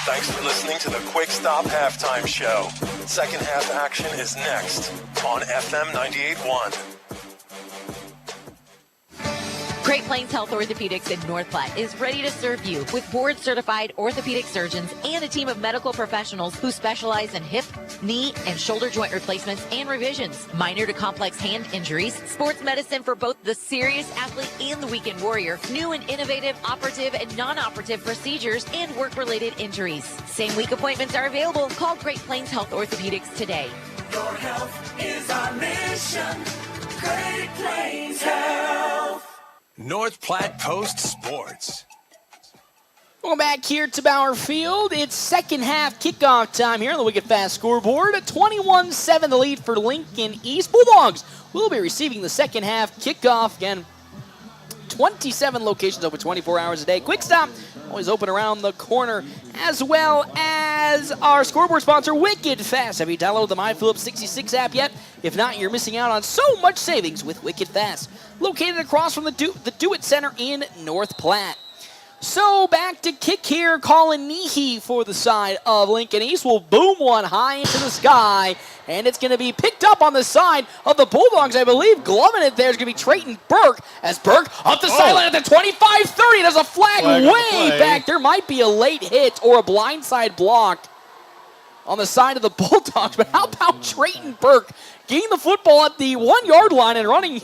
Thanks for listening to the Quick Stop Halftime Show. Second half action is next on FM 98.1. Great Plains Health Orthopedics in North Platte is ready to serve you with board-certified orthopedic surgeons and a team of medical professionals who specialize in hip, knee, and shoulder joint replacements and revisions, minor to complex hand injuries, sports medicine for both the serious athlete and the weekend warrior, new and innovative operative and non-operative procedures, and work-related injuries. Same-week appointments are available. Call Great Plains Health Orthopedics today. Your health is our mission. Great Plains Health. North Platte Post Sports. Welcome back here to Bauer Field. It's second half kickoff time here on the Wicked Fast scoreboard. 21-7 the lead for Lincoln East. Bulldogs will be receiving the second half kickoff. Again, 27 locations open 24 hours a day. Quick Stop, always open around the corner, as well as our scoreboard sponsor, Wicked Fast. Have you downloaded the MyPhillips 66 app yet? If not, you're missing out on so much savings with Wicked Fast. Located across from the Do-It Center in North Platte. So back to kick here. Colin Nehe for the side of Lincoln East will boom one high into the sky, and it's going to be picked up on the side of the Bulldogs. I believe gloving it there is going to be Trayton Burke, as Burke up the sideline at the 25-30. There's a flag way back. There might be a late hit or a blindside block on the side of the Bulldogs, but how about Trayton Burke getting the football at the 1 yard line and running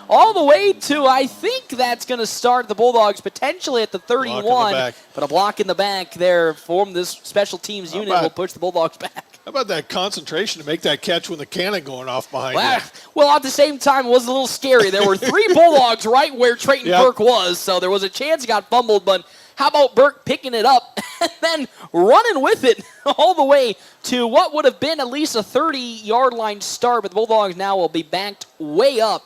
all the way to, I think that's going to start the Bulldogs potentially at the 31, but a block in the back there from this special teams unit will push the Bulldogs back. How about that concentration to make that catch with the cannon going off behind you? Well, at the same time, it was a little scary. There were 3 Bulldogs right where Trayton Burke was, so there was a chance he got fumbled, but how about Burke picking it up and then running with it all the way to what would have been at least a 30-yard line start, but the Bulldogs now will be backed way up.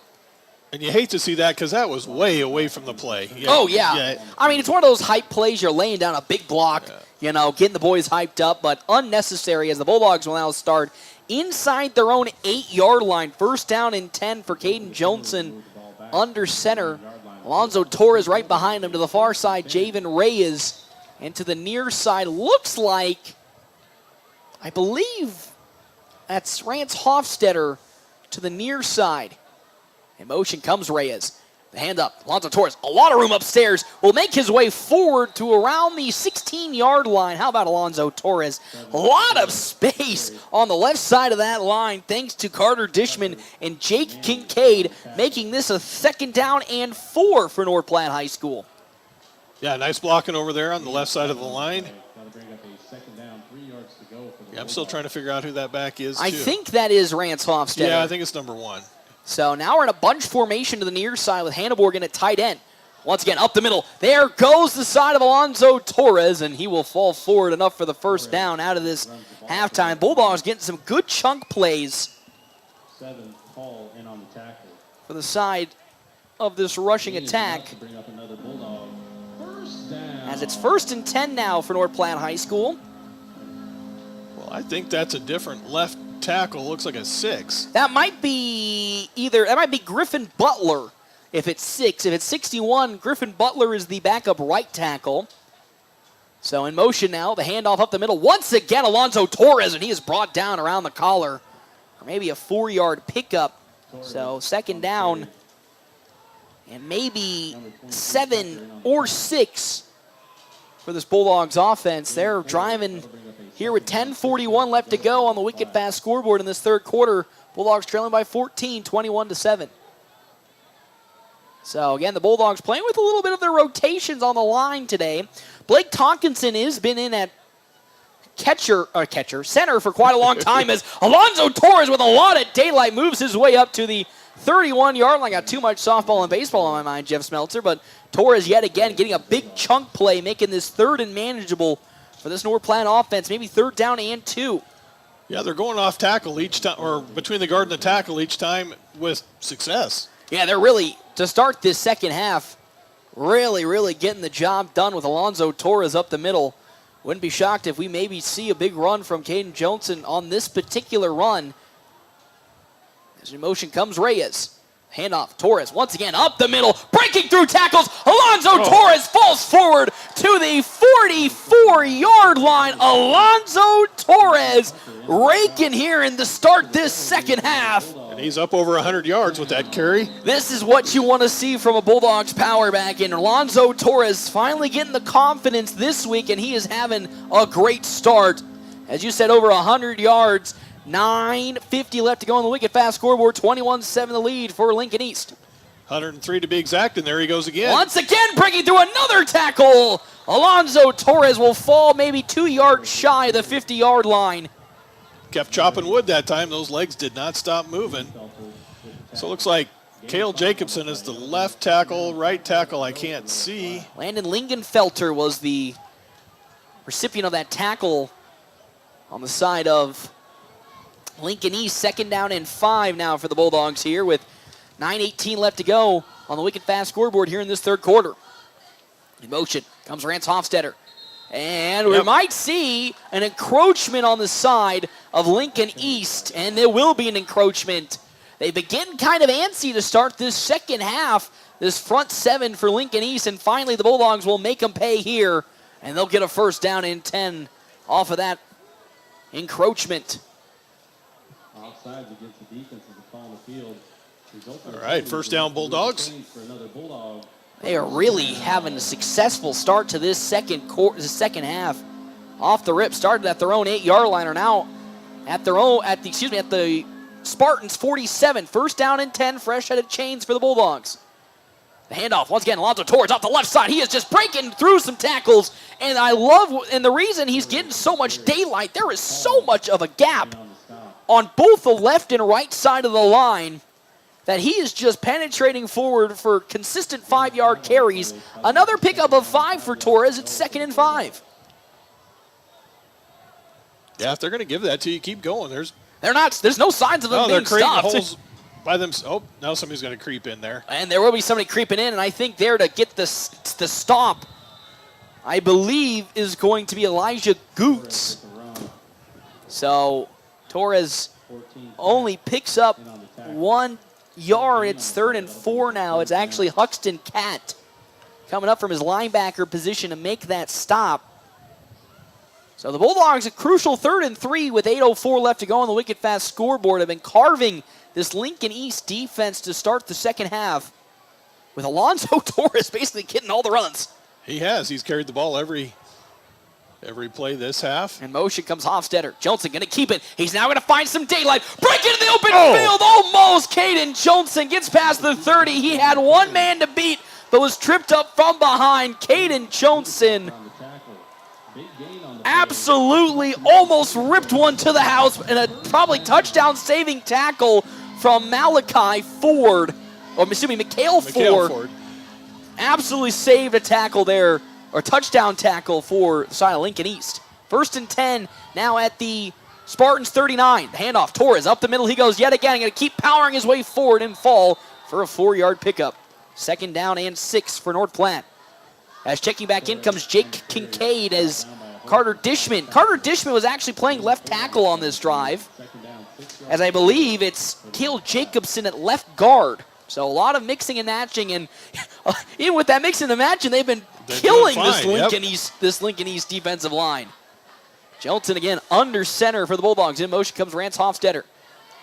And you hate to see that because that was way away from the play. Yeah. I mean, it's one of those hype plays. You're laying down a big block, getting the boys hyped up, but unnecessary as the Bulldogs will now start inside their own 8-yard line. First down and 10 for Caden Johnson under center. Alonzo Torres right behind him to the far side. Javen Reyes. And to the near side, looks like, I believe that's Rance Hofstetter to the near side. In motion comes Reyes. The hand up. Alonzo Torres, a lot of room upstairs, will make his way forward to around the 16-yard line. How about Alonzo Torres? A lot of space on the left side of that line thanks to Carter Dishman and Jake Kincaid, making this a second down and 4 for North Platte High School. Yeah, nice blocking over there on the left side of the line. Yeah, I'm still trying to figure out who that back is, I think that is Rance Hofstetter. Yeah, I think it's number 1. So now we're in a bunch formation to the near side with Hanneborg at tight end. Once again, up the middle. There goes the side of Alonzo Torres, and he will fall forward enough for the first down out of this halftime. Bulldogs getting some good chunk plays for the side of this rushing attack. As it's 1st and 10 now for North Platte High School. Well, I think that's a different left tackle. Looks like a 6. That might be Griffin Butler if it's 6. If it's 61, Griffin Butler is the backup right tackle. So in motion now, the handoff up the middle. Once again, Alonzo Torres, and he is brought down around the collar. Or maybe a 4-yard pickup. So second down and maybe 7 or 6 for this Bulldogs offense. They're driving here with 10:41 left to go on the Wicked Fast scoreboard in this third quarter. Bulldogs trailing by 14, 21-7. So again, the Bulldogs playing with a little bit of their rotations on the line today. Blake Tonkinson has been in at center for quite a long time as Alonzo Torres with a lot of daylight moves his way up to the 31-yard line. Got too much softball and baseball on my mind, Jeff Smeltzer, but Torres yet again getting a big chunk play, making this third and manageable for this North Platte offense, maybe third down and 2. Yeah, they're going off tackle each time, or between the guard and the tackle each time with success. Yeah, they're really, to start this second half, really getting the job done with Alonzo Torres up the middle. Wouldn't be shocked if we maybe see a big run from Caden Johnson on this particular run. As in motion comes Reyes. Handoff, Torres once again up the middle, breaking through tackles. Alonzo Torres falls forward to the 44-yard line. Alonzo Torres raking here in to start this second half. And he's up over 100 yards with that carry. This is what you want to see from a Bulldogs power back in. Alonzo Torres finally getting the confidence this week, and he is having a great start. As you said, over 100 yards, 9:50 left to go on the wicket fast scoreboard, 21-7 the lead for Lincoln East. 103 to be exact, and there he goes again. Once again, breaking through another tackle. Alonzo Torres will fall maybe 2 yards shy of the 50-yard line. Kept chopping wood that time. Those legs did not stop moving. So it looks like Cale Jacobson is the left tackle, right tackle I can't see. Landon Lingenfelter was the recipient of that tackle on the side of Lincoln East. 2nd down and 5 now for the Bulldogs here with 9:18 left to go on the wicket fast scoreboard here in this third quarter. In motion comes Rance Hofstetter. And we might see an encroachment on the side of Lincoln East, and there will be an encroachment. They begin kind of antsy to start this second half, this front 7 for Lincoln East, and finally the Bulldogs will make them pay here, and they'll get a 1st down and 10 off of that encroachment. Offsides against the defense as a call on the field. All right, 1st down Bulldogs. They are really having a successful start to this second half. Off the rip, started at their own 8-yard line, are now at the Spartans 47. 1st down and 10, fresh headed chains for the Bulldogs. The handoff once again, Alonzo Torres off the left side. He is just breaking through some tackles, and the reason he's getting so much daylight, there is so much of a gap on both the left and right side of the line that he is just penetrating forward for consistent 5-yard carries. Another pickup of 5 for Torres. It's 2nd and 5. Yeah, if they're going to give that to you, keep going. There's no signs of them being stopped. Holes by them. Oh, now somebody's going to creep in there. And there will be somebody creeping in, and I think there to get the stop, I believe, is going to be Elijah Goots. So Torres only picks up 1 yard. It's 3rd and 4 now. It's actually Huxton Catt coming up from his linebacker position to make that stop. So the Bulldogs, a crucial 3rd and 3 with 8:04 left to go on the wicket fast scoreboard, have been carving this Lincoln East defense to start the second half with Alonzo Torres basically getting all the runs. He has. He's carried the ball every play this half. In motion comes Hofstetter. Johnson going to keep it. He's now going to find some daylight. Break into the open field. Almost. Caden Johnson gets past the 30. He had one man to beat, but was tripped up from behind. Caden Johnson absolutely almost ripped one to the house, and a probably touchdown-saving tackle from Malachi Ford. Or, excuse me, Mikhail Ford. Absolutely saved a tackle there. Or touchdown tackle for the side of Lincoln East. 1st and 10 now at the Spartans 39. The handoff, Torres up the middle. He goes yet again. Going to keep powering his way forward and fall for a 4-yard pickup. 2nd down and 6 for North Platte. As checking back in comes Jake Kincaid as Carter Dishman. Carter Dishman was actually playing left tackle on this drive, as I believe it's Cale Jacobson at left guard. So a lot of mixing and matching, and even with that mixing and matching, they've been killing this Lincoln East defensive line. Jelton again under center for the Bulldogs. In motion comes Rance Hofstetter.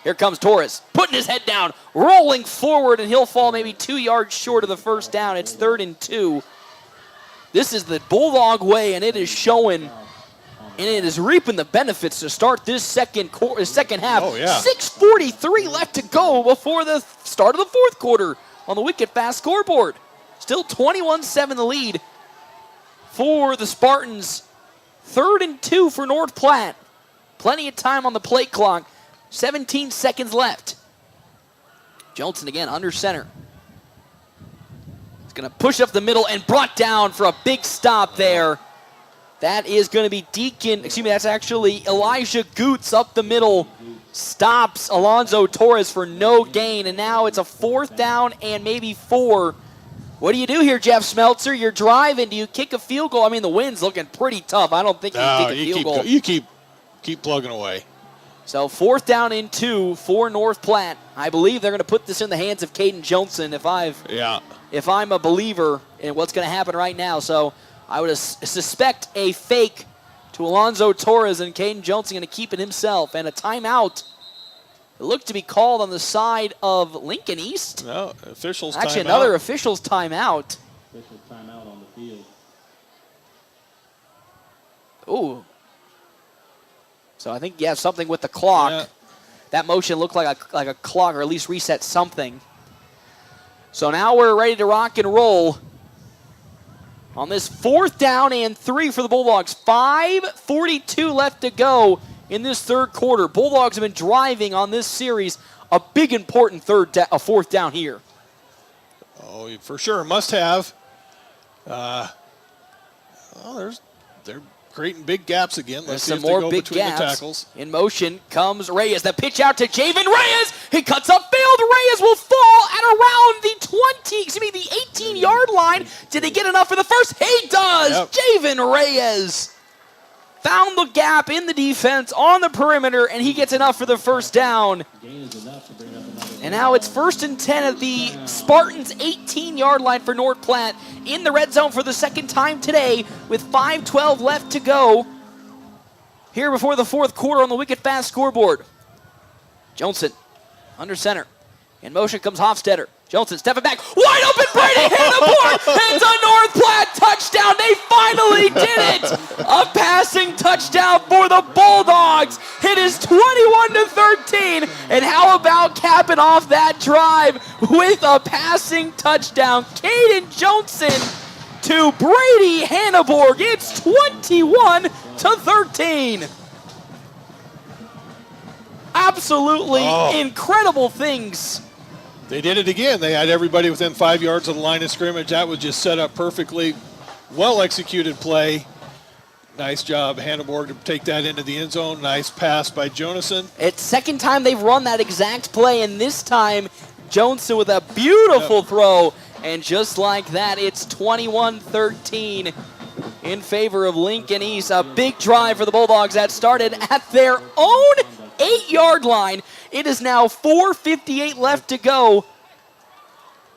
Here comes Torres, putting his head down, rolling forward, and he'll fall maybe 2 yards short of the 1st down. It's 3rd and 2. This is the Bulldog way, and it is showing, and it is reaping the benefits to start this second half. 6:43 left to go before the start of the 4th quarter on the wicket fast scoreboard. Still 21-7 the lead for the Spartans. 3rd and 2 for North Platte. Plenty of time on the plate clock. 17 seconds left. Johnson again under center. He's going to push up the middle and brought down for a big stop there. That is going to be that's actually Elijah Goots up the middle. Stops Alonzo Torres for no gain, and now it's a 4th down and maybe 4. What do you do here, Jeff Smeltzer? You're driving. Do you kick a field goal? I mean, the wind's looking pretty tough. I don't think you can kick a field goal. You keep plugging away. So 4th down and 2 for North Platte. I believe they're going to put this in the hands of Caden Johnson if I'm a believer in what's going to happen right now. So I would suspect a fake to Alonzo Torres, and Caden Johnson going to keep it himself. And a timeout It looked to be called on the side of Lincoln East. No, officials timeout. Actually, another officials timeout. Official timeout on the field. Ooh. So I think, yeah, something with the clock. Yeah. That motion looked like a clock, or at least reset something. So now we're ready to rock and roll on this 4th down and 3 for the Bulldogs. 5:42 left to go in this third quarter. Bulldogs have been driving on this series. A big, important 4th down here. Oh, for sure, must have. They're creating big gaps again. Let's see some if they more go big between gaps. the tackles. In motion comes Reyes. The pitch out to Javen Reyes. He cuts upfield. Reyes will fall at around the 18-yard line. Did he get enough for the first? He does. Yep. Javen Reyes found the gap in the defense on the perimeter, and he gets enough for the first down. And now it's 1st and 10 at the Spartans' 18-yard line for North Platte in the red zone for the second time today with 5:12 left to go here before the 4th quarter on the Wicked Fast scoreboard. Johnson under center. In motion comes Hofstetter. Johnson stepping back. Wide open, Brady Hannibal. It's a North Platte touchdown. They finally did it. A passing touchdown for the Bulldogs. It is 21-13. And how about capping off that drive with a passing touchdown? Caden Johnson to Brady Hanneborg. It's 21-13. Absolutely incredible things. They did it again. They had everybody within 5 yards of the line of scrimmage. That was just set up perfectly. Well-executed play. Nice job, Hanneborg, to take that into the end zone. Nice pass by Jonason. It's second time they've run that exact play, and this time Johnson with a beautiful throw. And just like that, it's 21-13 in favor of Lincoln East. A big drive for the Bulldogs that started at their own 8-yard line. It is now 4:58 left to go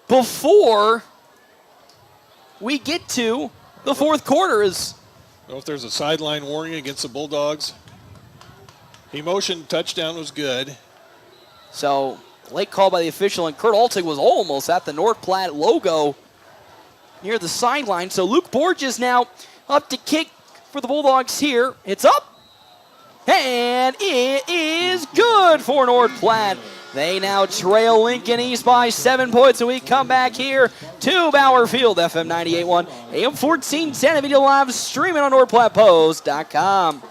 before we get to the 4th quarter. I don't know if there's a sideline warning against the Bulldogs. He motioned touchdown was good. So late call by the official, and Kurt Altig was almost at the North Platte logo near the sideline. So Luke Borges now up to kick for the Bulldogs here. It's up. And it is good for North Platte. They now trail Lincoln East by 7 points, and we come back here to Bauer Field, FM 98.1, AM 1410, video live streaming on NorthPlattePost.com.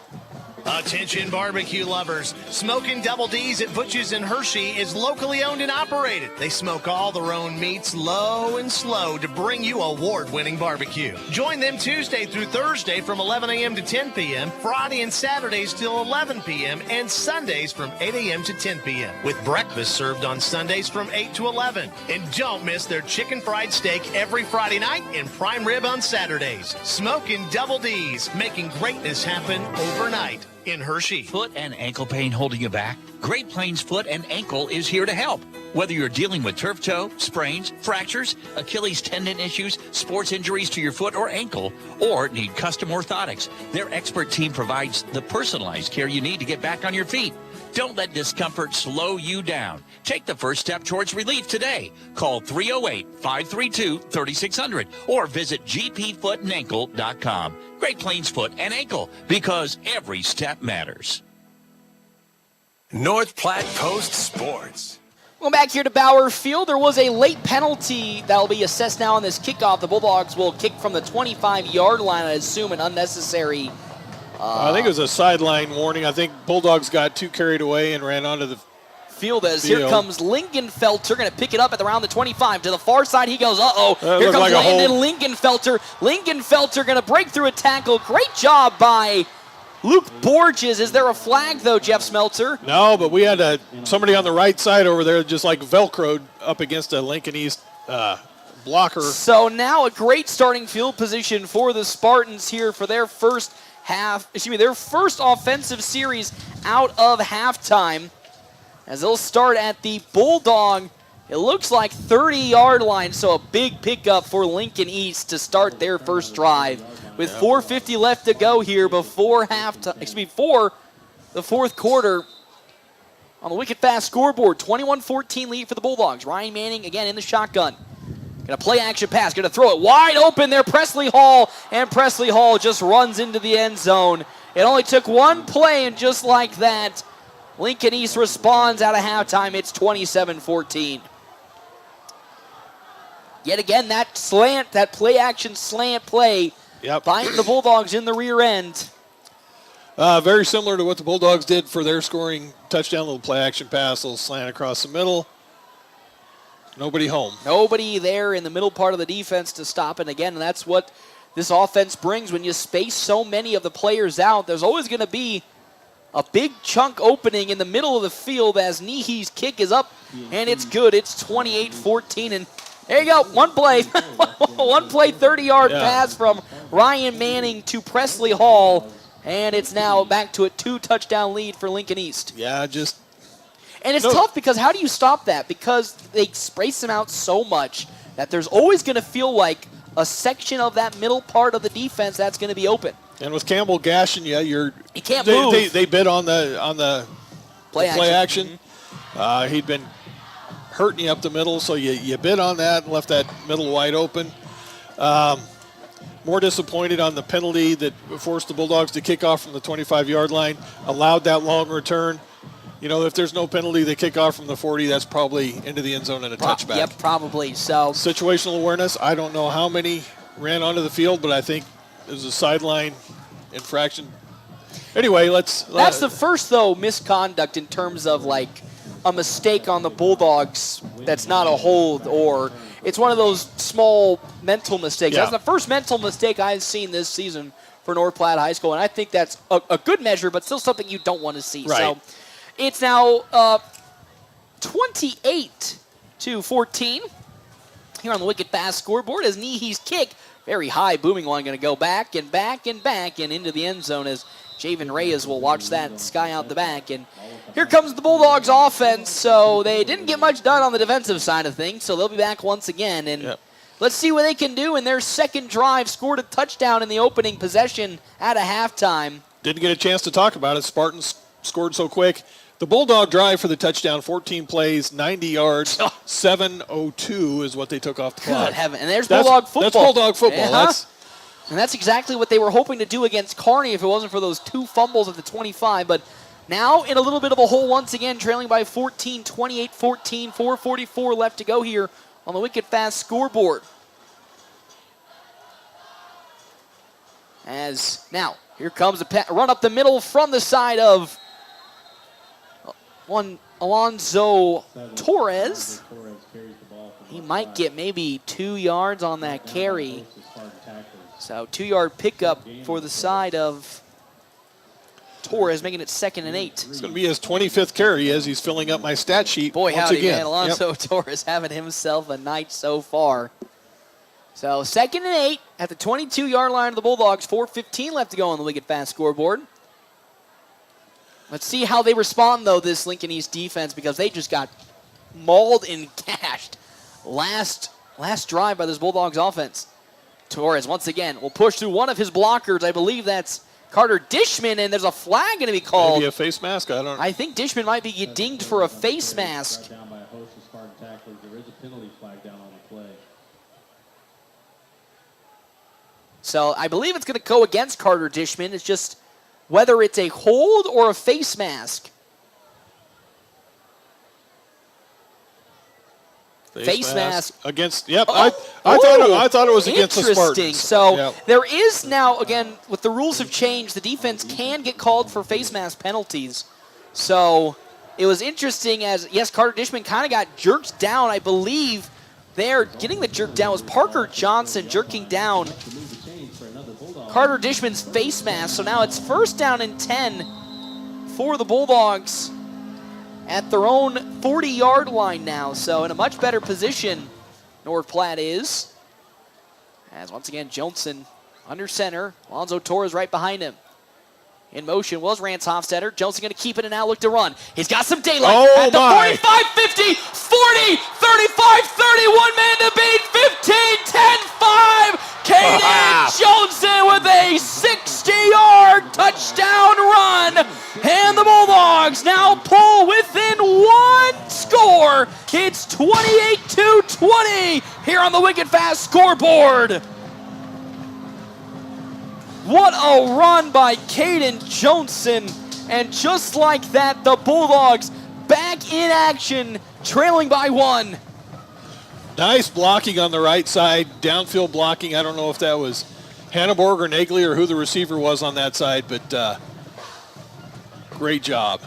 Attention barbecue lovers. Smoking Double D's at Butch's in Hershey is locally owned and operated. They smoke all their own meats low and slow to bring you award-winning barbecue. Join them Tuesday through Thursday from 11 a.m. to 10 p.m., Friday and Saturdays till 11 p.m., and Sundays from 8 a.m. to 10 p.m., with breakfast served on Sundays from 8 to 11. And don't miss their chicken fried steak every Friday night and prime rib on Saturdays. Smoking Double D's, making greatness happen overnight. In Hershey. Foot and ankle pain holding you back? Great Plains Foot and Ankle is here to help. Whether you're dealing with turf toe, sprains, fractures, Achilles tendon issues, sports injuries to your foot or ankle, or need custom orthotics, their expert team provides the personalized care you need to get back on your feet. Don't let discomfort slow you down. Take the first step towards relief today. Call 308-532-3600 or visit gpfootandankle.com. Great Plains Foot and Ankle, because every step matters. North Platte Post Sports. Well, back here to Bauer Field, there was a late penalty that will be assessed now on this kickoff. The Bulldogs will kick from the 25-yard line, I assume an unnecessary. I think it was a sideline warning. I think Bulldogs got too carried away and ran onto the field. Here comes Lingenfelter, going to pick it up at around the 25. To the far side he goes, Here comes Landon Lingenfelter. Lingenfelter going to break through a tackle. Great job by Luke Borges. Is there a flag, though, Jeff Smeltzer? No, but we had somebody on the right side over there just like Velcroed up against a Lincoln East blocker. So now a great starting field position for the Spartans here for their first offensive series out of halftime, as they'll start at the Bulldog, it looks like 30-yard line, so a big pickup for Lincoln East to start their first drive. With 4:50 left to go here before the 4th quarter. on the wicked fast scoreboard. 21-14 lead for the Bulldogs. Ryan Manning again in the shotgun. Gonna play action pass, gonna throw it wide open there. Presley Hall, and Presley Hall just runs into the end zone. It only took one play, and just like that, Lincoln East responds out of halftime. It's 27-14. Yet again, that slant, that play action slant play, finding the Bulldogs in the rear end. Very similar to what the Bulldogs did for their scoring touchdown, little play action pass, little slant across the middle. Nobody home. Nobody there in the middle part of the defense to stop. And again, that's what this offense brings. When you space so many of the players out, there's always going to be a big chunk opening in the middle of the field as Nehe's kick is up, and it's good. It's 28-14, and there you go. One play, 30-yard pass from Ryan Manning to Presley Hall, and it's now back to a 2-touchdown lead for Lincoln East. Yeah, just... And it's tough because how do you stop that? Because they space them out so much that there's always going to feel like a section of that middle part of the defense that's going to be open. And with Campbell gashing you, you can't move. They bid on the play action. Mm-hmm. He'd been hurting you up the middle, so you bid on that and left that middle wide open. More disappointed on the penalty that forced the Bulldogs to kick off from the 25-yard line, allowed that long return. You know, if there's no penalty, they kick off from the 40, that's probably into the end zone and a touchback. Yep, probably. So situational awareness, I don't know how many ran onto the field, but I think there's a sideline infraction. Anyway, that's the first, though, misconduct in terms of, like, a mistake on the Bulldogs that's not a hold, or it's one of those small mental mistakes. Yeah. That's the first mental mistake I've seen this season for North Platte High School, and I think that's a good measure, but still something you don't want to see. Right. So it's now 28-14 here on the wicked fast scoreboard as Nehe's kick, very high, booming one, going to go back and back and back and into the end zone as Javen Reyes will watch that sky out the back. And here comes the Bulldogs offense, so they didn't get much done on the defensive side of things, so they'll be back once again. And let's see what they can do in their second drive. Scored a touchdown in the opening possession at a halftime. Didn't get a chance to talk about it. Spartans scored so quick. The Bulldog drive for the touchdown, 14 plays, 90 yards, 7:02 is what they took off the clock. Good heaven. And there's Bulldog football. That's Bulldog football. Yeah. And that's exactly what they were hoping to do against Kearney if it wasn't for those 2 fumbles at the 25. But now in a little bit of a hole once again, trailing by 14, 28-14, 4:44 left to go here on the wicked fast scoreboard. As now, here comes a run up the middle from the side of one Alonzo Torres. He might get maybe 2 yards on that carry. So 2-yard pickup for the side of Torres, making it 2nd and 8. It's going to be his 25th carry as he's filling up my stat sheet. Boy, once howdy, again. man. Alonzo Torres having himself a night so far. So 2nd and 8 at the 22-yard line of the Bulldogs. 4:15 left to go on the wicked fast scoreboard. Let's see how they respond, though, this Lincoln East defense, because they just got mauled and gashed last drive by this Bulldogs offense. Torres, once again, will push through one of his blockers. I believe that's Carter Dishman, and there's a flag going to be called. Maybe a face mask, I think Dishman might be dinged for a face mask. Down by a host of Spartan tacklers. There is a penalty flag down on the play. So I believe it's going to go against Carter Dishman. It's just whether it's a hold or a face mask. Face mask against. Yep, I thought it was against the Spartans. Interesting. So there is now, again, with the rules have changed, the defense can get called for face mask penalties. So it was interesting as, yes, Carter Dishman kind of got jerked down. I believe there getting the jerk down was Parker Johnson jerking down Carter Dishman's face mask. So now it's 1st down and 10 for the Bulldogs at their own 40-yard line now. So in a much better position, North Platte is. As once again, Johnson under center. Alonzo Torres right behind him. In motion was Rance Hofstetter. Johnson going to keep it and now look to run. He's got some daylight at the 45, 50, 40, 35, 31 man to beat, 15, 10, 5. Kaden Johnson with a 60-yard touchdown run. And the Bulldogs now pull within It's 28-20 here on the Wicked Fast scoreboard. What a run by Caden Johnson. And just like that, the Bulldogs back in action, trailing by 1. Nice blocking on the right side, downfield blocking. I don't know if that was Hanneborg or Nagley or who the receiver was on that side, but great job.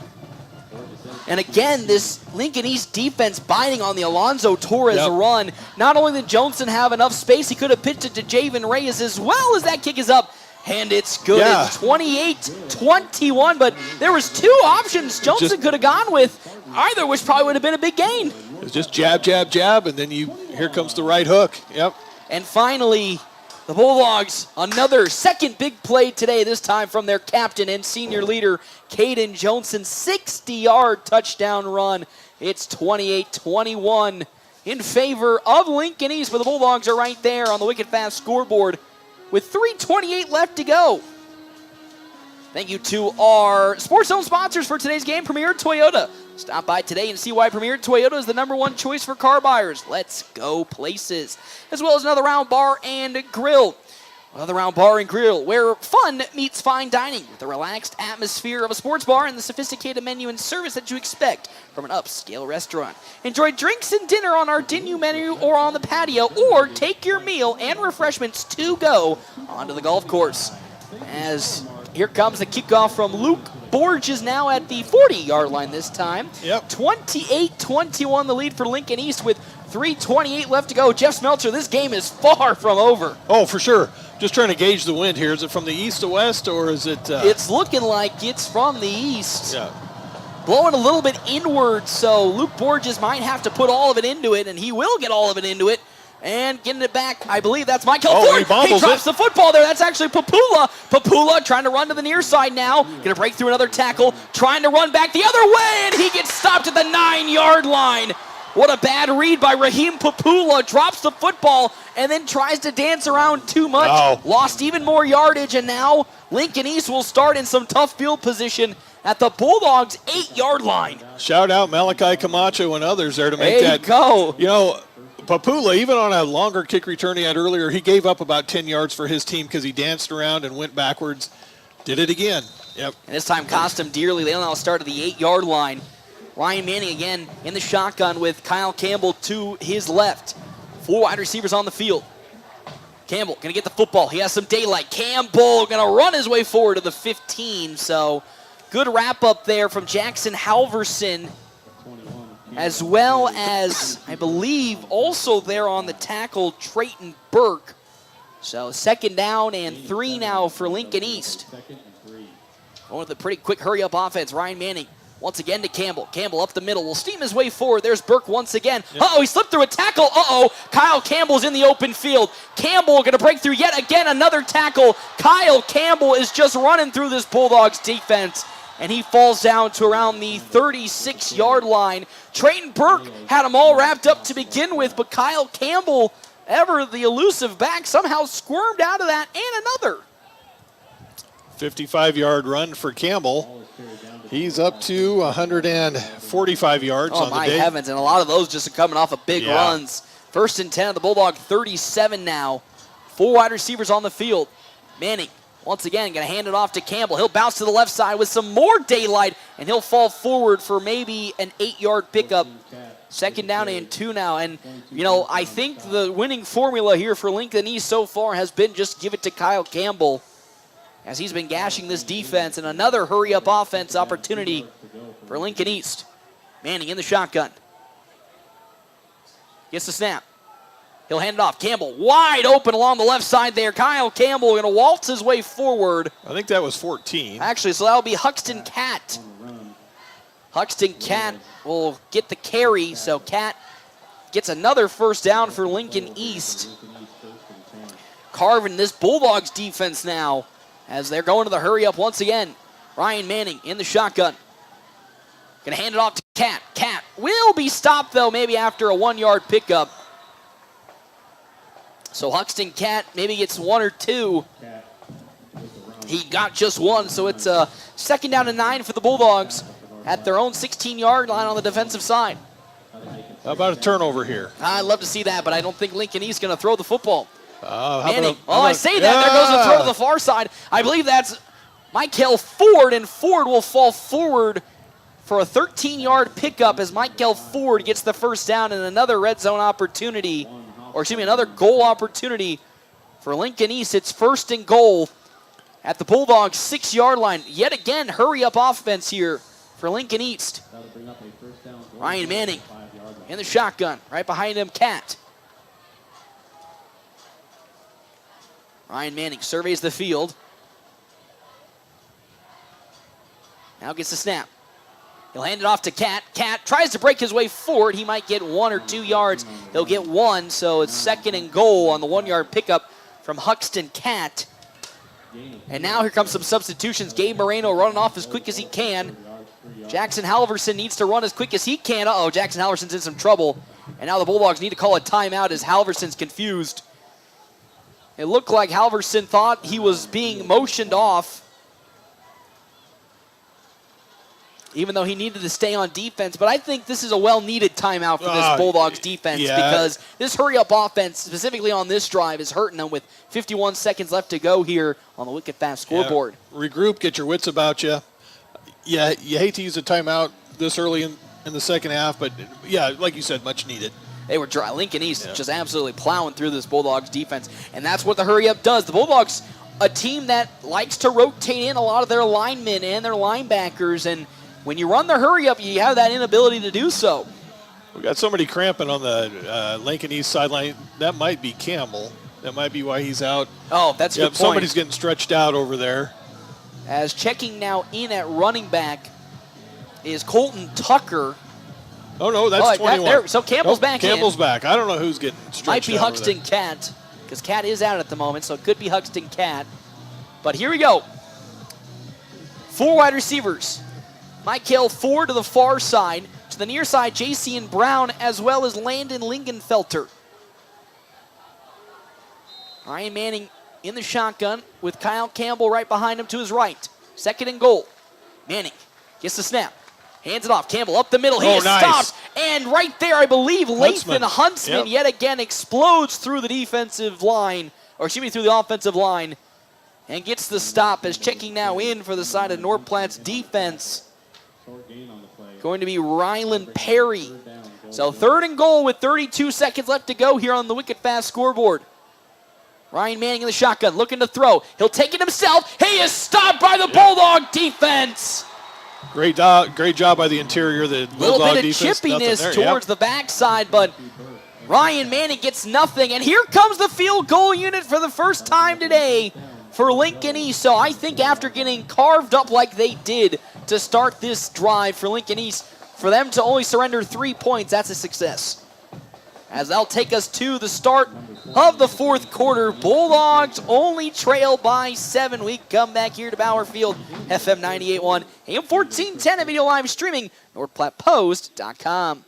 And again, this Lincoln East defense biting on the Alonzo Torres run. Not only did Johnson have enough space, he could have pitched it to Javen Reyes as well as that kick is up. And it's good. Yeah. It's 28-21, but there was 2 options Johnson could have gone with, either which probably would have been a big gain. It was just jab, jab, jab, and then here comes the right hook. Yep. And finally, the Bulldogs, another second big play today, this time from their captain and senior leader, Caden Johnson, 60-yard touchdown run. It's 28-21 in favor of Lincoln East, but the Bulldogs are right there on the Wicked Fast scoreboard with 3:28 left to go. Thank you to our Sports Zone sponsors for today's game, Premier Toyota. Stop by today and see why Premier Toyota is the #1 choice for car buyers. Let's go places. As well as Another Round Bar and Grill. Another Round Bar and Grill, where fun meets fine dining with the relaxed atmosphere of a sports bar and the sophisticated menu and service that you expect from an upscale restaurant. Enjoy drinks and dinner on our dinner menu or on the patio, or take your meal and refreshments to go onto the golf course. As here comes the kickoff from Luke Borges now at the 40-yard line this time. Yep. 28-21 the lead for Lincoln East with 3:28 left to go. Jeff Smeltzer, this game is far from over. Oh, for sure. Just trying to gauge the wind here. Is it from the east to west, or is it... It's looking like it's from the east. Yeah. Blowing a little bit inward, so Luke Borges might have to put all of it into it, and he will get all of it into it. And getting it back, I believe that's Michael Ford. He drops the football there. That's actually Papula. Papula trying to run to the near side now. Going to break through another tackle. Trying to run back the other way, and he gets stopped at the 9-yard line. What a bad read by Raheem Papula. Drops the football and then tries to dance around too much. Oh. Lost even more yardage, and now Lincoln East will start in some tough field position at the Bulldogs' 8-yard line. Shout out Malachi Camacho and others there to make that. There you go. You know, Papula, even on a longer kick return he had earlier, he gave up about 10 yards for his team because he danced around and went backwards. Did it again. Yep. And this time cost him dearly. They now start at the 8-yard line. Ryan Manning again in the shotgun with Kyle Campbell to his left. 4 wide receivers on the field. Campbell going to get the football. He has some daylight. Campbell going to run his way forward to the 15. So good wrap up there from Jackson Halverson, as well as, I believe, also there on the tackle, Trayton Burke. So 2nd down and 3 now for Lincoln East. Going with a pretty quick hurry-up offense. Ryan Manning once again to Campbell. Campbell up the middle will steam his way forward. There's Burke once again. Uh-oh, he slipped through a tackle. Uh-oh, Kyle Campbell's in the open field. Campbell going to break through yet again another tackle. Kyle Campbell is just running through this Bulldogs defense, and he falls down to around the 36-yard line. Trayton Burke had him all wrapped up to begin with, but Kyle Campbell, ever the elusive back, somehow squirmed out of that, and another. 55-yard run for Campbell. He's up to 145 yards on the day. Oh, my heavens, and a lot of those just coming off of big runs. 1st and 10 of the Bulldog 37 now. 4 wide receivers on the field. Manning, once again, going to hand it off to Campbell. He'll bounce to the left side with some more daylight, and he'll fall forward for maybe an 8-yard pickup. 2nd down and 2 now. And, you know, I think the winning formula here for Lincoln East so far has been just give it to Kyle Campbell, as he's been gashing this defense, and another hurry-up offense opportunity for Lincoln East. Manning in the shotgun. Gets the snap. He'll hand it off. Campbell wide open along the left side there. Kyle Campbell going to waltz his way forward. I think that was 14. Actually, so that'll be Huxton Cat. Huxton Cat will get the carry, so Cat gets another 1st down for Lincoln East. Carving this Bulldogs defense now, as they're going to the hurry-up once again. Ryan Manning in the shotgun. Going to hand it off to Cat. Cat will be stopped, though, maybe after a 1-yard pickup. So Huxton Cat maybe gets 1 or 2. He got just 1, so it's a 2nd down and 9 for the Bulldogs at their own 16-yard line on the defensive side. How about a turnover here? I'd love to see that, but I don't think Lincoln East is going to throw the football. Manning. I say that. There goes the throw to the far side. I believe that's Michael Ford, and Ford will fall forward for a 13-yard pickup as Michael Ford gets the first down and another red zone opportunity, another goal opportunity for Lincoln East. It's 1st and goal at the Bulldogs' 6-yard line. Yet again, hurry-up offense here for Lincoln East. Ryan Manning in the shotgun. Right behind him, Cat. Ryan Manning surveys the field. Now gets the snap. He'll hand it off to Cat. Cat tries to break his way forward. He might get 1 or 2 yards. He'll get 1, so it's 2nd and goal on the 1-yard pickup from Huxton Cat. And now here comes some substitutions. Gabe Moreno running off as quick as he can. Jackson Halverson needs to run as quick as he can. Uh-oh, Jackson Halverson's in some trouble. And now the Bulldogs need to call a timeout as Halverson's confused. It looked like Halverson thought he was being motioned off, even though he needed to stay on defense. But I think this is a well-needed timeout for this Bulldogs defense because this hurry-up offense, specifically on this drive, is hurting them with 51 seconds left to go here on the Wicked Fast scoreboard. Regroup, get your wits about you. Yeah, you hate to use a timeout this early in the second half, but, yeah, like you said, much needed. They were dry. Lincoln East just absolutely plowing through this Bulldogs defense, and that's what the hurry-up does. The Bulldogs, a team that likes to rotate in a lot of their linemen and their linebackers, and when you run the hurry-up, you have that inability to do so. We got somebody cramping on the Lincoln East sideline. That might be Campbell. That might be why he's out. Oh, that's a good point. Somebody's getting stretched out over there. As checking now in at running back is Colton Tucker. Oh, no, that's 21. So Campbell's back in. Campbell's back. I don't know who's getting stretched out. Might be Huxton Cat, because Cat is out at the moment, so it could be Huxton Cat. But here we go. 4 wide receivers. Michael Ford to the far side. To the near side, J.C. and Brown, as well as Landon Lingenfelter. Ryan Manning in the shotgun with Kyle Campbell right behind him to his right. 2nd and goal. Manning gets the snap. Hands it off. Campbell up the middle. He is stopped. And right there, I believe, Lathan Huntsman yet again explodes through the defensive line, through the offensive line, and gets the stop as checking now in for the side of North Platte's defense. Going to be Rylan Perry. So 3rd and goal with 32 seconds left to go here on the Wicked Fast scoreboard. Ryan Manning in the shotgun, looking to throw. He'll take it himself. He is stopped by the Bulldog defense. Great job by the interior. The little bit of chippiness towards the backside, but Ryan Manning gets nothing. And here comes the field goal unit for the first time today for Lincoln East. So I think after getting carved up like they did to start this drive for Lincoln East, for them to only surrender 3 points, that's a success. As that'll take us to the start of the 4th quarter. Bulldogs only trail by 7. We come back here to Bauer Field, FM 98.1, AM 1410, and video live streaming, NorthPlattePost.com.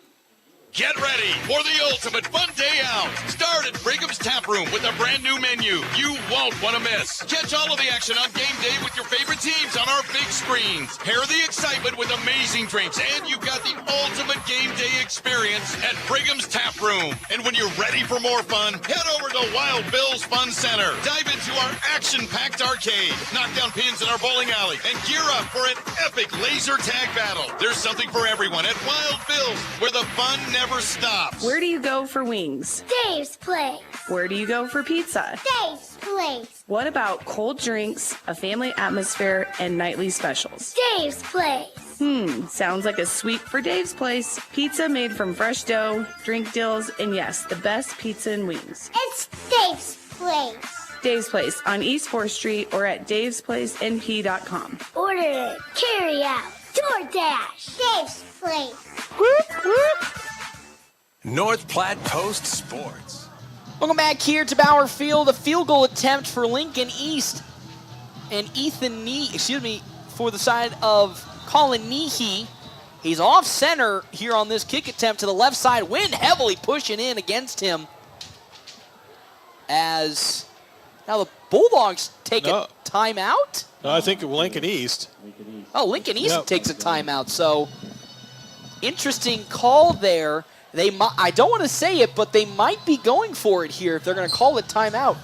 Get ready for the ultimate fun day out. Start at Pregame's Tap Room with a brand new menu you won't want to miss. Catch all of the action on game day with your favorite teams on our big screens. Pair the excitement with amazing drinks, and you've got the ultimate game day experience at Pregame's Tap Room. And when you're ready for more fun, head over to Wild Bill's Fun Center. Dive into our action-packed arcade, knock down pins in our bowling alley, and gear up for an epic laser tag battle. There's something for everyone at Wild Bill's, where the fun never stops. Where do you go for wings? Dave's Place. Where do you go for pizza? Dave's Place. What about cold drinks, a family atmosphere, and nightly specials? Dave's Place. Sounds like a sweep for Dave's Place. Pizza made from fresh dough, drink deals, and yes, the best pizza and wings. It's Dave's Place. Dave's Place on East 4th Street or at davesplacenp.com. Order it, carry out, DoorDash. Dave's Place. Whoop, whoop. North Platte Post Sports. Welcome back here to Bauer Field. A field goal attempt for Lincoln East. And for the side of Colin Nehe. He's off center here on this kick attempt to the left side. Wind heavily pushing in against him. As now the Bulldogs take a timeout. No, I think Lincoln East. Oh, Lincoln East takes a timeout. So interesting call there. I don't want to say it, but they might be going for it here if they're going to call it timeout.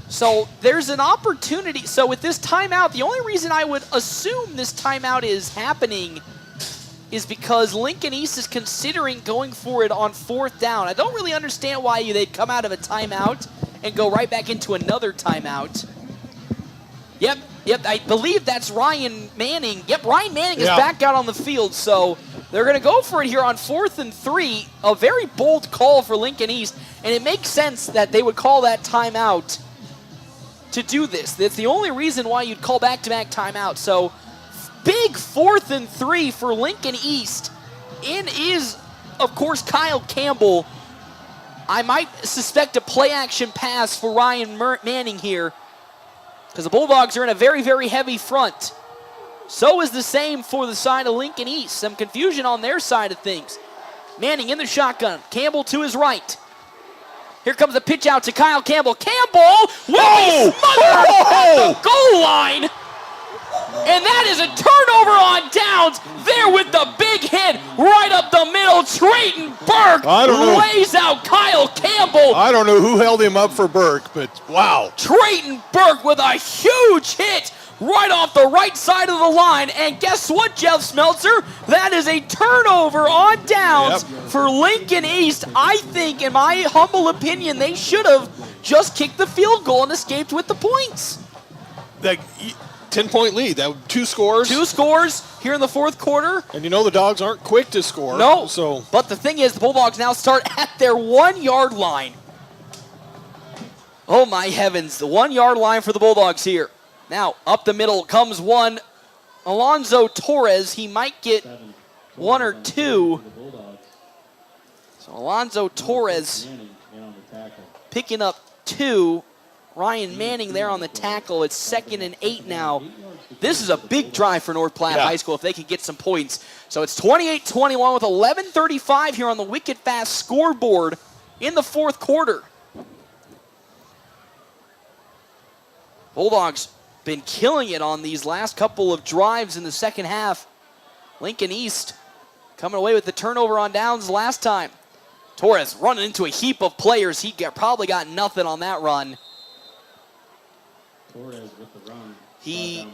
So there's an opportunity. So with this timeout, the only reason I would assume this timeout is happening is because Lincoln East is considering going for it on 4th down. I don't really understand why they'd come out of a timeout and go right back into another timeout. Yep, I believe that's Ryan Manning. Yep, Ryan Manning is back out on the field, so they're going to go for it here on 4th and 3. A very bold call for Lincoln East, and it makes sense that they would call that timeout to do this. That's the only reason why you'd call back-to-back timeout. So big 4th and 3 for Lincoln East. In is, of course, Kyle Campbell. I might suspect a play-action pass for Ryan Manning here because the Bulldogs are in a very, very heavy front. So is the same for the side of Lincoln East. Some confusion on their side of things. Manning in the shotgun. Campbell to his right. Here comes the pitch out to Kyle Campbell. Campbell will be smothered at the goal line. And that is a turnover on downs. There with the big hit right up the middle. Trayton Burke lays out Kyle Campbell. I don't know who held him up for Burke, but wow. Trayton Burke with a huge hit right off the right side of the line. And guess what, Jeff Smeltzer? That is a turnover on downs for Lincoln East. I think, in my humble opinion, they should have just kicked the field goal and escaped with the points. 10-point lead. That 2 scores. 2 scores here in the 4th quarter. And you know the Dogs aren't quick to score. No. So. But the thing is, the Bulldogs now start at their 1-yard line. Oh, my heavens. The 1-yard line for the Bulldogs here. Now, up the middle comes one. Alonzo Torres. He might get 1 or 2. So Alonzo Torres picking up 2. Ryan Manning there on the tackle. It's 2nd and 8 now. This is a big drive for North Platte High School if they can get some points. So it's 28-21 with 11:35 here on the Wicked Fast scoreboard in the 4th quarter. Bulldogs been killing it on these last couple of drives in the second half. Lincoln East coming away with the turnover on downs last time. Torres running into a heap of players. He probably got nothing on that run. Torres with the run. He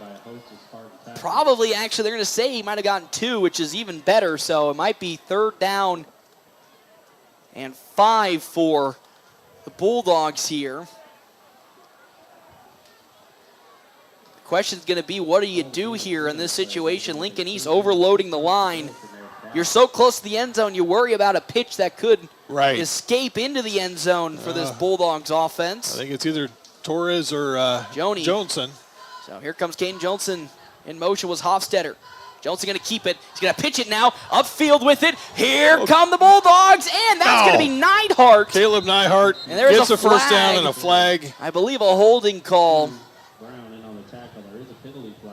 probably, actually, they're going to say he might have gotten 2, which is even better. So it might be 3rd down and 5 for the Bulldogs here. The question's going to be, what do you do here in this situation? Lincoln East overloading the line. You're so close to the end zone, you worry about a pitch that could escape into the end zone for this Bulldogs offense. I think it's either Torres or Johnson. So here comes Caden Johnson in motion was Hofstetter. Johnson going to keep it. He's going to pitch it now. Upfield with it. Here come the Bulldogs, and that's going to be Neidhart. Caleb Neidhart gets a first down and a flag. I believe a holding call.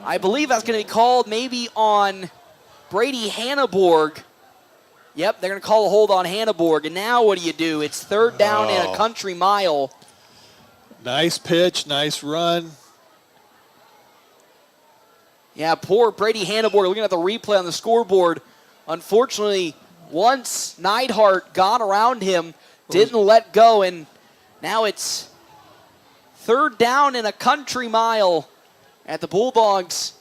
I believe that's going to be called maybe on Brady Hanneborg. Yep, they're going to call a hold on Hanneborg. And now what do? It's 3rd down and a country mile. Nice pitch, nice run. Yeah, poor Brady Hanneborg looking at the replay on the scoreboard. Unfortunately, once Neidhart got around him, didn't let go, and now it's 3rd down and a country mile at the Bulldogs.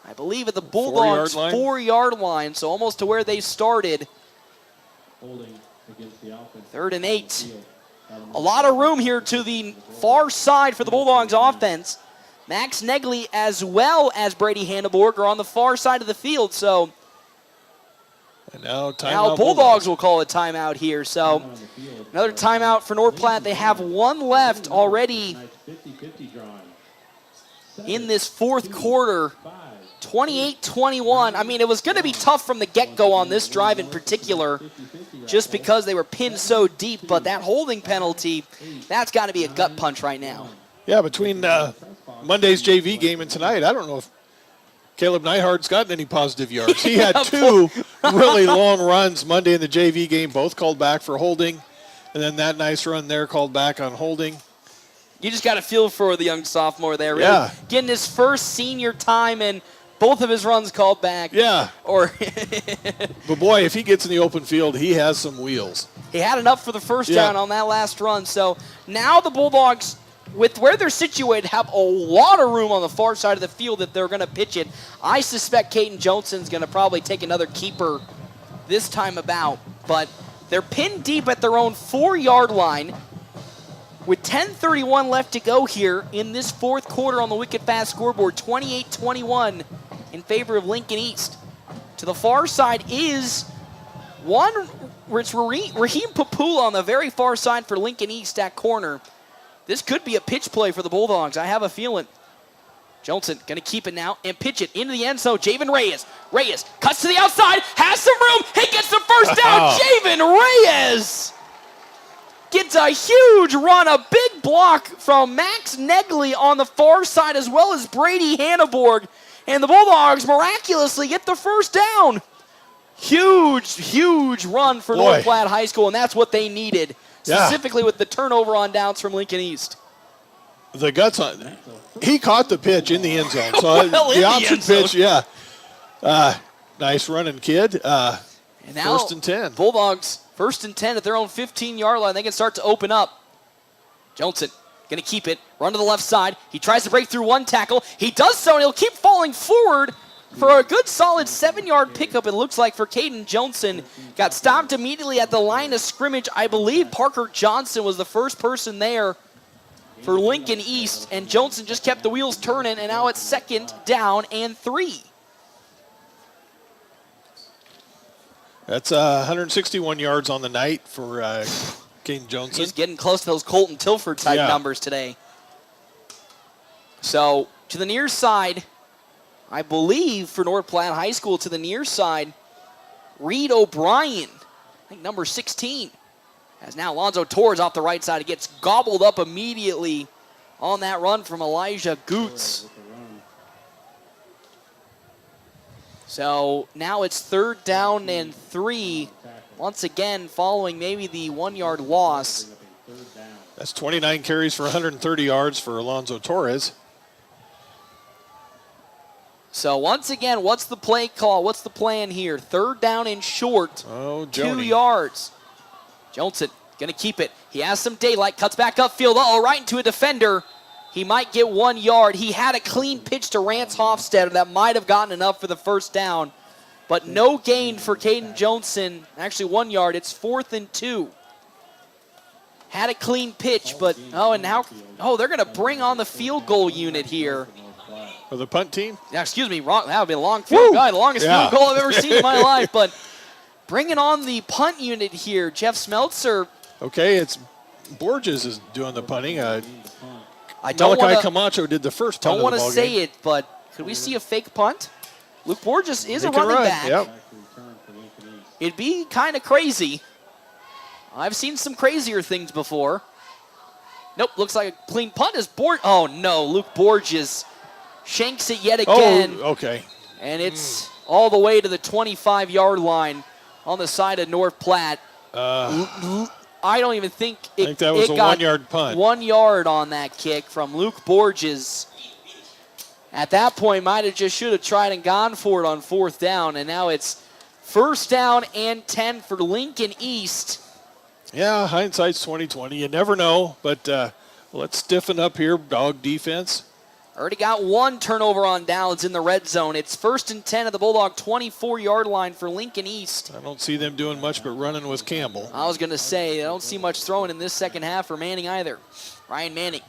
I believe at the Bulldogs' 4-yard line, so almost to where they started. 3rd and 8. A lot of room here to the far side for the Bulldogs offense. Max Negley as well as Brady Hanneborg are on the far side of the field. So and now Bulldogs will call a timeout here. So another timeout for North Platte. They have 1 left already in this 4th quarter. 28-21. I mean, it was going to be tough from the get-go on this drive in particular just because they were pinned so deep. But that holding penalty, that's got to be a gut punch right now. Yeah, between Monday's JV game and tonight, I don't know if Caleb Neidhart's gotten any positive yards. He had 2 really long runs Monday in the JV game, both called back for holding. And then that nice run there called back on holding. You just got to feel for the young sophomore there. Really getting his first senior time and both of his runs called back. Yeah. Or but, boy, if he gets in the open field, he has some wheels. He had enough for the first down on that last run. So now the Bulldogs, with where they're situated, have a lot of room on the far side of the field that they're going to pitch it. I suspect Caden Johnson's going to probably take another keeper this time about. But they're pinned deep at their own 4-yard line with 10:31 left to go here in this fourth quarter on the Wicked Fast scoreboard. 28-21 in favor of Lincoln East. To the far side is one, it's Raheem Papula on the very far side for Lincoln East at corner. This could be a pitch play for the Bulldogs. I have a feeling. Johnson going to keep it now and pitch it into the end zone. Javen Reyes. Reyes cuts to the outside, has some room. He gets the first down. Javen Reyes gets a huge run, a big block from Max Negley on the far side, as well as Brady Hanneborg. And the Bulldogs miraculously get the first down. Huge run for North Platte High School, and that's what they needed, specifically with the turnover on downs from Lincoln East. The guts on. He caught the pitch in the end zone. So the option pitch, nice running kid. And now, first and 10. Bulldogs, first and 10 at their own 15-yard line. They can start to open up. Johnson going to keep it, run to the left side. He tries to break through one tackle. He does so, and he'll keep falling forward for a good solid 7-yard pickup, it looks like, for Caden Johnson. Got stopped immediately at the line of scrimmage. I believe Parker Johnson was the first person there for Lincoln East, and Johnson just kept the wheels turning, and now it's 2nd down and 3. That's 161 yards on the night for Caden Johnson. He's getting close to those Colton Tilford type numbers today. So to the near side, I believe for North Platte High School, to the near side, Reed O'Brien, I think number 16. As now Alonzo Torres off the right side. He gets gobbled up immediately on that run from Elijah Goots. So now it's 3rd down and 3. Once again, following maybe the 1-yard loss. That's 29 carries for 130 yards for Alonzo Torres. So once again, what's the play call? What's the plan here? 3rd down and short. 2 yards. Johnson going to keep it. He has some daylight, cuts back upfield. Right into a defender. He might get 1 yard. He had a clean pitch to Rance Hofstetter that might have gotten enough for the first down. But no gain for Caden Johnson. Actually 1 yard. It's 4th and 2. Had a clean pitch, but and now they're going to bring on the field goal unit here. For the punt team? Yeah, excuse me, wrong. That would be a long field goal. The longest field goal I've ever seen in my life. But bringing on the punt unit here, Jeff Smeltzer. Okay, it's Borges is doing the punting. I don't Malachi Camacho did the first punt. Don't want to say it, but could we see a fake punt? Luke Borges is a running back. Yep. It'd be kind of crazy. I've seen some crazier things before. Nope, looks like a clean punt is Oh no, Luke Borges shanks it yet again. Oh, okay. And it's all the way to the 25-yard line on the side of North Platte. I don't even think I think that was a 1-yard punt. 1 yard on that kick from Luke Borges. At that point, should have tried and gone for it on 4th down, and now it's 1st down and 10 for Lincoln East. Yeah, hindsight's 20/20. You never know, but let's stiffen up here, dog defense. Already got 1 turnover on downs in the red zone. It's 1st and 10 at the Bulldog 24-yard line for Lincoln East. I don't see them doing much but running with Campbell. I was going to say, I don't see much throwing in this second half for Manning either. Ryan Manning.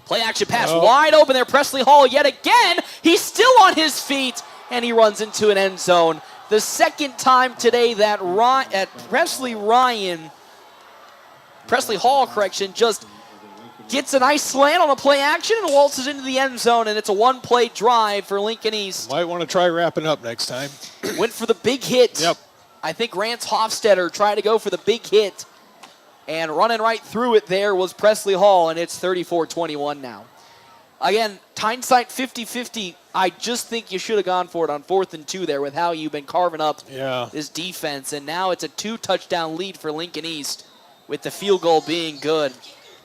Play action pass wide open there. Presley Hall yet again. He's still on his feet, and he runs into an end zone. The second time today that Presley Hall, just gets a nice slant on a play action and waltzes into the end zone, and it's a 1-play drive for Lincoln East. Might want to try wrapping up next time. Went for the big hit. Yep. I think Rance Hofstetter tried to go for the big hit, and running right through it there was Presley Hall, and it's 34-21 now. Again, hindsight 50-50. I just think you should have gone for it on 4th and 2 there with how you've been carving up this defense, and now it's a 2-touchdown lead for Lincoln East with the field goal being good.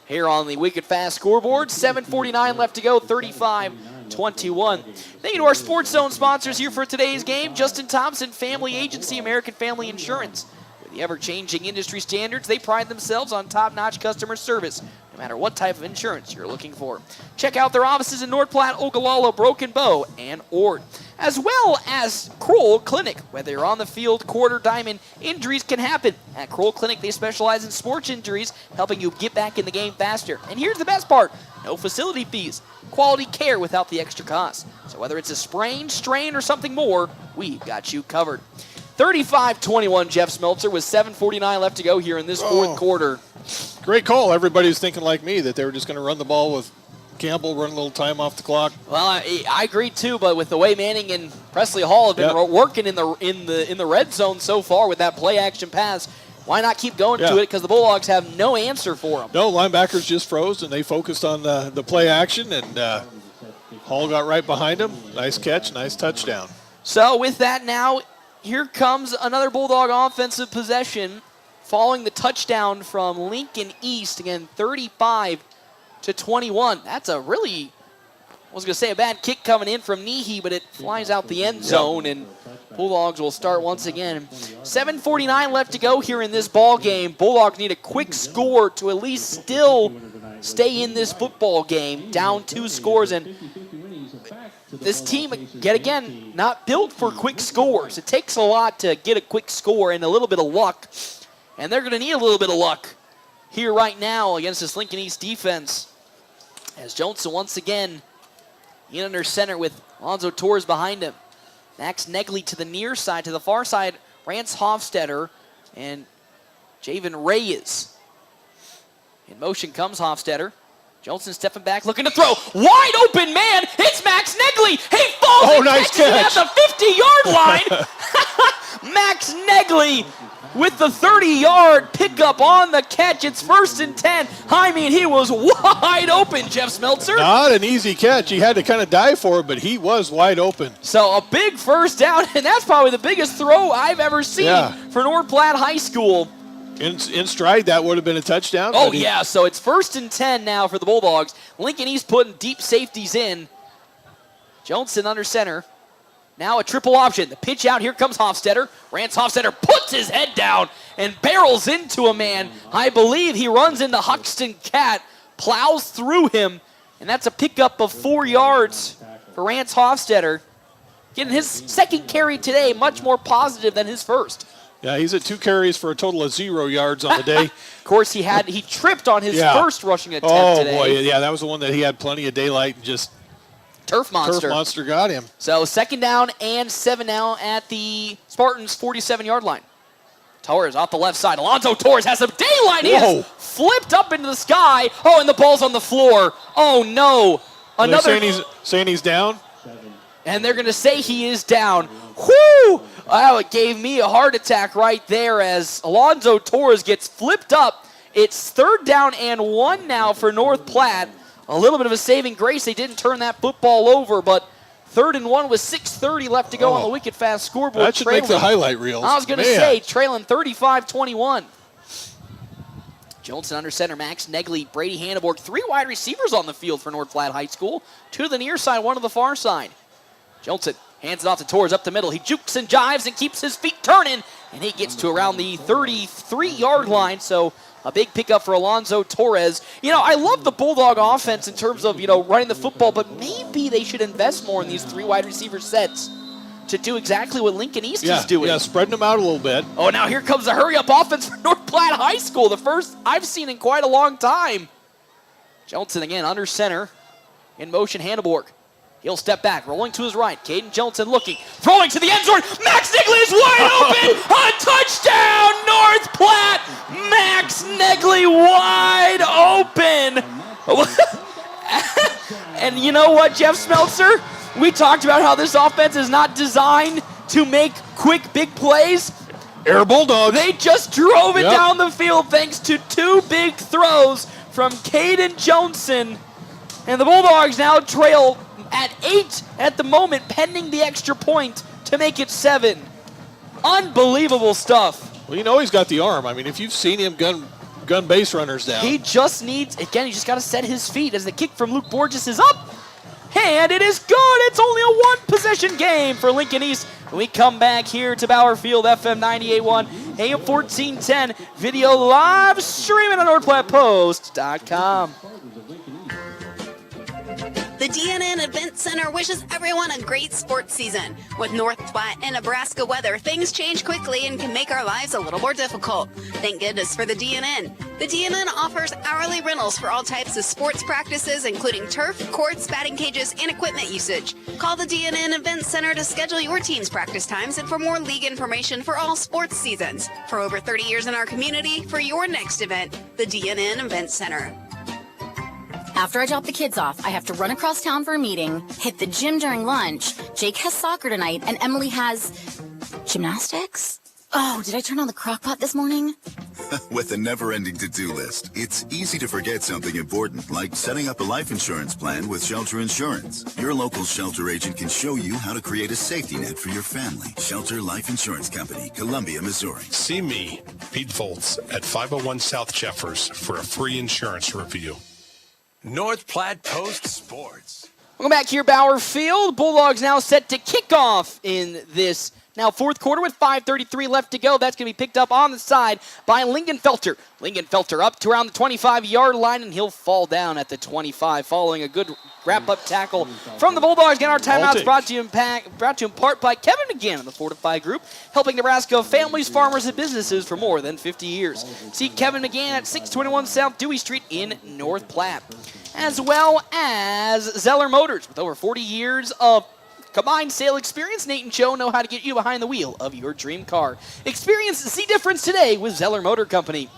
Here on the Wicked Fast scoreboard, 7:49 left to go, 35-21 35-21. Thank you to our Sports Zone sponsors here for today's game. Justin Thompson Family Agency, American Family Insurance. With the ever-changing industry standards, they pride themselves on top-notch customer service, no matter what type of insurance you're looking for. Check out their offices in North Platte, Ogallala, Broken Bow, and Ord. As well as Kroll Clinic. Whether you're on the field, quarter, diamond, injuries can happen. At Kroll Clinic, they specialize in sports injuries, helping you get back in the game faster. And here's the best part. No facility fees. Quality care without the extra cost. So whether it's a sprain, strain, or something more, we've got you covered. 35-21, Jeff Smeltzer, with 7:49 left to go here in this fourth quarter. Great call. Everybody was thinking like me that they were just going to run the ball with Campbell, run a little time off the clock. Well, I agree too, but with the way Manning and Presley Hall have been working in the red zone so far with that play action pass, why not keep going to it? Because the Bulldogs have no answer for them. No, linebackers just froze and they focused on the play action, and Hall got right behind him. Nice catch, nice touchdown. So with that now, here comes another Bulldog offensive possession following the touchdown from Lincoln East. Again, 35-21. That's a really, I was going to say a bad kick coming in from Nehe, but it flies out the end zone, and Bulldogs will start once again. 7:49 left to go here in this ball game. Bulldogs need a quick score to at least still stay in this football game, down 2 scores, and this team, yet again, not built for quick scores. It takes a lot to get a quick score and a little bit of luck, and they're going to need a little bit of luck here right now against this Lincoln East defense. As Johnson once again in under center with Alonzo Torres behind him. Max Negley to the near side, to the far side, Rance Hofstetter and Javen Reyes. In motion comes Hofstetter. Johnson stepping back, looking to throw. Wide open man, it's Max Negley. He falls and nice catches it at the 50-yard line. Max Negley with the 30-yard pickup on the catch. It's 1st and 10. I mean, he was wide open, Jeff Smeltzer. Not an easy catch. He had to kind of dive for it, but he was wide open. So a big first down, and that's probably the biggest throw I've ever seen for North Platte High School. In stride, that would have been a touchdown. Oh, yeah, so it's 1st and 10 now for the Bulldogs. Lincoln East putting deep safeties in. Johnson under center. Now a triple option. The pitch out. Here comes Hofstetter. Rance Hofstetter puts his head down and barrels into a man. I believe he runs into Huxton Cat, plows through him, and that's a pickup of 4 yards for Rance Hofstetter. Getting his second carry today, much more positive than his first. Yeah, he's at 2 carries for a total of 0 yards on the day. Of course, he tripped on his first rushing attempt today. Oh, boy, yeah, that was the one that he had plenty of daylight and just Turf Monster. Turf Monster got him. So 2nd down and 7 now at the Spartans' 47-yard line. Torres off the left side. Alonzo Torres has some daylight. He is flipped up into the sky. Oh, and the ball's on the floor. Oh, no. Another. Saying he's down? And they're going to say he is down. Whoo! Wow, it gave me a heart attack right there as Alonzo Torres gets flipped up. It's 3rd down and 1 now for North Platte. A little bit of a saving grace. They didn't turn that football over, but 3rd and 1 with 6:30 left to go on the wicked fast scoreboard. That should make the highlight reels. I was going to say, trailing 35-21. Johnson under center, Max Negley, Brady Hanneborg. 3 wide receivers on the field for North Platte High School. 2 to the near side, 1 to the far side. Johnson hands it off to Torres up the middle. He jukes and jives and keeps his feet turning, and he gets to around the 33-yard line, so a big pickup for Alonzo Torres. You know, I love the Bulldog offense in terms of, running the football, but maybe they should invest more in these 3 wide receiver sets to do exactly what Lincoln East is doing. Yeah, spreading them out a little bit. Oh, now here comes a hurry-up offense for North Platte High School, the first I've seen in quite a long time. Johnson again under center. In motion, Hanneborg. He'll step back, rolling to his right. Caden Johnson looking, throwing to the end zone. Max Negley is wide open. A touchdown, North Platte. Max Negley wide open. And you know what, Jeff Smeltzer? We talked about how this offense is not designed to make quick, big plays. Air Bulldogs. They just drove it down the field thanks to 2 big throws from Caden Johnson. And the Bulldogs now trail at 8 at the moment, pending the extra point to make it 7. Unbelievable stuff. Well, he's got the arm. I mean, if you've seen him gun base runners down. He just needs, again, he just got to set his feet as the kick from Luke Borges is up. and it is good. It's only a one-possession game for Lincoln East. We come back here to Bauer Field, FM 98.1, AM 1410, video live streaming on NorthPlattePost.com. The DNN Event Center wishes everyone a great sports season. With North Platte and Nebraska weather, things change quickly and can make our lives a little more difficult. Thank goodness for the DNN. The DNN offers hourly rentals for all types of sports practices, including turf, courts, batting cages, and equipment usage. Call the DNN Event Center to schedule your team's practice times and for more league information for all sports seasons. For over 30 years in our community, for your next event, the DNN Event Center. After I drop the kids off, I have to run across town for a meeting, hit the gym during lunch. Jake has soccer tonight, and Emily has gymnastics? Oh, did I turn on the crock pot this morning? With a never-ending to-do list, it's easy to forget something important, like setting up a life insurance plan with Shelter Insurance. Your local Shelter agent can show you how to create a safety net for your family. Shelter Life Insurance Company, Columbia, Missouri. See me, Pete Volz, at 501 South Jeffers for a free insurance review. North Platte Post Sports. Welcome back here, Bauer Field. Bulldogs now set to kick off in this now fourth quarter with 5:33 left to go. That's going to be picked up on the side by Lingenfelter. Lingenfelter up to around the 25-yard line, and he'll fall down at the 25 following a good wrap-up tackle from the Bulldogs. Again, our timeouts brought to you in part by Kevin McGann of the Fortify Group, helping Nebraska families, farmers, and businesses for more than 50 years. See Kevin McGann at 621 South Dewey Street in North Platte. As well as Zeller Motors. With over 40 years of combined sale experience, Nate and Joe know how to get you behind the wheel of your dream car. Experience the difference today with Zeller Motor Company.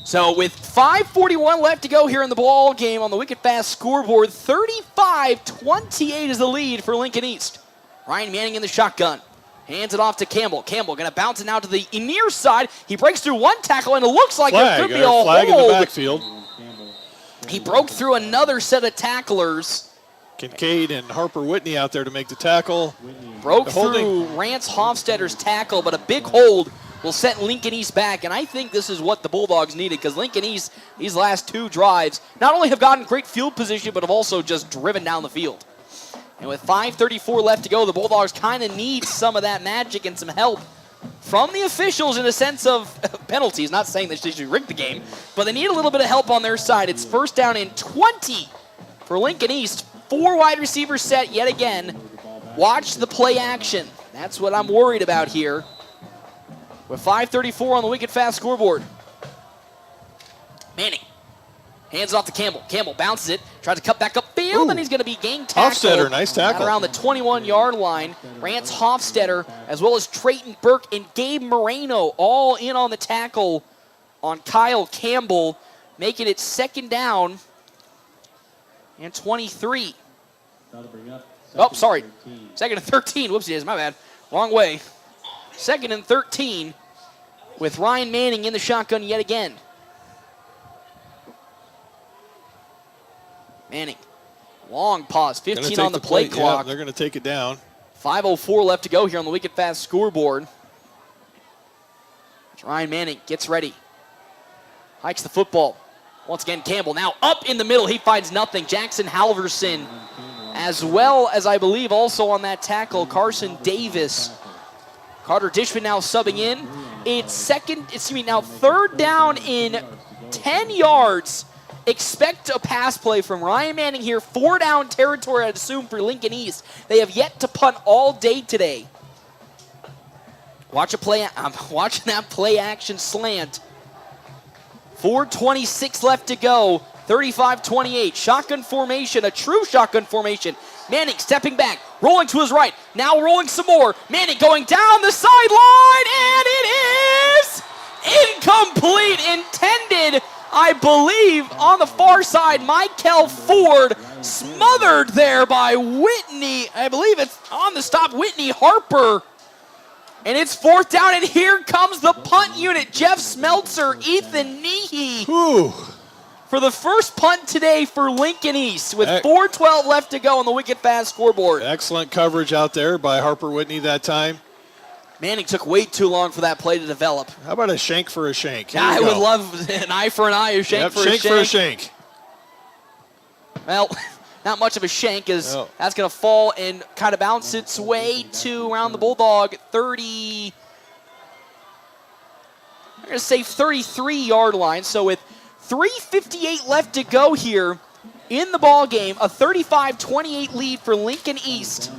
So with 5:41 left to go here in the ball game on the Wicked Fast scoreboard, 35-28 is the lead for Lincoln East. Ryan Manning in the shotgun. Hands it off to Campbell. Campbell going to bounce it now to the near side. He breaks through one tackle, and it looks like there could be a flag hold. in the backfield. He broke through another set of tacklers. Kincaid and Harper Whitney out there to make the tackle. Broke through Rance Hofstadter's tackle, but a big hold will set Lincoln East back, and I think this is what the Bulldogs needed, because Lincoln East, these last two drives, not only have gotten great field position, but have also just driven down the field. And with 5:34 left to go, the Bulldogs kind of need some of that magic and some help from the officials in a sense of penalties. Not saying that they should rig the game, but they need a little bit of help on their side. It's first down and 20 for Lincoln East. 4 wide receivers set yet again. Watch the play action. That's what I'm worried about here. With 5:34 on the Wicked Fast scoreboard. Manning hands it off to Campbell. Campbell bounces it, tries to cut back upfield, and he's going to be gang tackled. Hofstetter, nice tackle. Around the 21-yard line. Rance Hofstetter, as well as Trayton Burke and Gabe Moreno, all in on the tackle on Kyle Campbell, making it second down and 23. Oh, sorry. Second and 13. Whoopsie, my bad. Wrong way. Second and 13 with Ryan Manning in the shotgun yet again. Manning, long pause, 15 on the play clock. Yeah, they're going to take it down. 5:04 left to go here on the Wicked Fast scoreboard. Ryan Manning gets ready. Hikes the football. Once again, Campbell now up in the middle. He finds nothing. Jackson Halverson, as well as I believe also on that tackle, Carson Davis. Carter Dishman now subbing in. It's now third down in 10 yards. Expect a pass play from Ryan Manning here. 4 down territory, I'd assume, for Lincoln East. They have yet to punt all day today. I'm watching that play action slant. 4:26 left to go. 35-28. Shotgun formation, a true shotgun formation. Manning stepping back, rolling to his right. Now rolling some more. Manning going down the sideline, and it is incomplete. Intended, I believe, on the far side. Michael Ford smothered there by Whitney. I believe it's on the stop, Whitney Harper. And it's fourth down, and here comes the punt unit. Jeff Smeltzer, Ethan Nehe. For the first punt today for Lincoln East with 4:12 left to go on the Wicked Fast scoreboard. Excellent coverage out there by Harper Whitney that time. Manning took way too long for that play to develop. How about a shank for a shank? Yeah, I would love an eye for an eye, a shank for a shank. Shank for a shank. Well, not much of a shank as that's going to fall and kind of bounce its way to around the Bulldog 30. I'm going to say 33-yard line. So with 3:58 left to go here in the ball game, a 35-28 lead for Lincoln East.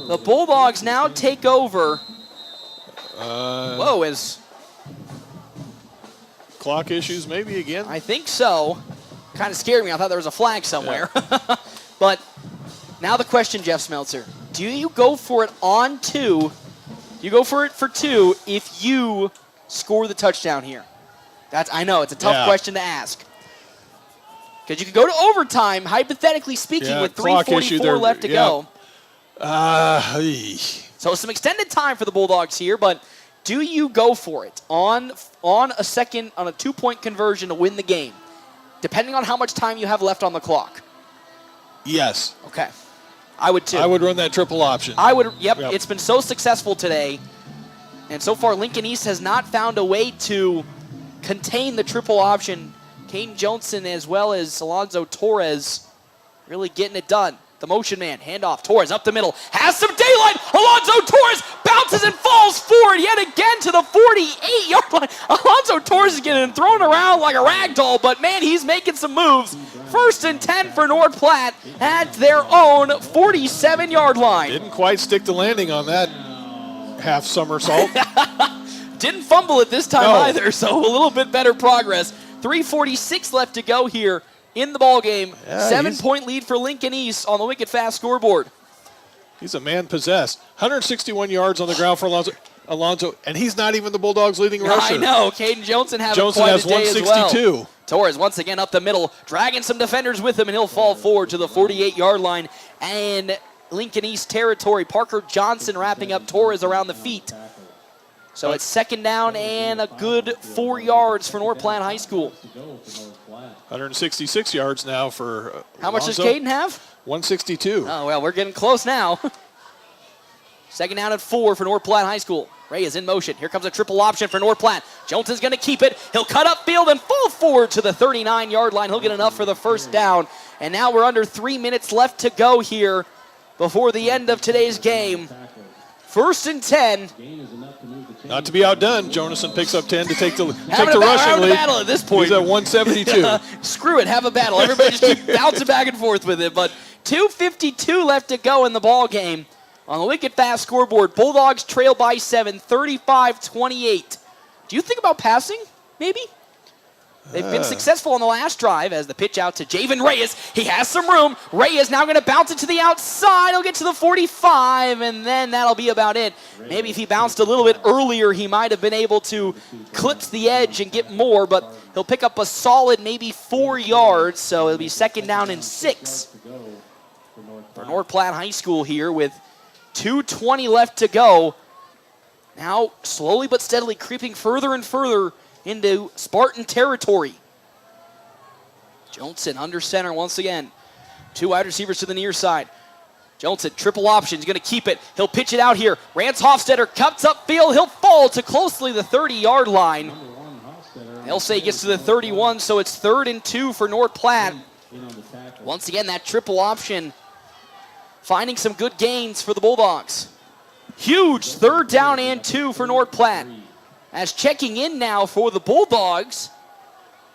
The Bulldogs now take over. Whoa, is clock issues maybe again? I think so. Kind of scared me. I thought there was a flag somewhere. Yeah. But now the question, Jeff Smeltzer. Do you go for it on 2? You go for it for 2 if you score the touchdown here? I know, it's a tough question to ask. Because you could go to overtime, hypothetically speaking, with 3:44 left to go. So some extended time for the Bulldogs here, but do you go for it on a 2-point conversion to win the game, depending on how much time you have left on the clock? Yes. Okay. I would too. I would run that triple option. I would, yep. It's been so successful today, and so far Lincoln East has not found a way to contain the triple option. Caden Johnson as well as Alonzo Torres really getting it done. The motion man, handoff, Torres up the middle, has some daylight. Alonzo Torres bounces and falls forward yet again to the 48-yard line. Alonzo Torres is getting thrown around like a rag doll, but man, he's making some moves. 1st and 10 for North Platte at their own 47-yard line. Didn't quite stick the landing on that half somersault. Didn't fumble it this time either, so a little bit better progress. 3:46 left to go here in the ball game. 7-point lead for Lincoln East on the Wicked Fast scoreboard. He's a man possessed. 161 yards on the ground for Alonzo, and he's not even the Bulldogs' leading rusher. I know. Caden Johnson having quite has a day 162. As well. Torres once again up the middle, dragging some defenders with him, and he'll fall forward to the 48-yard line. And Lincoln East territory. Parker Johnson wrapping up Torres around the feet. So it's 2nd down and a good 4 yards for North Platte High School. 166 yards now for How much Alonzo. does Caden have? 162. Oh, well, we're getting close now. 2nd down and 4 for North Platte High School. Ray is in motion. Here comes a triple option for North Platte. Johnson's going to keep it. He'll cut upfield and fall forward to the 39-yard line. He'll get enough for the 1st down. And now we're under 3 minutes left to go here before the end of today's game. 1st and 10. Not to be outdone, Jonathan picks up 10 to take the rushing lead. Battle at this point. He's at 172. Screw it, have a battle. Everybody just keep bouncing back and forth with it. But 2:52 left to go in the ball game. On the Wicked Fast scoreboard, Bulldogs trail by 7, 35-28. Do you think about passing, maybe? They've been successful on the last drive as the pitch out to Javen Reyes. He has some room. Reyes now going to bounce it to the outside. He'll get to the 45, and then that'll be about it. Maybe if he bounced a little bit earlier, he might have been able to clips the edge and get more, but he'll pick up a solid maybe 4 yards, so it'll be 2nd down and 6 for North Platte High School here with 2:20 left to go. Now slowly but steadily creeping further and further into Spartan territory. Johnson under center once again. 2 wide receivers to the near side. Johnson, triple option, he's going to keep it. He'll pitch it out here. Rance Hofstetter cuts upfield. He'll fall to closely the 30-yard line. They'll say he gets to the 31, so it's 3rd and 2 for North Platte. Once again, that triple option finding some good gains for the Bulldogs. Huge 3rd down and 2 for North Platte. As checking in now for the Bulldogs,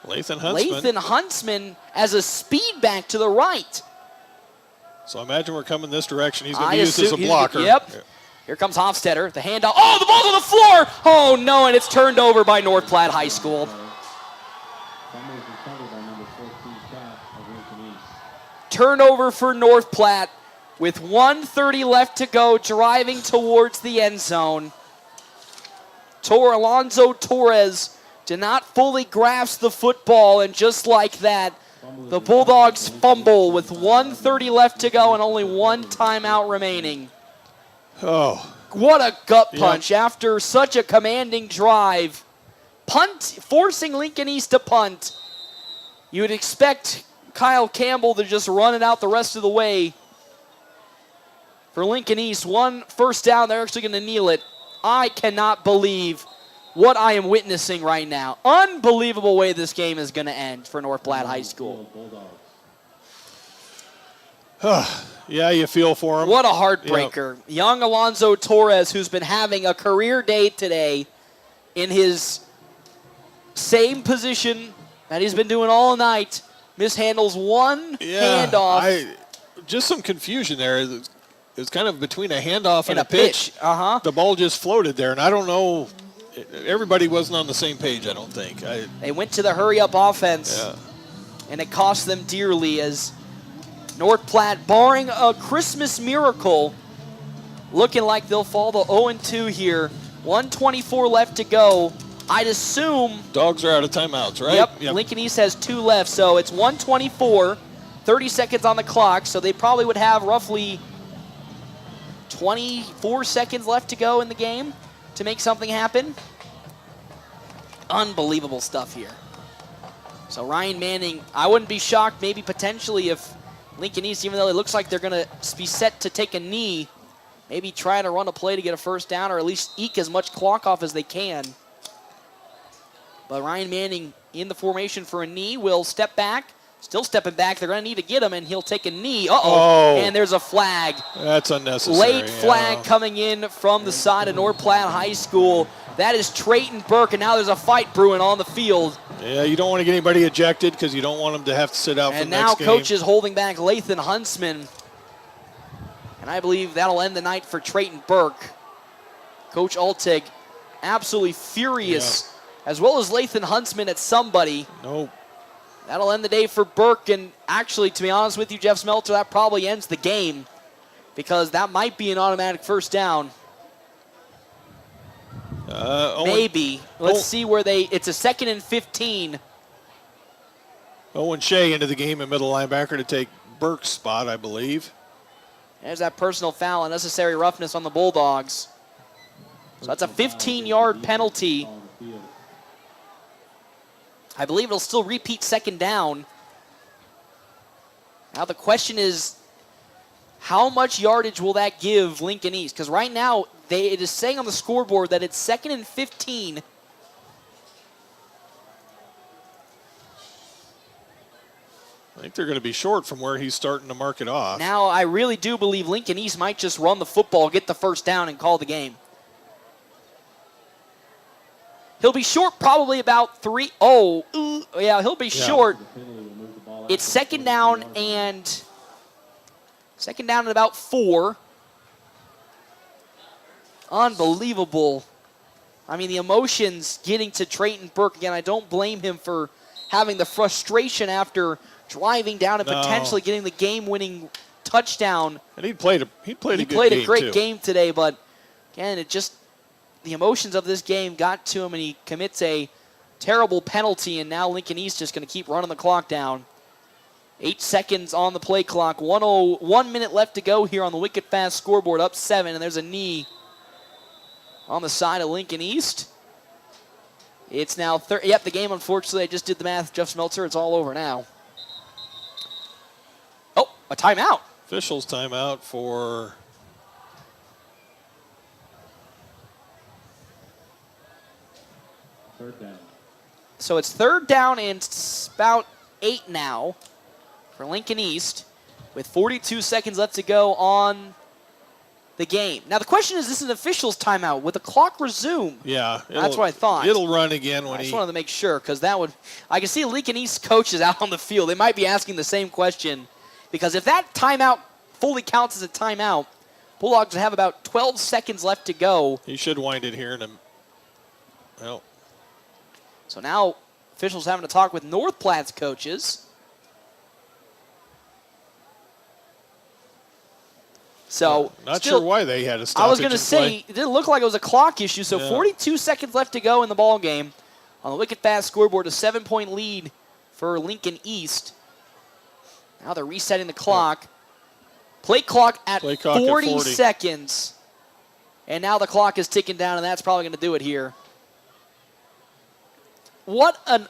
Lathan Huntsman as a speed back to the right. So I imagine we're coming this direction. He's going to be used as a blocker. Yep. Here comes Hofstetter. The handoff. Oh, the ball's on the floor. Oh, no, and it's turned over by North Platte High School. Turnover for North Platte with 1:30 left to go, driving towards the end zone. Alonzo Torres did not fully grasp the football, and just like that, the Bulldogs fumble with 1:30 left to go and only 1 timeout remaining. Oh. What a gut punch after such a commanding drive. Punt, forcing Lincoln East to punt. You would expect Kyle Campbell to just run it out the rest of the way. For Lincoln East, 1 first down, they're actually going to kneel it. I cannot believe what I am witnessing right now. Unbelievable way this game is going to end for North Platte High School. Yeah, you feel for him. What a heartbreaker. Young Alonzo Torres, who's been having a career day today in his same position that he's been doing all night, mishandles one handoff. Just some confusion there. It was kind of between a handoff and a pitch. The ball just floated there, and I don't know. Everybody wasn't on the same page, I don't think. They went to the hurry-up offense, and it cost them dearly as North Platte, barring a Christmas miracle, looking like they'll fall to 0-2 here. 1:24 left to go. I'd assume... Dogs are out of timeouts, right? Yep. Lincoln East has 2 left, so it's 1:24, 30 seconds on the clock, so they probably would have roughly 24 seconds left to go in the game to make something happen. Unbelievable stuff here. So Ryan Manning, I wouldn't be shocked maybe potentially if Lincoln East, even though it looks like they're going to be set to take a knee, maybe try to run a play to get a first down or at least eke as much clock off as they can. But Ryan Manning in the formation for a knee will step back. Still stepping back. They're going to need to get him, and he'll take a knee. And there's a flag. That's unnecessary. Late flag coming in from the side of North Platte High School. That is Trayton Burke, and now there's a fight brewing on the field. Yeah, you don't want to get anybody ejected because you don't want them to have to sit out for the next game. And now coach is holding back Lathan Huntsman. And I believe that'll end the night for Trayton Burke. Coach Altig absolutely furious, as well as Lathan Huntsman at somebody. Nope. That'll end the day for Burke, and actually, to be honest with you, Jeff Smelter, that probably ends the game because that might be an automatic first down. Maybe. Let's see where it's a 2nd and 15. Owen Shea into the game at middle linebacker to take Burke's spot, I believe. There's that personal foul, unnecessary roughness on the Bulldogs. So that's a 15-yard penalty. I believe it'll still repeat 2nd down. Now the question is, how much yardage will that give Lincoln East? Because right now, it is saying on the scoreboard that it's 2nd and 15. I think they're going to be short from where he's starting to mark it off. Now, I really do believe Lincoln East might just run the football, get the first down, and call the game. He'll be short probably about 3. He'll be short. It's 2nd down and about 4. Unbelievable. I mean, the emotions getting to Trayton Burke. Again, I don't blame him for having the frustration after driving down and potentially getting the game-winning touchdown. And he played a great game today, but again, the emotions of this game got to him, and he commits a terrible penalty, and now Lincoln East just going to keep running the clock down. 8 seconds on the play clock. 1 minute left to go here on the Wicked Fast scoreboard, up 7, and there's a knee on the side of Lincoln East. It's now the game, unfortunately, I just did the math, Jeff Smeltzer, it's all over now. Oh, a timeout. Officials timeout for... Third down. So it's 3rd down and about 8 now for Lincoln East with 42 seconds left to go on the game. Now the question is, this is an official's timeout. Would the clock resume? Yeah. That's what I thought. It'll run again when I just wanted to make sure because I can see Lincoln East coaches out on the field. They might be asking the same question because if that timeout fully counts as a timeout, Bulldogs have about 12 seconds left to go. He should wind it here well. So now officials having to talk with North Platte's coaches. So not sure why they had to stop. I was going to say, it didn't look like it was a clock issue. So 42 seconds left to go in the ball game. On the Wicked Fast scoreboard, a 7-point lead for Lincoln East. Now they're resetting the clock. Play clock at 40 seconds. And now the clock is ticking down, and that's probably going to do it here. What a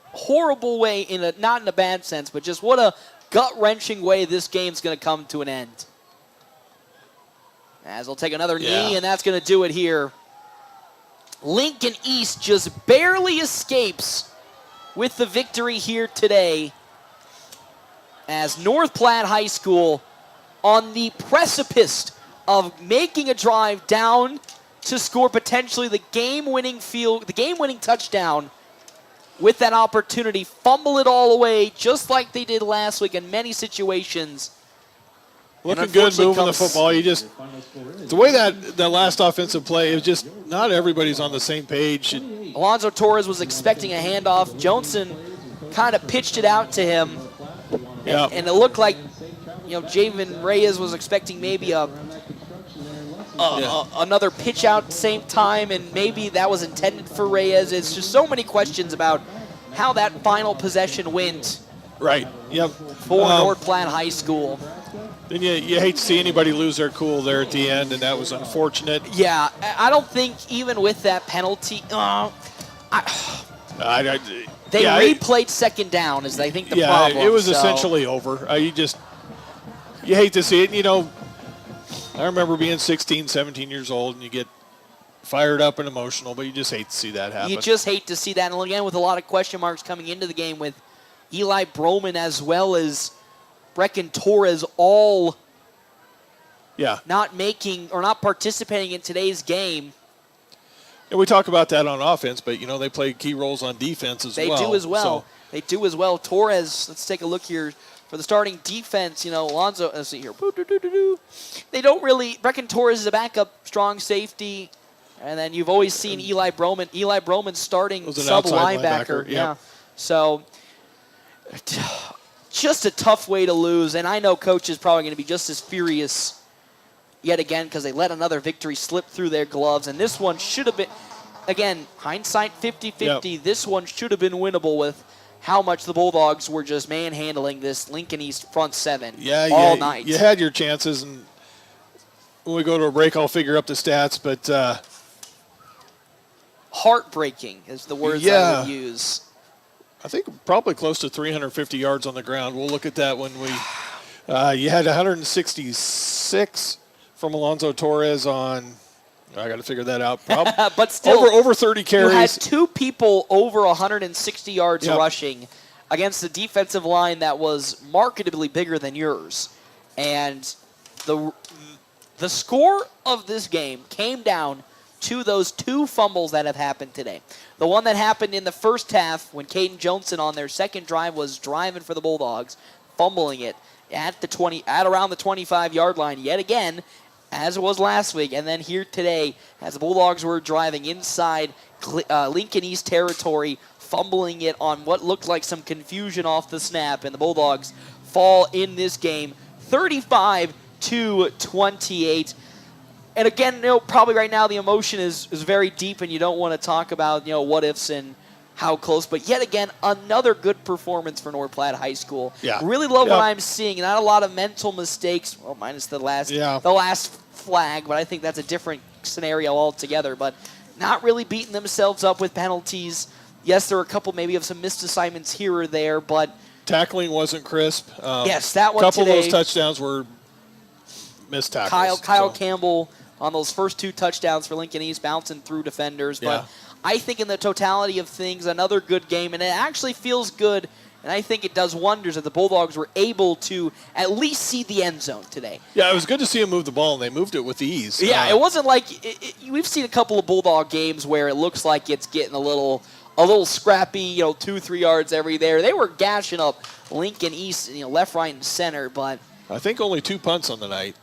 horrible way, not in a bad sense, but just what a gut-wrenching way this game's going to come to an end. As they'll take another knee, and that's going to do it here. Lincoln East just barely escapes with the victory here today. as North Platte High School on the precipice of making a drive down to score potentially the game-winning touchdown. With that opportunity, fumble it all away, just like they did last week in many situations. Looking good, moving the football. The way that last offensive play, it was just not everybody's on the same page. Alonzo Torres was expecting a handoff. Johnson kind of pitched it out to him. Yeah. And it looked like, Javen Reyes was expecting maybe another pitch out at the same time, and maybe that was intended for Reyes. It's just so many questions about how that final possession went. Right. Yep. For North Platte High School. Then you hate to see anybody lose their cool there at the end, and that was unfortunate. Yeah, I don't think even with that penalty, they replayed second down is I think the problem. Yeah, it was essentially over. You hate to see it. I remember being 16, 17 years old, and you get fired up and emotional, but you just hate to see that happen. You just hate to see that. And again, with a lot of question marks coming into the game with Eli Broman as well as Brecken Torres all not making or not participating in today's game. And we talk about that on offense, but, they play key roles on defense as well. They do as well. They do as well. Torres, let's take a look here. For the starting defense, Alonzo, let's see here. They don't really, Brecken Torres is a backup strong safety. And then you've always seen Eli Broman. Eli Broman starting sub-linebacker. Yeah. So, just a tough way to lose. And I know Coach is probably going to be just as furious yet again because they let another victory slip through their gloves. And this one should have been, again, hindsight 50-50. Yep. This one should have been winnable with how much the Bulldogs were just manhandling this Lincoln East front seven all night. You had your chances, and when we go to a break, I'll figure up the stats, but heartbreaking is the words I would use. I think probably close to 350 yards on the ground. We'll look at that when we you had 166 from Alonzo Torres on I got to figure that out. But still, over 30 carries. You had two people over 160 yards rushing against the defensive line that was markedly bigger than yours. And the score of this game came down to those two fumbles that have happened today. The one that happened in the first half when Caden Johnson on their second drive was driving for the Bulldogs, fumbling it at around the 25-yard line yet again, as it was last week, and then here today as the Bulldogs were driving inside Lincoln East territory, fumbling it on what looked like some confusion off the snap, and the Bulldogs fall in this game 35-28. And again, probably right now the emotion is very deep, and you don't want to talk about what ifs and how close. But yet again, another good performance for North Platte High School. Yeah. Really love what I'm seeing. Not a lot of mental mistakes. Well, minus the last flag, but I think that's a different scenario altogether. But not really beating themselves up with penalties. Yes, there were a couple maybe of some missed assignments here or there, but tackling wasn't crisp. Yes, that one today. A couple today, of those touchdowns were missed tackles. Kyle Campbell on those first two touchdowns for Lincoln East, bouncing through defenders. But I think in the totality of things, another good game, and it actually feels good, and I think it does wonders that the Bulldogs were able to at least see the end zone today. Yeah, it was good to see them move the ball, and they moved it with ease. Yeah, it wasn't like we've seen a couple of Bulldog games where it looks like it's getting a little scrappy, 2-3 yards every there. They were gashing up Lincoln East, left, right, and center, but I think only 2 punts on the night.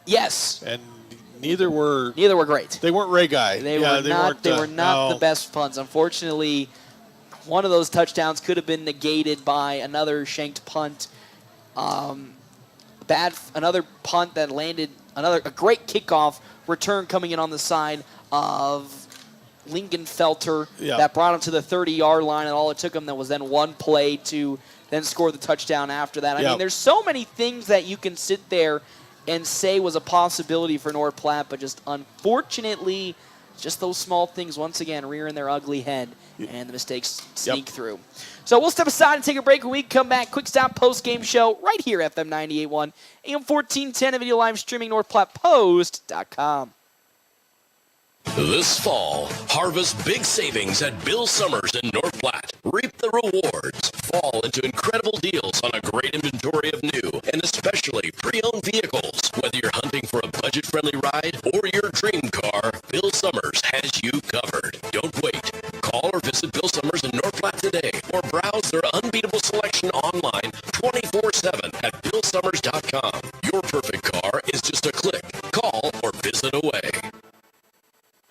Yes. And neither were great. They weren't Ray Guy. They were not the best punts. Unfortunately, one of those touchdowns could have been negated by another shanked punt. Another punt that landed a great kickoff return coming in on the side of Lincoln Felter that brought him to the 30-yard line, and all it took him was then one play to then score the touchdown after that. I mean, there's so many things that you can sit there and say was a possibility for North Platte, but just unfortunately, just those small things once again rearing their ugly head, and the mistakes sneak through. So we'll step aside and take a break. When we come back, quick stop post-game show right here, FM 98.1, AM 1410, and video live streaming, NorthPlattePost.com. This fall, harvest big savings at Bill Summers in North Platte. Reap the rewards. Fall into incredible deals on a great inventory of new and especially pre-owned vehicles. Whether you're hunting for a budget-friendly ride or your dream car, Bill Summers has you covered. Don't wait. Call or visit Bill Summers in North Platte today or browse their unbeatable selection online 24/7 at BillSummers.com. Your perfect car is just a click. Call or visit away.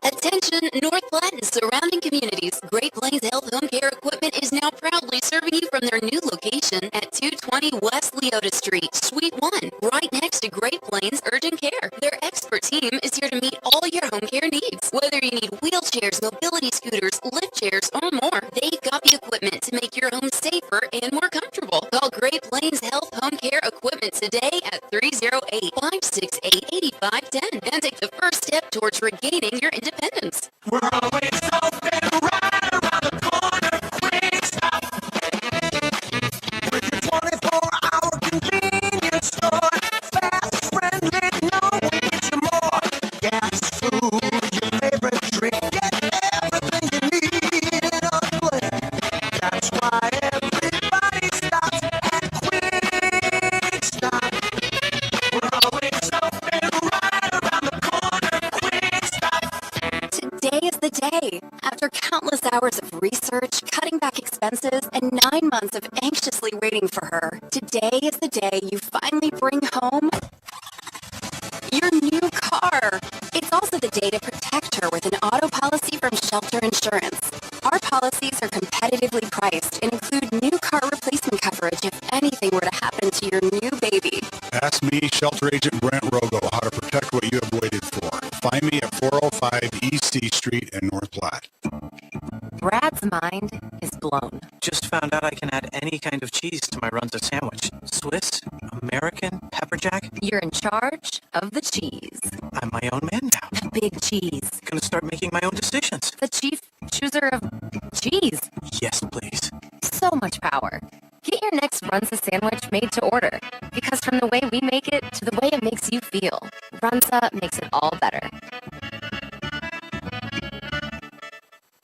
Attention, North Platte and surrounding communities. Great Plains Health Home Care Equipment is now proudly serving you from their new location at 220 West Leota Street, Suite 1, right next to Great Plains Urgent Care. Their expert team is here to meet all your home care needs. Whether you need wheelchairs, mobility scooters, lift chairs, or more, they've got the equipment to make your home safer and more comfortable. Call Great Plains Health Home Care Equipment today at 308-568-8510 and take the first step towards regaining your independence. We're always open right around the corner. Quick stop. With your 24-hour convenience store. Fast, friendly, no wait for more. Gas, food, your favorite drink. Get everything you need in a blink. That's why everybody stops at Quick Stop. We're always open right around the corner. Quick Stop. Today is the day. After countless hours of research, cutting back expenses, and 9 months of anxiously waiting for her, today is the day you finally bring home your new car. It's also the day to protect her with an auto policy from Shelter Insurance. Our policies are competitively priced and include new car replacement coverage if anything were to happen to your new baby. Ask me, Shelter Agent Brent Rogo, how to protect what you have waited for. Find me at 405 East C Street in North Platte. Brad's mind is blown. Just found out I can add any kind of cheese to my Runza sandwich. Swiss, American, pepper jack. You're in charge of the cheese. I'm my own man now. The big cheese. Gonna start making my own decisions. The chief chooser of cheese. Yes, please. So much power. Get your next Runza sandwich made to order. Because from the way we make it to the way it makes you feel, Runza makes it all better.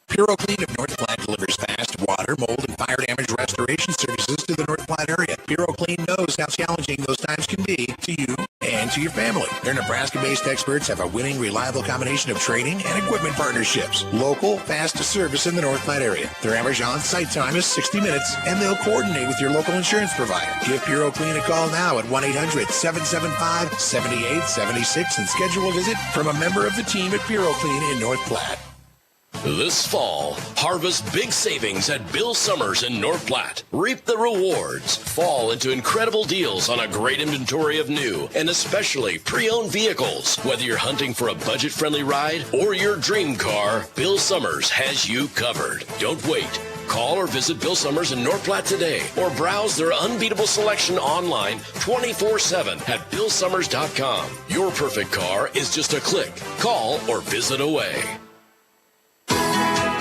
Puro Clean of North Platte delivers fast water, mold, and fire damage restoration services to the North Platte area. Puro Clean knows how challenging those times can be to you and to your family. Their Nebraska-based experts have a winning, reliable combination of training and equipment partnerships. Local, fast service in the North Platte area. Their average on-site time is 60 minutes, and they'll coordinate with your local insurance provider. Give Puro Clean a call now at 1-800-775-7876 and schedule a visit from a member of the team at Puro Clean in North Platte. This fall, harvest big savings at Bill Summers in North Platte. Reap the rewards. Fall into incredible deals on a great inventory of new and especially pre-owned vehicles. Whether you're hunting for a budget-friendly ride or your dream car, Bill Summers has you covered. Don't wait. Call or visit Bill Summers in North Platte today or browse their unbeatable selection online 24/7 at BillSummers.com. Your perfect car is just a click. Call or visit away.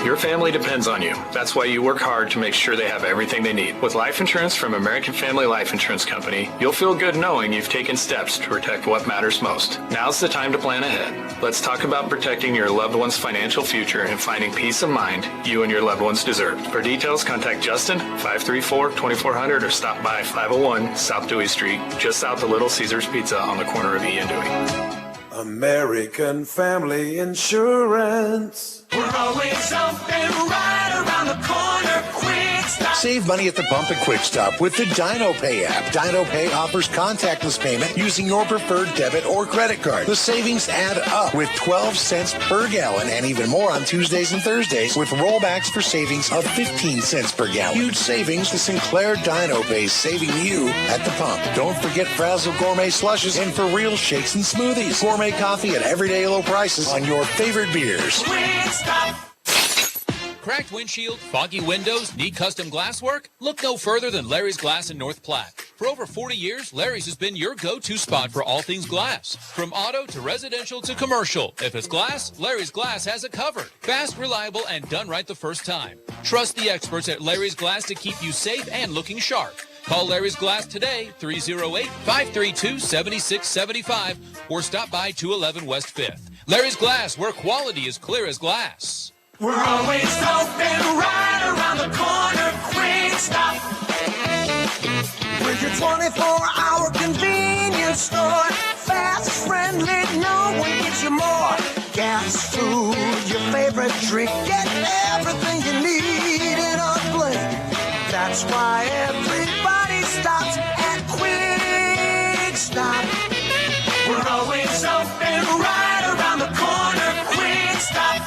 Your family depends on you. That's why you work hard to make sure they have everything they need. With life insurance from American Family Life Insurance Company, you'll feel good knowing you've taken steps to protect what matters most. Now's the time to plan ahead. Let's talk about protecting your loved one's financial future and finding peace of mind you and your loved ones deserve. For details, contact Justin, 534-2400, or stop by 501 South Dewey Street, just south of Little Caesars Pizza on the corner of E and Dewey. American Family Insurance. We're always open right around the corner. Quick Stop. Save money at the pump at Quick Stop with the Dino Pay app. Dino Pay offers contactless payment using your preferred debit or credit card. The savings add up with 12 cents per gallon and even more on Tuesdays and Thursdays with rollbacks for savings of 15 cents per gallon. Huge savings to Sinclair Dino Pay, saving you at the pump. Don't forget Frazzle Gourmet Slushes and For Real Shakes and Smoothies. Gourmet coffee at everyday low prices on your favorite beers. Quick Stop. Cracked windshield, foggy windows, need custom glass work? Look no further than Larry's Glass in North Platte. For over 40 years, Larry's has been your go-to spot for all things glass. From auto to residential to commercial. If it's glass, Larry's Glass has it covered. Fast, reliable, and done right the first time. Trust the experts at Larry's Glass to keep you safe and looking sharp. Call Larry's Glass today, 308-532-7675, or stop by 211 West 5th. Larry's Glass, where quality is clear as glass. We're always open right around the corner. Quick Stop. With your 24-hour convenience store. Fast, friendly, no one gives you more. Gas, food, your favorite drink. Get everything you need in a blink. That's why everybody stops at Quick Stop. We're always open right around the corner. Quick Stop.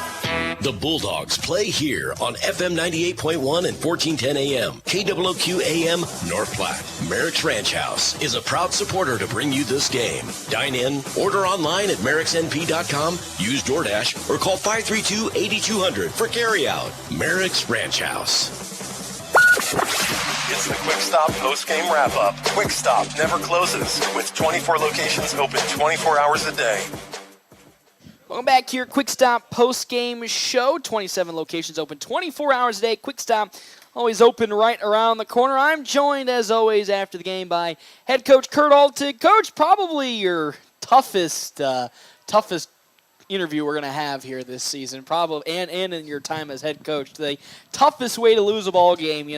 The Bulldogs play here on FM 98.1 and 1410 AM, KWOQ AM, North Platte. Merrick's Ranch House is a proud supporter to bring you this game. Dine in, order online at merricksnp.com, use DoorDash, or call 532-8200 for carryout. Merrick's Ranch House. It's the Quick Stop post-game wrap-up. Quick Stop never closes, with 24 locations open 24 hours a day. Welcome back here, Quick Stop post-game show. 27 locations open 24 hours a day. Quick Stop always open right around the corner. I'm joined, as always, after the game by head coach Kurt Altig. Coach, probably your toughest interview we're going to have here this season, probably, and in your time as head coach. The toughest way to lose a ball game,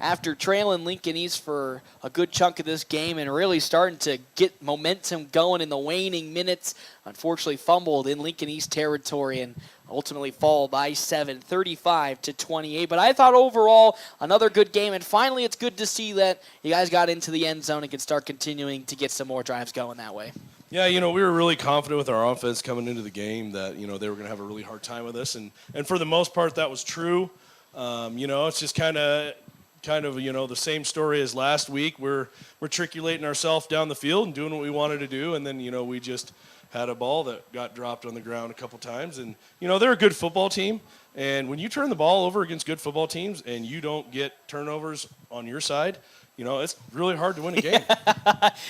after trailing Lincoln East for a good chunk of this game and really starting to get momentum going in the waning minutes. Unfortunately fumbled in Lincoln East territory and ultimately fall by 7, 35-28. But I thought overall another good game, and finally it's good to see that you guys got into the end zone and can start continuing to get some more drives going that way. Yeah, we were really confident with our offense coming into the game that, they were going to have a really hard time with us. And for the most part, that was true. It's just kind of the same story as last week. We're matriculating ourselves down the field and doing what we wanted to do. And then, we just had a ball that got dropped on the ground a couple times. And, they're a good football team. And when you turn the ball over against good football teams and you don't get turnovers on your side, it's really hard to win a game.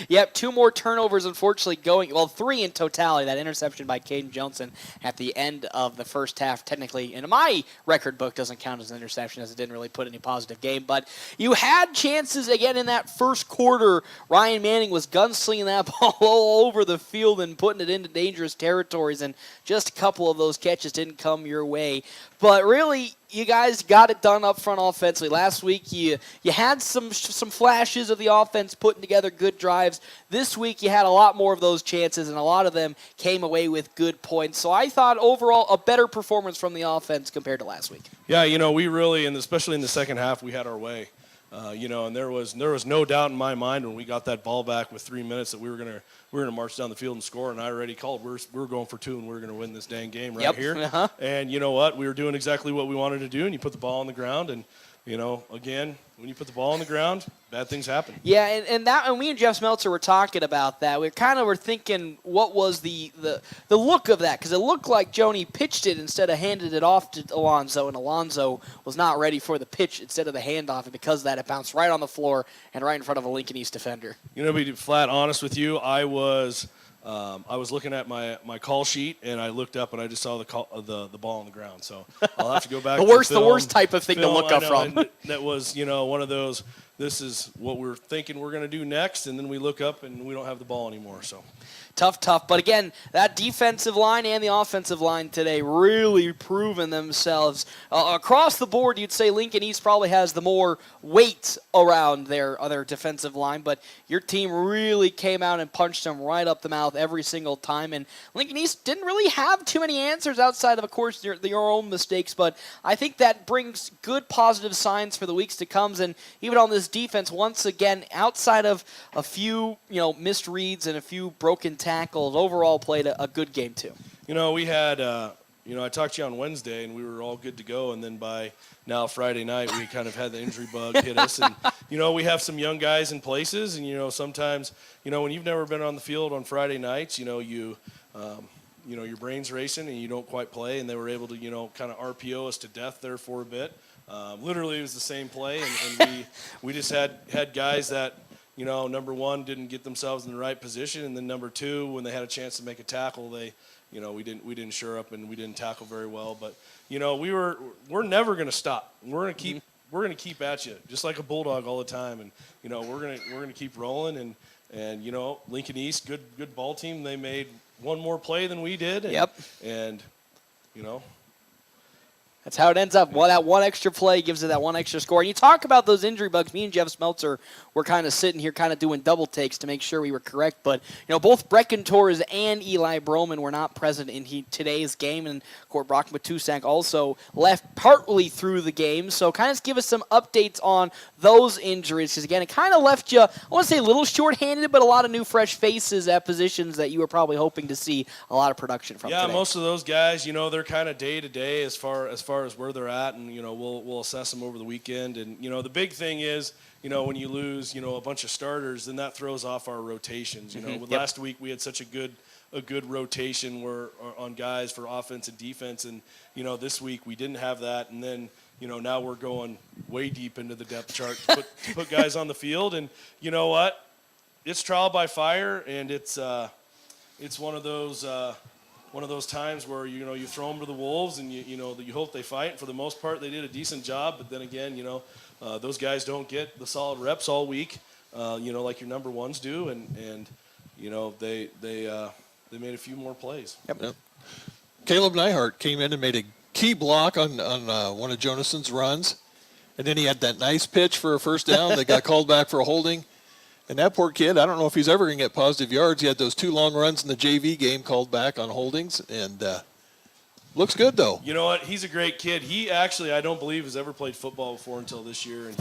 Yep, 2 more turnovers, unfortunately, going. Well, 3 in totality. That interception by Caden Johnson at the end of the first half, technically, in my record book, doesn't count as an interception, as it didn't really put any positive game. But you had chances again in that first quarter. Ryan Manning was gunslinging that ball all over the field and putting it into dangerous territories, and just a couple of those catches didn't come your way. But really, you guys got it done up front offensively. Last week, you had some flashes of the offense putting together good drives. This week, you had a lot more of those chances, and a lot of them came away with good points. So I thought overall a better performance from the offense compared to last week. Yeah, we really, and especially in the second half, we had our way. And there was no doubt in my mind when we got that ball back with 3 minutes that we were gonna march down the field and score. And I already called we're going for 2 and we're gonna win this dang game right here. Uh-huh. And you know what? We were doing exactly what we wanted to do. And you put the ball on the ground, and again, when you put the ball on the ground, bad things happen. Yeah, and we and Jeff Smeltzer were talking about that. We were thinking, what was the look of that? Because it looked like Joni pitched it instead of handed it off to Alonzo, and Alonzo was not ready for the pitch instead of the handoff, and because of that, it bounced right on the floor and right in front of a Lincoln East defender. To be flat honest with you, I was looking at my call sheet, and I looked up and I just saw the ball on the ground. So I'll have to go back. the worst type of thing to look up from. And that was one of those. This is what we're thinking we're going to do next, and then we look up and we don't have the ball anymore. So tough. But again, that defensive line and the offensive line today really proven themselves. Across the board, you'd say Lincoln East probably has the more weight around their other defensive line, but your team really came out and punched them right up the mouth every single time. And Lincoln East didn't really have too many answers outside of course, your own mistakes, but I think that brings good positive signs for the weeks to come. And even on this defense, once again, outside of a few missed reads and a few broken tackles, overall played a good game too. We had I talked to you on Wednesday and we were all good to go, and then by now Friday night we kind of had the injury bug hit us, and we have some young guys in places, and sometimes when you've never been on the field on Friday nights, your brain's racing and you don't quite play, and they were able to kind of RPO us to death there for a bit. Literally, it was the same play, and we just had guys that, number one, didn't get themselves in the right position, and then number two, when they had a chance to make a tackle, they, we didn't shore up and we didn't tackle very well. But we're never going to stop. We're going to keep at you just like a bulldog all the time, and we're going to keep rolling. And Lincoln East, good ball team. They made one more play than we did. Yep. And That's how it ends up. Well, that one extra play gives it that one extra score. And you talk about those injury bugs. Me and Jeff Smeltzer were kind of sitting here kind of doing double takes to make sure we were correct. But, both Brecken Torres and Eli Broman were not present in today's game. And, of course, Brock Matusak also left partly through the game. So kind of give us some updates on those injuries. Because, again, it kind of left you, I want to say a little short-handed, but a lot of new fresh faces at positions that you were probably hoping to see a lot of production from today. Yeah, most of those guys, they're kind of day-to-day as far as where they're at, and we'll assess them over the weekend. And the big thing is, when you lose a bunch of starters, then that throws off our rotations. Last week we had such a good rotation on guys for offense and defense, and this week we didn't have that. And then now we're going way deep into the depth chart to put guys on the field. And you know what? It's trial by fire, and it's one of those times where you throw them to the wolves, and you hope they fight. And for the most part, they did a decent job. But then again, those guys don't get the solid reps all week, like your number ones do, and they made a few more plays. Yep. Caleb Neihart came in and made a key block on one of Jonason's runs, and then he had that nice pitch for a first down that got called back for a holding. And that poor kid, I don't know if he's ever going to get positive yards. He had those 2 long runs in the JV game called back on holdings, and looks good, though. You know what? He's a great kid. He actually, I don't believe, has ever played football before until this year. And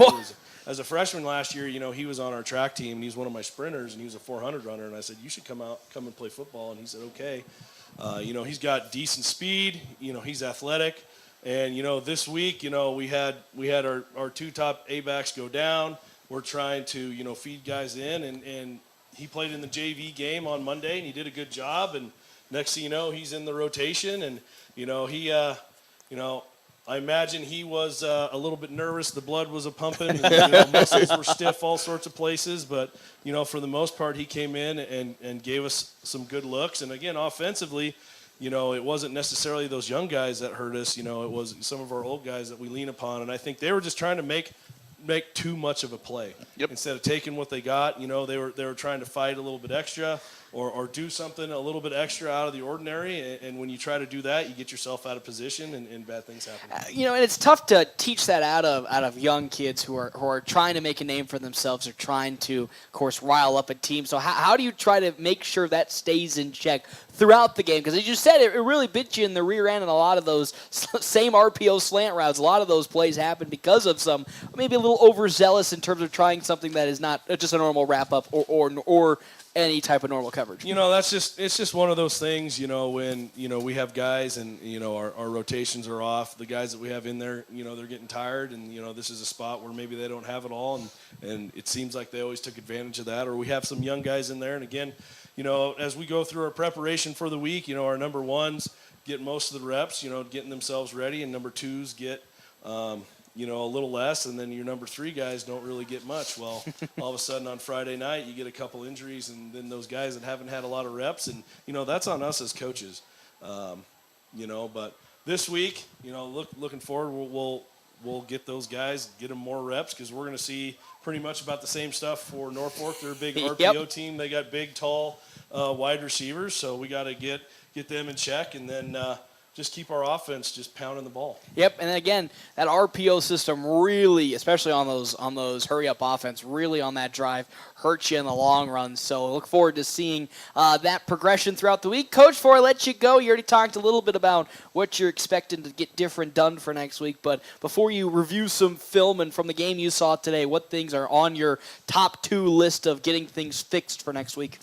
as a freshman last year, he was on our track team, and he's one of my sprinters, and he was a 400 runner. And I said, you should come and play football. And he said, okay. He's got decent speed. He's athletic. And, this week, we had our 2 top A-backs go down. We're trying to, feed guys in, and he played in the JV game on Monday, and he did a good job. And next thing you know, he's in the rotation, and I imagine he was a little bit nervous. The blood was pumping, and muscles were stiff, all sorts of places. But for the most part, he came in and gave us some good looks. And again, offensively, it wasn't necessarily those young guys that hurt us. It was some of our old guys that we lean upon, and I think they were just trying to make too much of a play. Yep. Instead of taking what they got. They were trying to fight a little bit extra or do something a little bit extra out of the ordinary. And when you try to do that, you get yourself out of position, and bad things happen. And it's tough to teach that out of young kids who are trying to make a name for themselves or trying to, of course, rile up a team. So how do you try to make sure that stays in check throughout the game? Because as you said, it really bit you in the rear end, and a lot of those same RPO slant routes, a lot of those plays happen because of some maybe a little overzealous in terms of trying something that is not just a normal wrap-up or any type of normal coverage. It's just one of those things, when, we have guys and, our rotations are off. The guys that we have in there, they're getting tired, and, this is a spot where maybe they don't have it all, and it seems like they always took advantage of that. Or we have some young guys in there, and again, as we go through our preparation for the week, our number ones get most of the reps, getting themselves ready, and number twos get, a little less, and then your number 3 guys don't really get much. Well, all of a sudden on Friday night, you get a couple injuries, and then those guys that haven't had a lot of reps, and, that's on us as coaches. But this week, looking forward, we'll get those guys, get them more reps, because we're going to see pretty much about the same stuff for Norfolk. They're a big RPO team. They got big, tall wide receivers, so we got to get them in check, and then just keep our offense just pounding the ball. Yep, and again, that RPO system really, especially on those hurry-up offense, really on that drive, hurts you in the long run. So look forward to seeing that progression throughout the week. Coach, before I let you go, you already talked a little bit about what you're expecting to get different done for next week. But before you review some film and from the game you saw today, what things are on your top 2 list of getting things fixed for next week?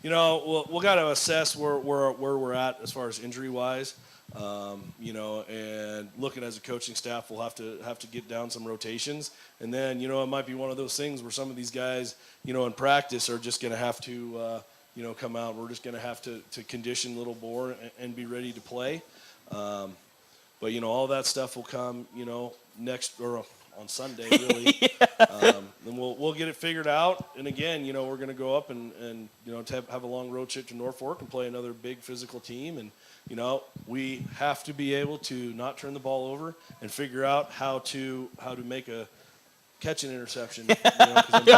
We'll got to assess where we're at as far as injury-wise. And looking as a coaching staff, we'll have to get down some rotations. And then, it might be one of those things where some of these guys, in practice are just going to have to, come out. We're just going to have to condition a little more and be ready to play. But, all that stuff will come, next or on Sunday, really. Then we'll get it figured out. And again, we're going to go up and to have a long road trip to Norfolk and play another big physical team. And, we have to be able to not turn the ball over and figure out how to make a catch an interception. You know, 'cause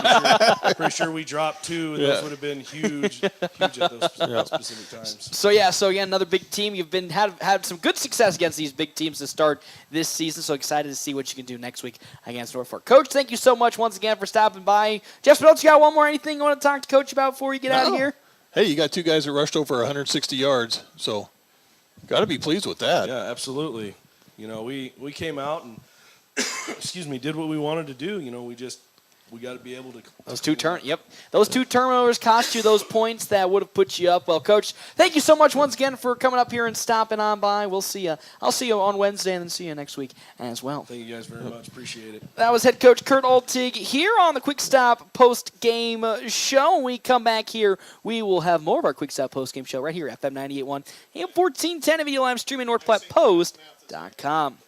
I'm pretty sure we dropped 2, and those would have been huge at those specific times. So again, another big team. You've had some good success against these big teams to start this season. So excited to see what you can do next week against Norfolk. Coach, thank you so much once again for stopping by. Jeff, what else you got? One more anything you want to talk to Coach about before you get out of here? Hey, you got 2 guys that rushed over 160 yards, so got to be pleased with that. Yeah, absolutely. You know, we came out and did what we wanted to do. You know, we got to be able to. Those two turnovers cost you those points that would have put you up. Well, Coach, thank you so much once again for coming up here and stopping on by. We'll see you. I'll see you on Wednesday and then see you next week as well. Thank you guys very much. Appreciate it. That was head coach Kurt Altig here on the Quick Stop post-game show. When we come back here, we will have more of our Quick Stop post-game show right here at FM 98.1 AM 1410 and video live streaming NorthPlattePost.com.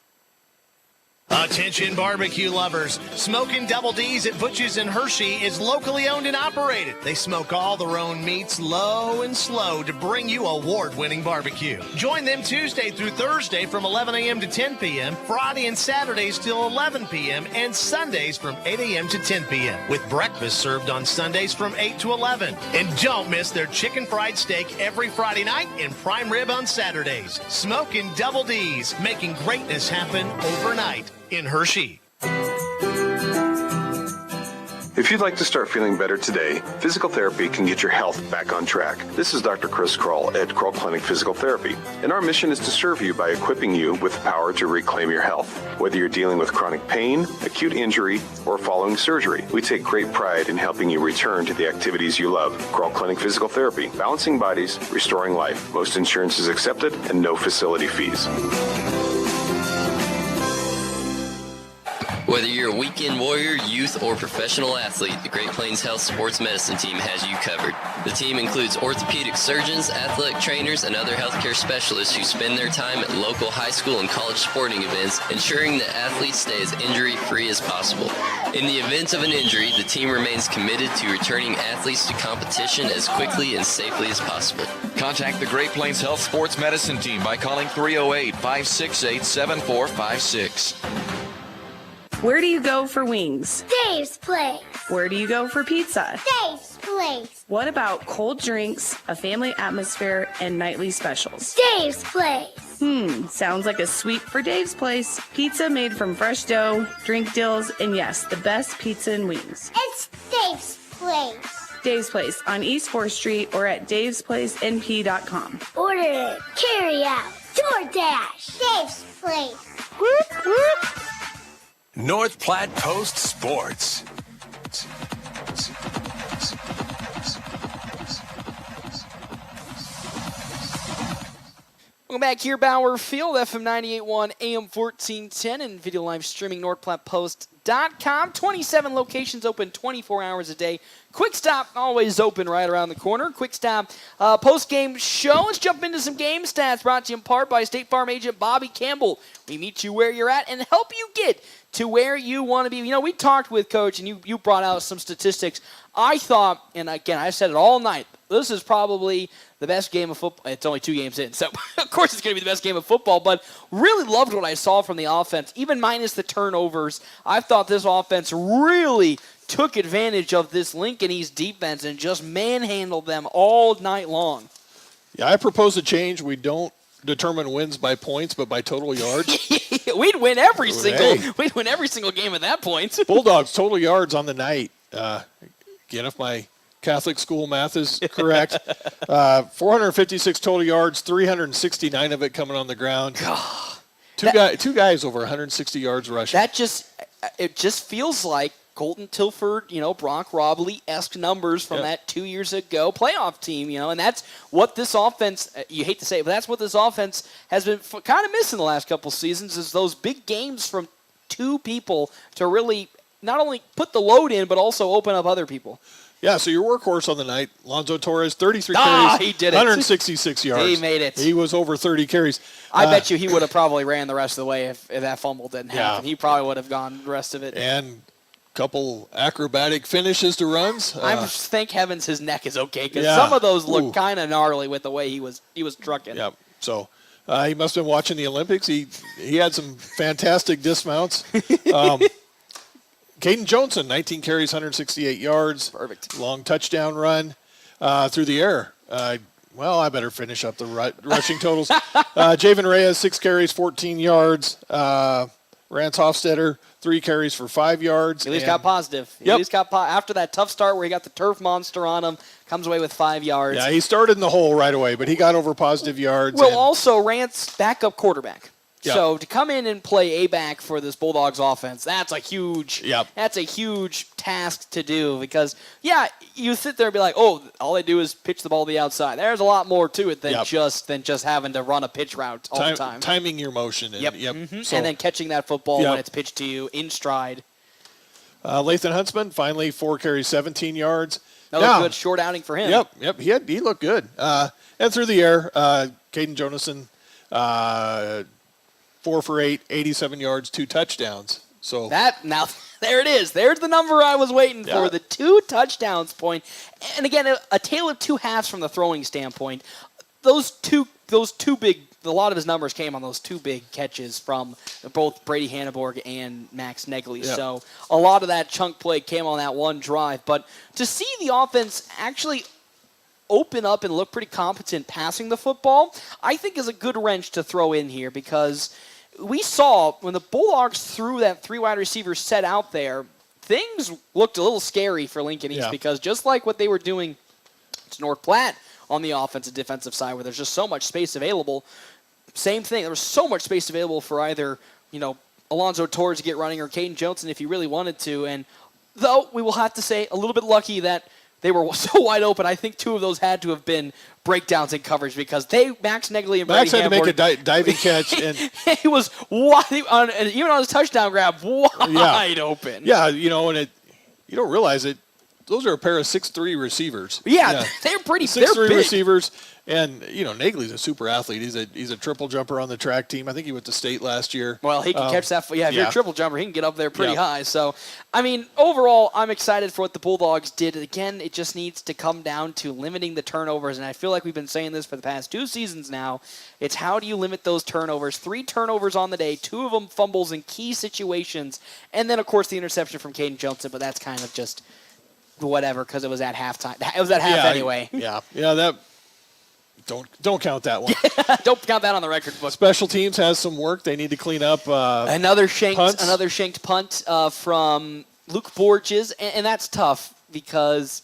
Attention barbecue lovers. Smoking Double D's at Butch's in Hershey is locally owned and operated. They smoke all their own meats low and slow to bring you award-winning barbecue. Join them Tuesday through Thursday from 11 a.m. to 10 p.m., Friday and Saturdays till 11 p.m., and Sundays from 8 a.m. to 10 p.m., with breakfast served on Sundays from 8 to 11. And don't miss their chicken fried steak every Friday night and prime rib on Saturdays. Smoking Double D's, making greatness happen overnight in Hershey. If you'd like to start feeling better today, physical therapy can get your health back on track. This is Dr. Chris Kroll at Kroll Clinic Physical Therapy, and our mission is to serve you by equipping you with the power to reclaim your health. Whether you're dealing with chronic pain, acute injury, or following surgery, we take great pride in helping you return to the activities you love. Kroll Clinic Physical Therapy, balancing bodies, restoring life. Most insurance is accepted and no facility fees. Whether you're a weekend warrior, youth, or professional athlete, the Great Plains Health Sports Medicine Team has you covered. The team includes orthopedic surgeons, athletic trainers, and other healthcare specialists who spend their time at local high school and college sporting events, ensuring that athletes stay as injury-free as possible. In the event of an injury, the team remains committed to returning athletes to competition as quickly and safely as possible. Contact the Great Plains Health Sports Medicine Team by calling 308-568-7456. Where do you go for wings? Dave's Place. Where do you go for pizza? Dave's Place. What about cold drinks, a family atmosphere, and nightly specials? Dave's Place. Sounds like a sweep for Dave's Place. Pizza made from fresh dough, drink deals, and yes, the best pizza and wings. It's Dave's Place. Dave's Place on East 4th Street or at davesplacenp.com. Order it, carry out, DoorDash. Dave's Place. Whoop, whoop. North Platte Post Sports. Welcome back here, Bauer Field, FM 98.1 AM 1410 and video live streaming NorthPlattePost.com. 27 locations open 24 hours a day. Quick Stop always open right around the corner. Quick Stop post-game show. Let's jump into some game stats brought to you in part by State Farm agent Bobby Campbell. We meet you where you're at and help you get to where you want to be. You know, we talked with Coach, and you brought out some statistics. I thought, and again, I said it all night, this is probably the best game of football. It's only 2 games in, so of course it's going to be the best game of football, but really loved what I saw from the offense, even minus the turnovers. I thought this offense really took advantage of this Lincoln East defense and just manhandled them all night long. Yeah, I propose a change. We don't determine wins by points, but by total yards. We'd win every single game at that point. Bulldogs total yards on the night. Again, if my Catholic school math is correct, 456 total yards, 369 of it coming on the ground. Two guys over 160 yards rushing. It just feels like Colton Tilford, Brock Robley-esque numbers from that 2 years ago playoff team, and that's what this offense, you hate to say it, but that's what this offense has been kind of missing the last couple seasons is those big games from two people to really not only put the load in, but also open up other people. Yeah, so your workhorse on the night, Lonzo Torres, 33 carries, he did it. 166 yards. He made it. He was over 30 carries. I bet you he would have probably ran the rest of the way if that fumble didn't happen. He probably would have gone the rest of it. And couple acrobatic finishes to runs. Thank heavens his neck is okay because some of those look kind of gnarly with the way he was trucking. Yep. So he must have been watching the Olympics. He had some fantastic dismounts. Caden Johnson, 19 carries, 168 yards. Perfect. Long touchdown run through the air. Well, I better finish up the rushing totals. Javen Reyes, 6 carries, 14 yards. Rance Hofstetter, 3 carries for 5 yards. At least got positive. Yep. At least got after that tough start where he got the turf monster on him, comes away with 5 yards. Yeah, he started in the hole right away, but he got over positive yards. Well, also Rance, backup quarterback. Yep. So to come in and play A-back for this Bulldogs offense, that's a huge task to do because, you sit there and be like, oh, all they do is pitch the ball to the outside. There's a lot more to it than just having to run a pitch route all the time. Timing your motion. And, So, and then catching that football when it's pitched to you in stride. Lathan Huntsman, finally 4 carries, 17 yards. Another good short outing for him. Yep. He looked good. And through the air, Caden Jonason, 4 for 8, 87 yards, 2 touchdowns. So there it is. There's the number I was waiting for. The 2 touchdowns point. And again, a tale of 2 halves from the throwing standpoint. Those two big. A lot of his numbers came on those 2 big catches from both Brady Hanneborg and Max Negley. Yep. So a lot of that chunk play came on that one drive. But to see the offense actually open up and look pretty competent passing the football, I think is a good wrench to throw in here because we saw when the Bulldogs threw that 3 wide receiver set out there, things looked a little scary for Lincoln East because just like what they were doing to North Platte on the offensive defensive side where there's just so much space available, same thing. There was so much space available for either, Alonzo Torres to get running or Caden Johnson if he really wanted to. And though we will have to say a little bit lucky that they were so wide open, I think 2 of those had to have been breakdowns in coverage because Max Negley and Brady Max had to make Hanneborg, a diving catch. And he was wide, even on his touchdown grab, wide open. Yeah, and you don't realize it. Those are a pair of 6'3" receivers. Yeah. They're pretty. 6'3" receivers, and Negley's a super athlete. He's a triple jumper on the track team. I think he went to state last year. Well, he can catch that. Yeah, if you're a triple jumper, he can get up there pretty high. So, overall, I'm excited for what the Bulldogs did. Again, it just needs to come down to limiting the turnovers, and I feel like we've been saying this for the past 2 seasons now. It's how do you limit those turnovers? 3 turnovers on the day, 2 of them fumbles in key situations, and then of course the interception from Caden Johnson. But that's kind of just whatever because it was at halftime. It was at half anyway. That don't count that one. Don't count that on the record book. Special teams has some work they need to clean up. Another shanked punt from Luke Borges, and that's tough because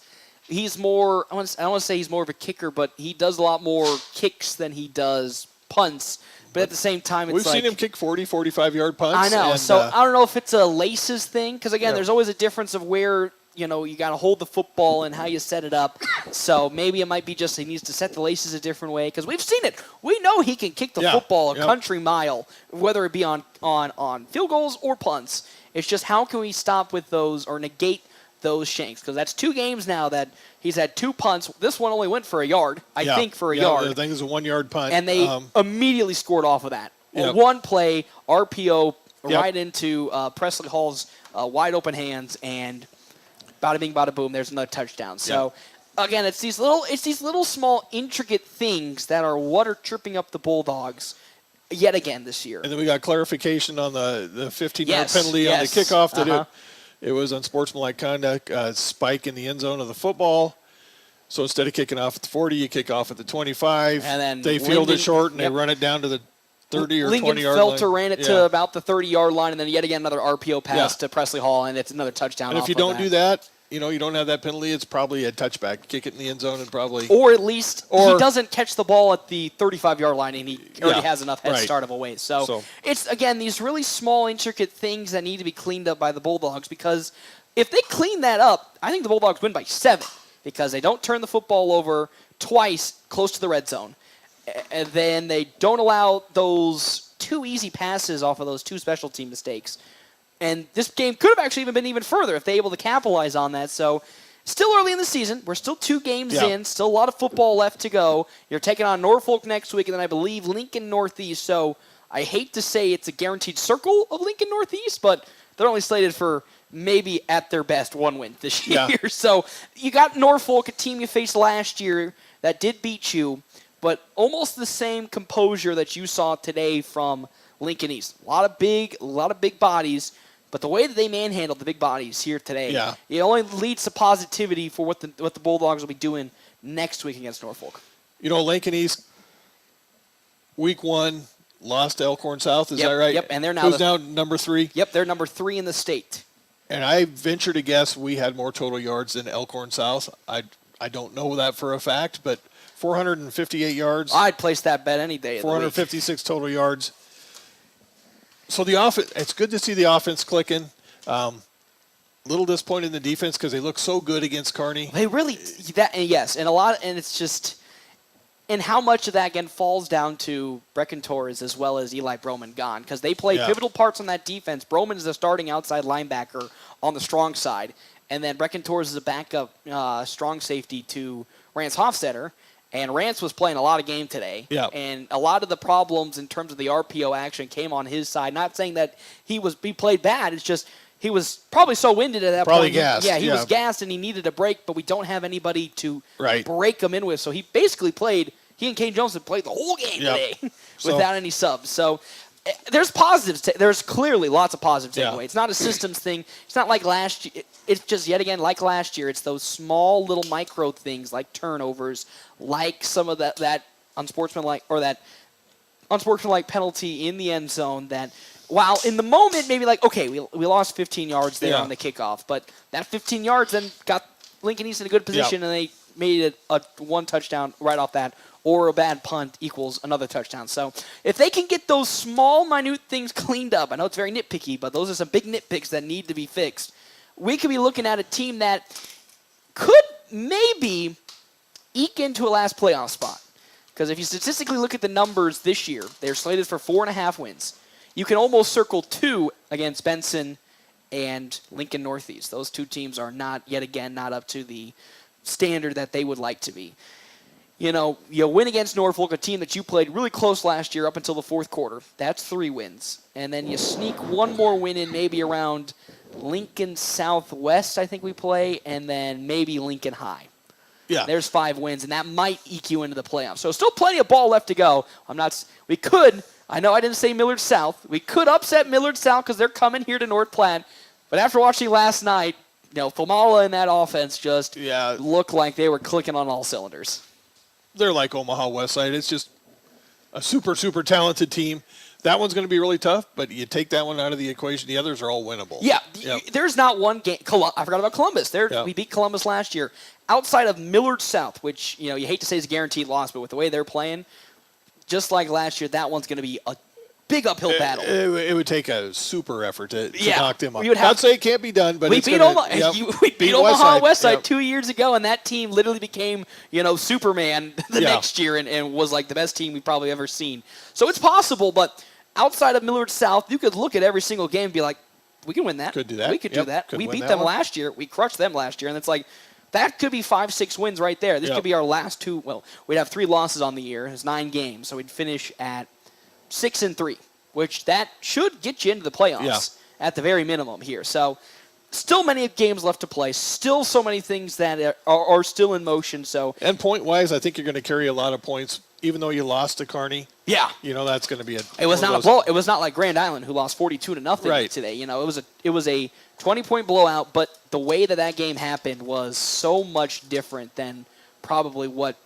he's more. I don't want to say he's more of a kicker, but he does a lot more kicks than he does punts. But at the same time, it's we've seen him kick 40, 45-yard punts. I know. And, so I don't know if it's a laces thing because again, there's always a difference of where. You got to hold the football and how you set it up. So maybe it might be just he needs to set the laces a different way because we've seen it. We know he can kick the football a country mile, whether it be on field goals or punts. It's just how can we stop with those or negate those shanks because that's 2 games now that he's had 2 punts. This one only went for a yard, I think, for a yard. I think it was a 1-yard punt. And they immediately scored off of that. One play, RPO right into Presley Hall's wide open hands and bada bing, bada boom. There's another touchdown. So, again, it's these little small intricate things that are what are tripping up the Bulldogs yet again this year. And then we got clarification on the 15-yard penalty on the kickoff that it was unsportsmanlike conduct, spike in the end zone of the football. So instead of kicking off at the 40, you kick off at the 25. And then they field it short and they run it down to the 30 or 20-yard line. Felter ran it to about the 30-yard line, and then yet again another RPO pass to Presley Hall, and it's another touchdown. And if you don't do that, you don't have that penalty, it's probably a touchback. Kick it in the end zone and probably... Or at least he doesn't catch the ball at the 35-yard line, and he already has enough head start of a ways. So it's, again, these really small, intricate things that need to be cleaned up by the Bulldogs because if they clean that up, I think the Bulldogs win by 7 because they don't turn the football over twice close to the red zone. And then they don't allow those 2 easy passes off of those 2 special team mistakes. And this game could have actually been even further if they're able to capitalize on that. So still early in the season. We're still 2 games in. Still a lot of football left to go. You're taking on Norfolk next week, and then I believe Lincoln Northeast. So I hate to say it's a guaranteed circle of Lincoln Northeast, but they're only slated for maybe at their best 1 win this year. So you got Norfolk, a team you faced last year that did beat you, but almost the same composure that you saw today from Lincoln East. A lot of big bodies. But the way that they manhandled the big bodies here today, Yeah. it only leads to positivity for what the Bulldogs will be doing next week against Norfolk. You know, Lincoln East, week 1, lost to Elkhorn South. Is Yep, that right? yep, and they're now Who's now number 3? Yep, they're number 3 in the state. And I venture to guess we had more total yards than Elkhorn South. I don't know that for a fact, but 458 yards. I'd place that bet any day of the week. 456 total yards. So the offense, it's good to see the offense clicking. Little disappointed in the defense because they look so good against Kearney. They really and a lot, and it's just, and how much of that again falls down to Brecken Torres as well as Eli Broman gone, because they play pivotal parts on that defense. Broman is the starting outside linebacker on the strong side, and then Brecken Torres is a backup strong safety to Rance Hofstetter. And Rance was playing a lot of game today. Yeah. And a lot of the problems in terms of the RPO action came on his side. Not saying that he played bad. It's just he was probably so winded at that probably point. Gassed. Yeah, he was gassed and he needed a break, but we don't have anybody to Right. break him in with. So he basically played, he and Kane Jones played the whole game today without any subs. So there's positives. There's clearly lots of positives anyway. It's not a systems thing. It's not like last year. It's just, yet again, like last year, it's those small little micro things like turnovers, like some of that unsportsmanlike penalty in the end zone that, while in the moment maybe like, okay, we lost 15 yards there on the kickoff, but that 15 yards then got Lincoln East in a good position and they made it a 1 touchdown right off that, or a bad punt equals another touchdown. So if they can get those small, minute things cleaned up, I know it's very nitpicky, but those are some big nitpicks that need to be fixed. We could be looking at a team that could maybe eke into a last playoff spot. Because if you statistically look at the numbers this year, they're slated for 4.5 wins. You can almost circle 2 against Benson and Lincoln Northeast. Those two teams are not up to the standard that they would like to be. You know, you win against Norfolk, a team that you played really close last year up until the fourth quarter. That's 3 wins. And then you sneak one more win in maybe around Lincoln Southwest, I think we play, and then maybe Lincoln High. Yeah. There's 5 wins, and that might eke you into the playoffs. So still plenty of ball left to go. We could, I know I didn't say Millard South. We could upset Millard South because they're coming here to North Platte. But after watching last night, Famala and that offense just looked like they were clicking on all cylinders. They're like Omaha Westside. It's just a super, super talented team. That one's going to be really tough, but you take that one out of the equation. The others are all winnable. Yeah, there's not one game. I forgot about Columbus. We beat Columbus last year. Outside of Millard South, which you hate to say is a guaranteed loss, but with the way they're playing, just like last year, that one's going to be a big uphill battle. It would take a super effort to knock them off. Not say it can't be done, but we beat Omaha Westside Yep. 2 years ago, and that team literally became Superman the next year and was like the best team we've probably ever seen. So it's possible, but outside of Millard South, you could look at every single game and be like, we can win that. Could do that. We could do that. Could We win beat that them one. last year. We crushed them last year, and it's like, that could be 5-6 wins right there. This could be our last 2. Well, we'd have 3 losses on the year. It's 9 games, so we'd finish at 6-3, which that should get you into the playoffs at the very minimum here. So still many games left to play. Still so many things that are still in motion. So and point-wise, I think you're going to carry a lot of points, even though you lost to Kearney. Yeah, that's going to be It was not a blow. It was not like Grand Island who lost 42-0 today. It was a 20-point blowout, but the way that game happened was so much different than probably what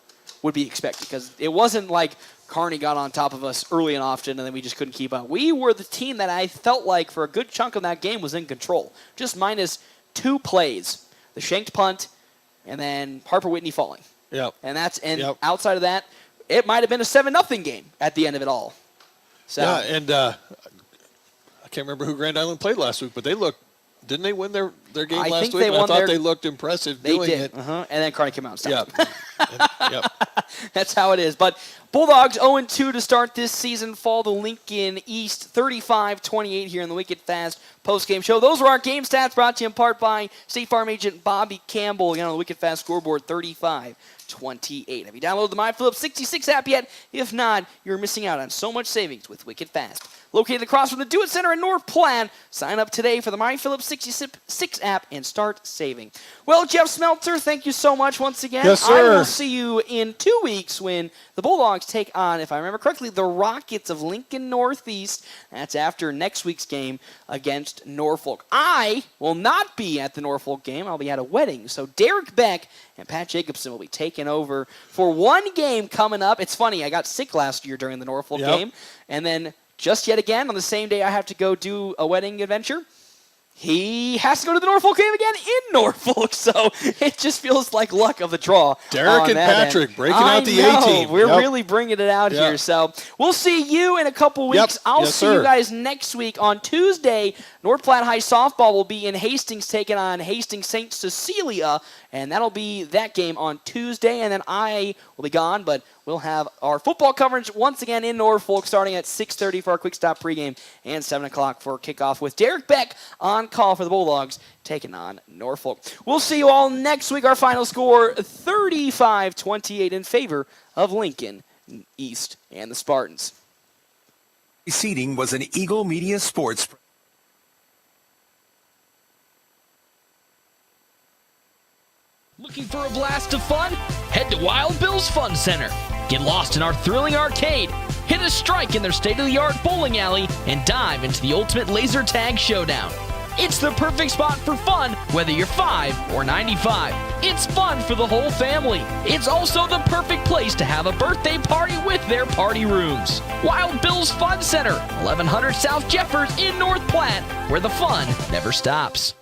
would be expected, because it wasn't like Kearney got on top of us early and often and then we just couldn't keep up. We were the team that I felt like for a good chunk of that game was in control, just minus 2 plays, the shanked punt and then Harper Whitney falling. Yep. And outside of that, it might have been a 7-0 game at the end of it all. So, yeah, and I can't remember who Grand Island played last week, but didn't they win their game last week? I thought they looked impressive doing it. And then Kearney came out and stopped. Yep. That's how it is. But Bulldogs 0-2 to start this season, fall to Lincoln East 35-28 here in the Wicked Fast postgame show. Those were our game stats, brought to you in part by State Farm agent Bobby Campbell. Again on the Wicked Fast scoreboard, 35-28. Have you downloaded the MyPhillips 66 app yet? If not, you're missing out on so much savings with Wicked Fast. located across from the Do It Center in North Platte. Sign up today for the MyPhillips66 app and start saving. Well, Jeff Smeltzer, thank you so much once again. Yes, sir. I will see you in 2 weeks when the Bulldogs take on, if I remember correctly, the Rockets of Lincoln Northeast. That's after next week's game against Norfolk. I will not be at the Norfolk game. I'll be at a wedding. So Derek Beck and Pat Jacobson will be taking over for one game coming up. It's funny, I got sick last year during the Norfolk game, and then just yet again on the same day I have to go do a wedding adventure, he has to go to the Norfolk game again in Norfolk, so it just feels like luck of the draw. Derek and Patrick breaking out the A-team. We're really bringing it out here, so we'll see you in a couple weeks. I'll see you guys next week. On Tuesday, North Platte High softball will be in Hastings taking on Hastings St. Cecilia, and that'll be that game on Tuesday, and then I will be gone, but we'll have our football coverage once again in Norfolk starting at 6:30 for our quick stop pregame and 7 o'clock for kickoff with Derek Beck on call for the Bulldogs taking on Norfolk. We'll see you all next week. Our final score, 35-28 in favor of Lincoln East and the Spartans. Seating was an Eagle Media Sports. Looking for a blast of fun? Head to Wild Bill's Fun Center. Get lost in our thrilling arcade, hit a strike in their state-of-the-art bowling alley, and dive into the ultimate laser tag showdown. It's the perfect spot for fun, whether you're 5 or 95. It's fun for the whole family. It's also the perfect place to have a birthday party with their party rooms. Wild Bill's Fun Center, 1100 South Jeffers in North Platte, where the fun never stops.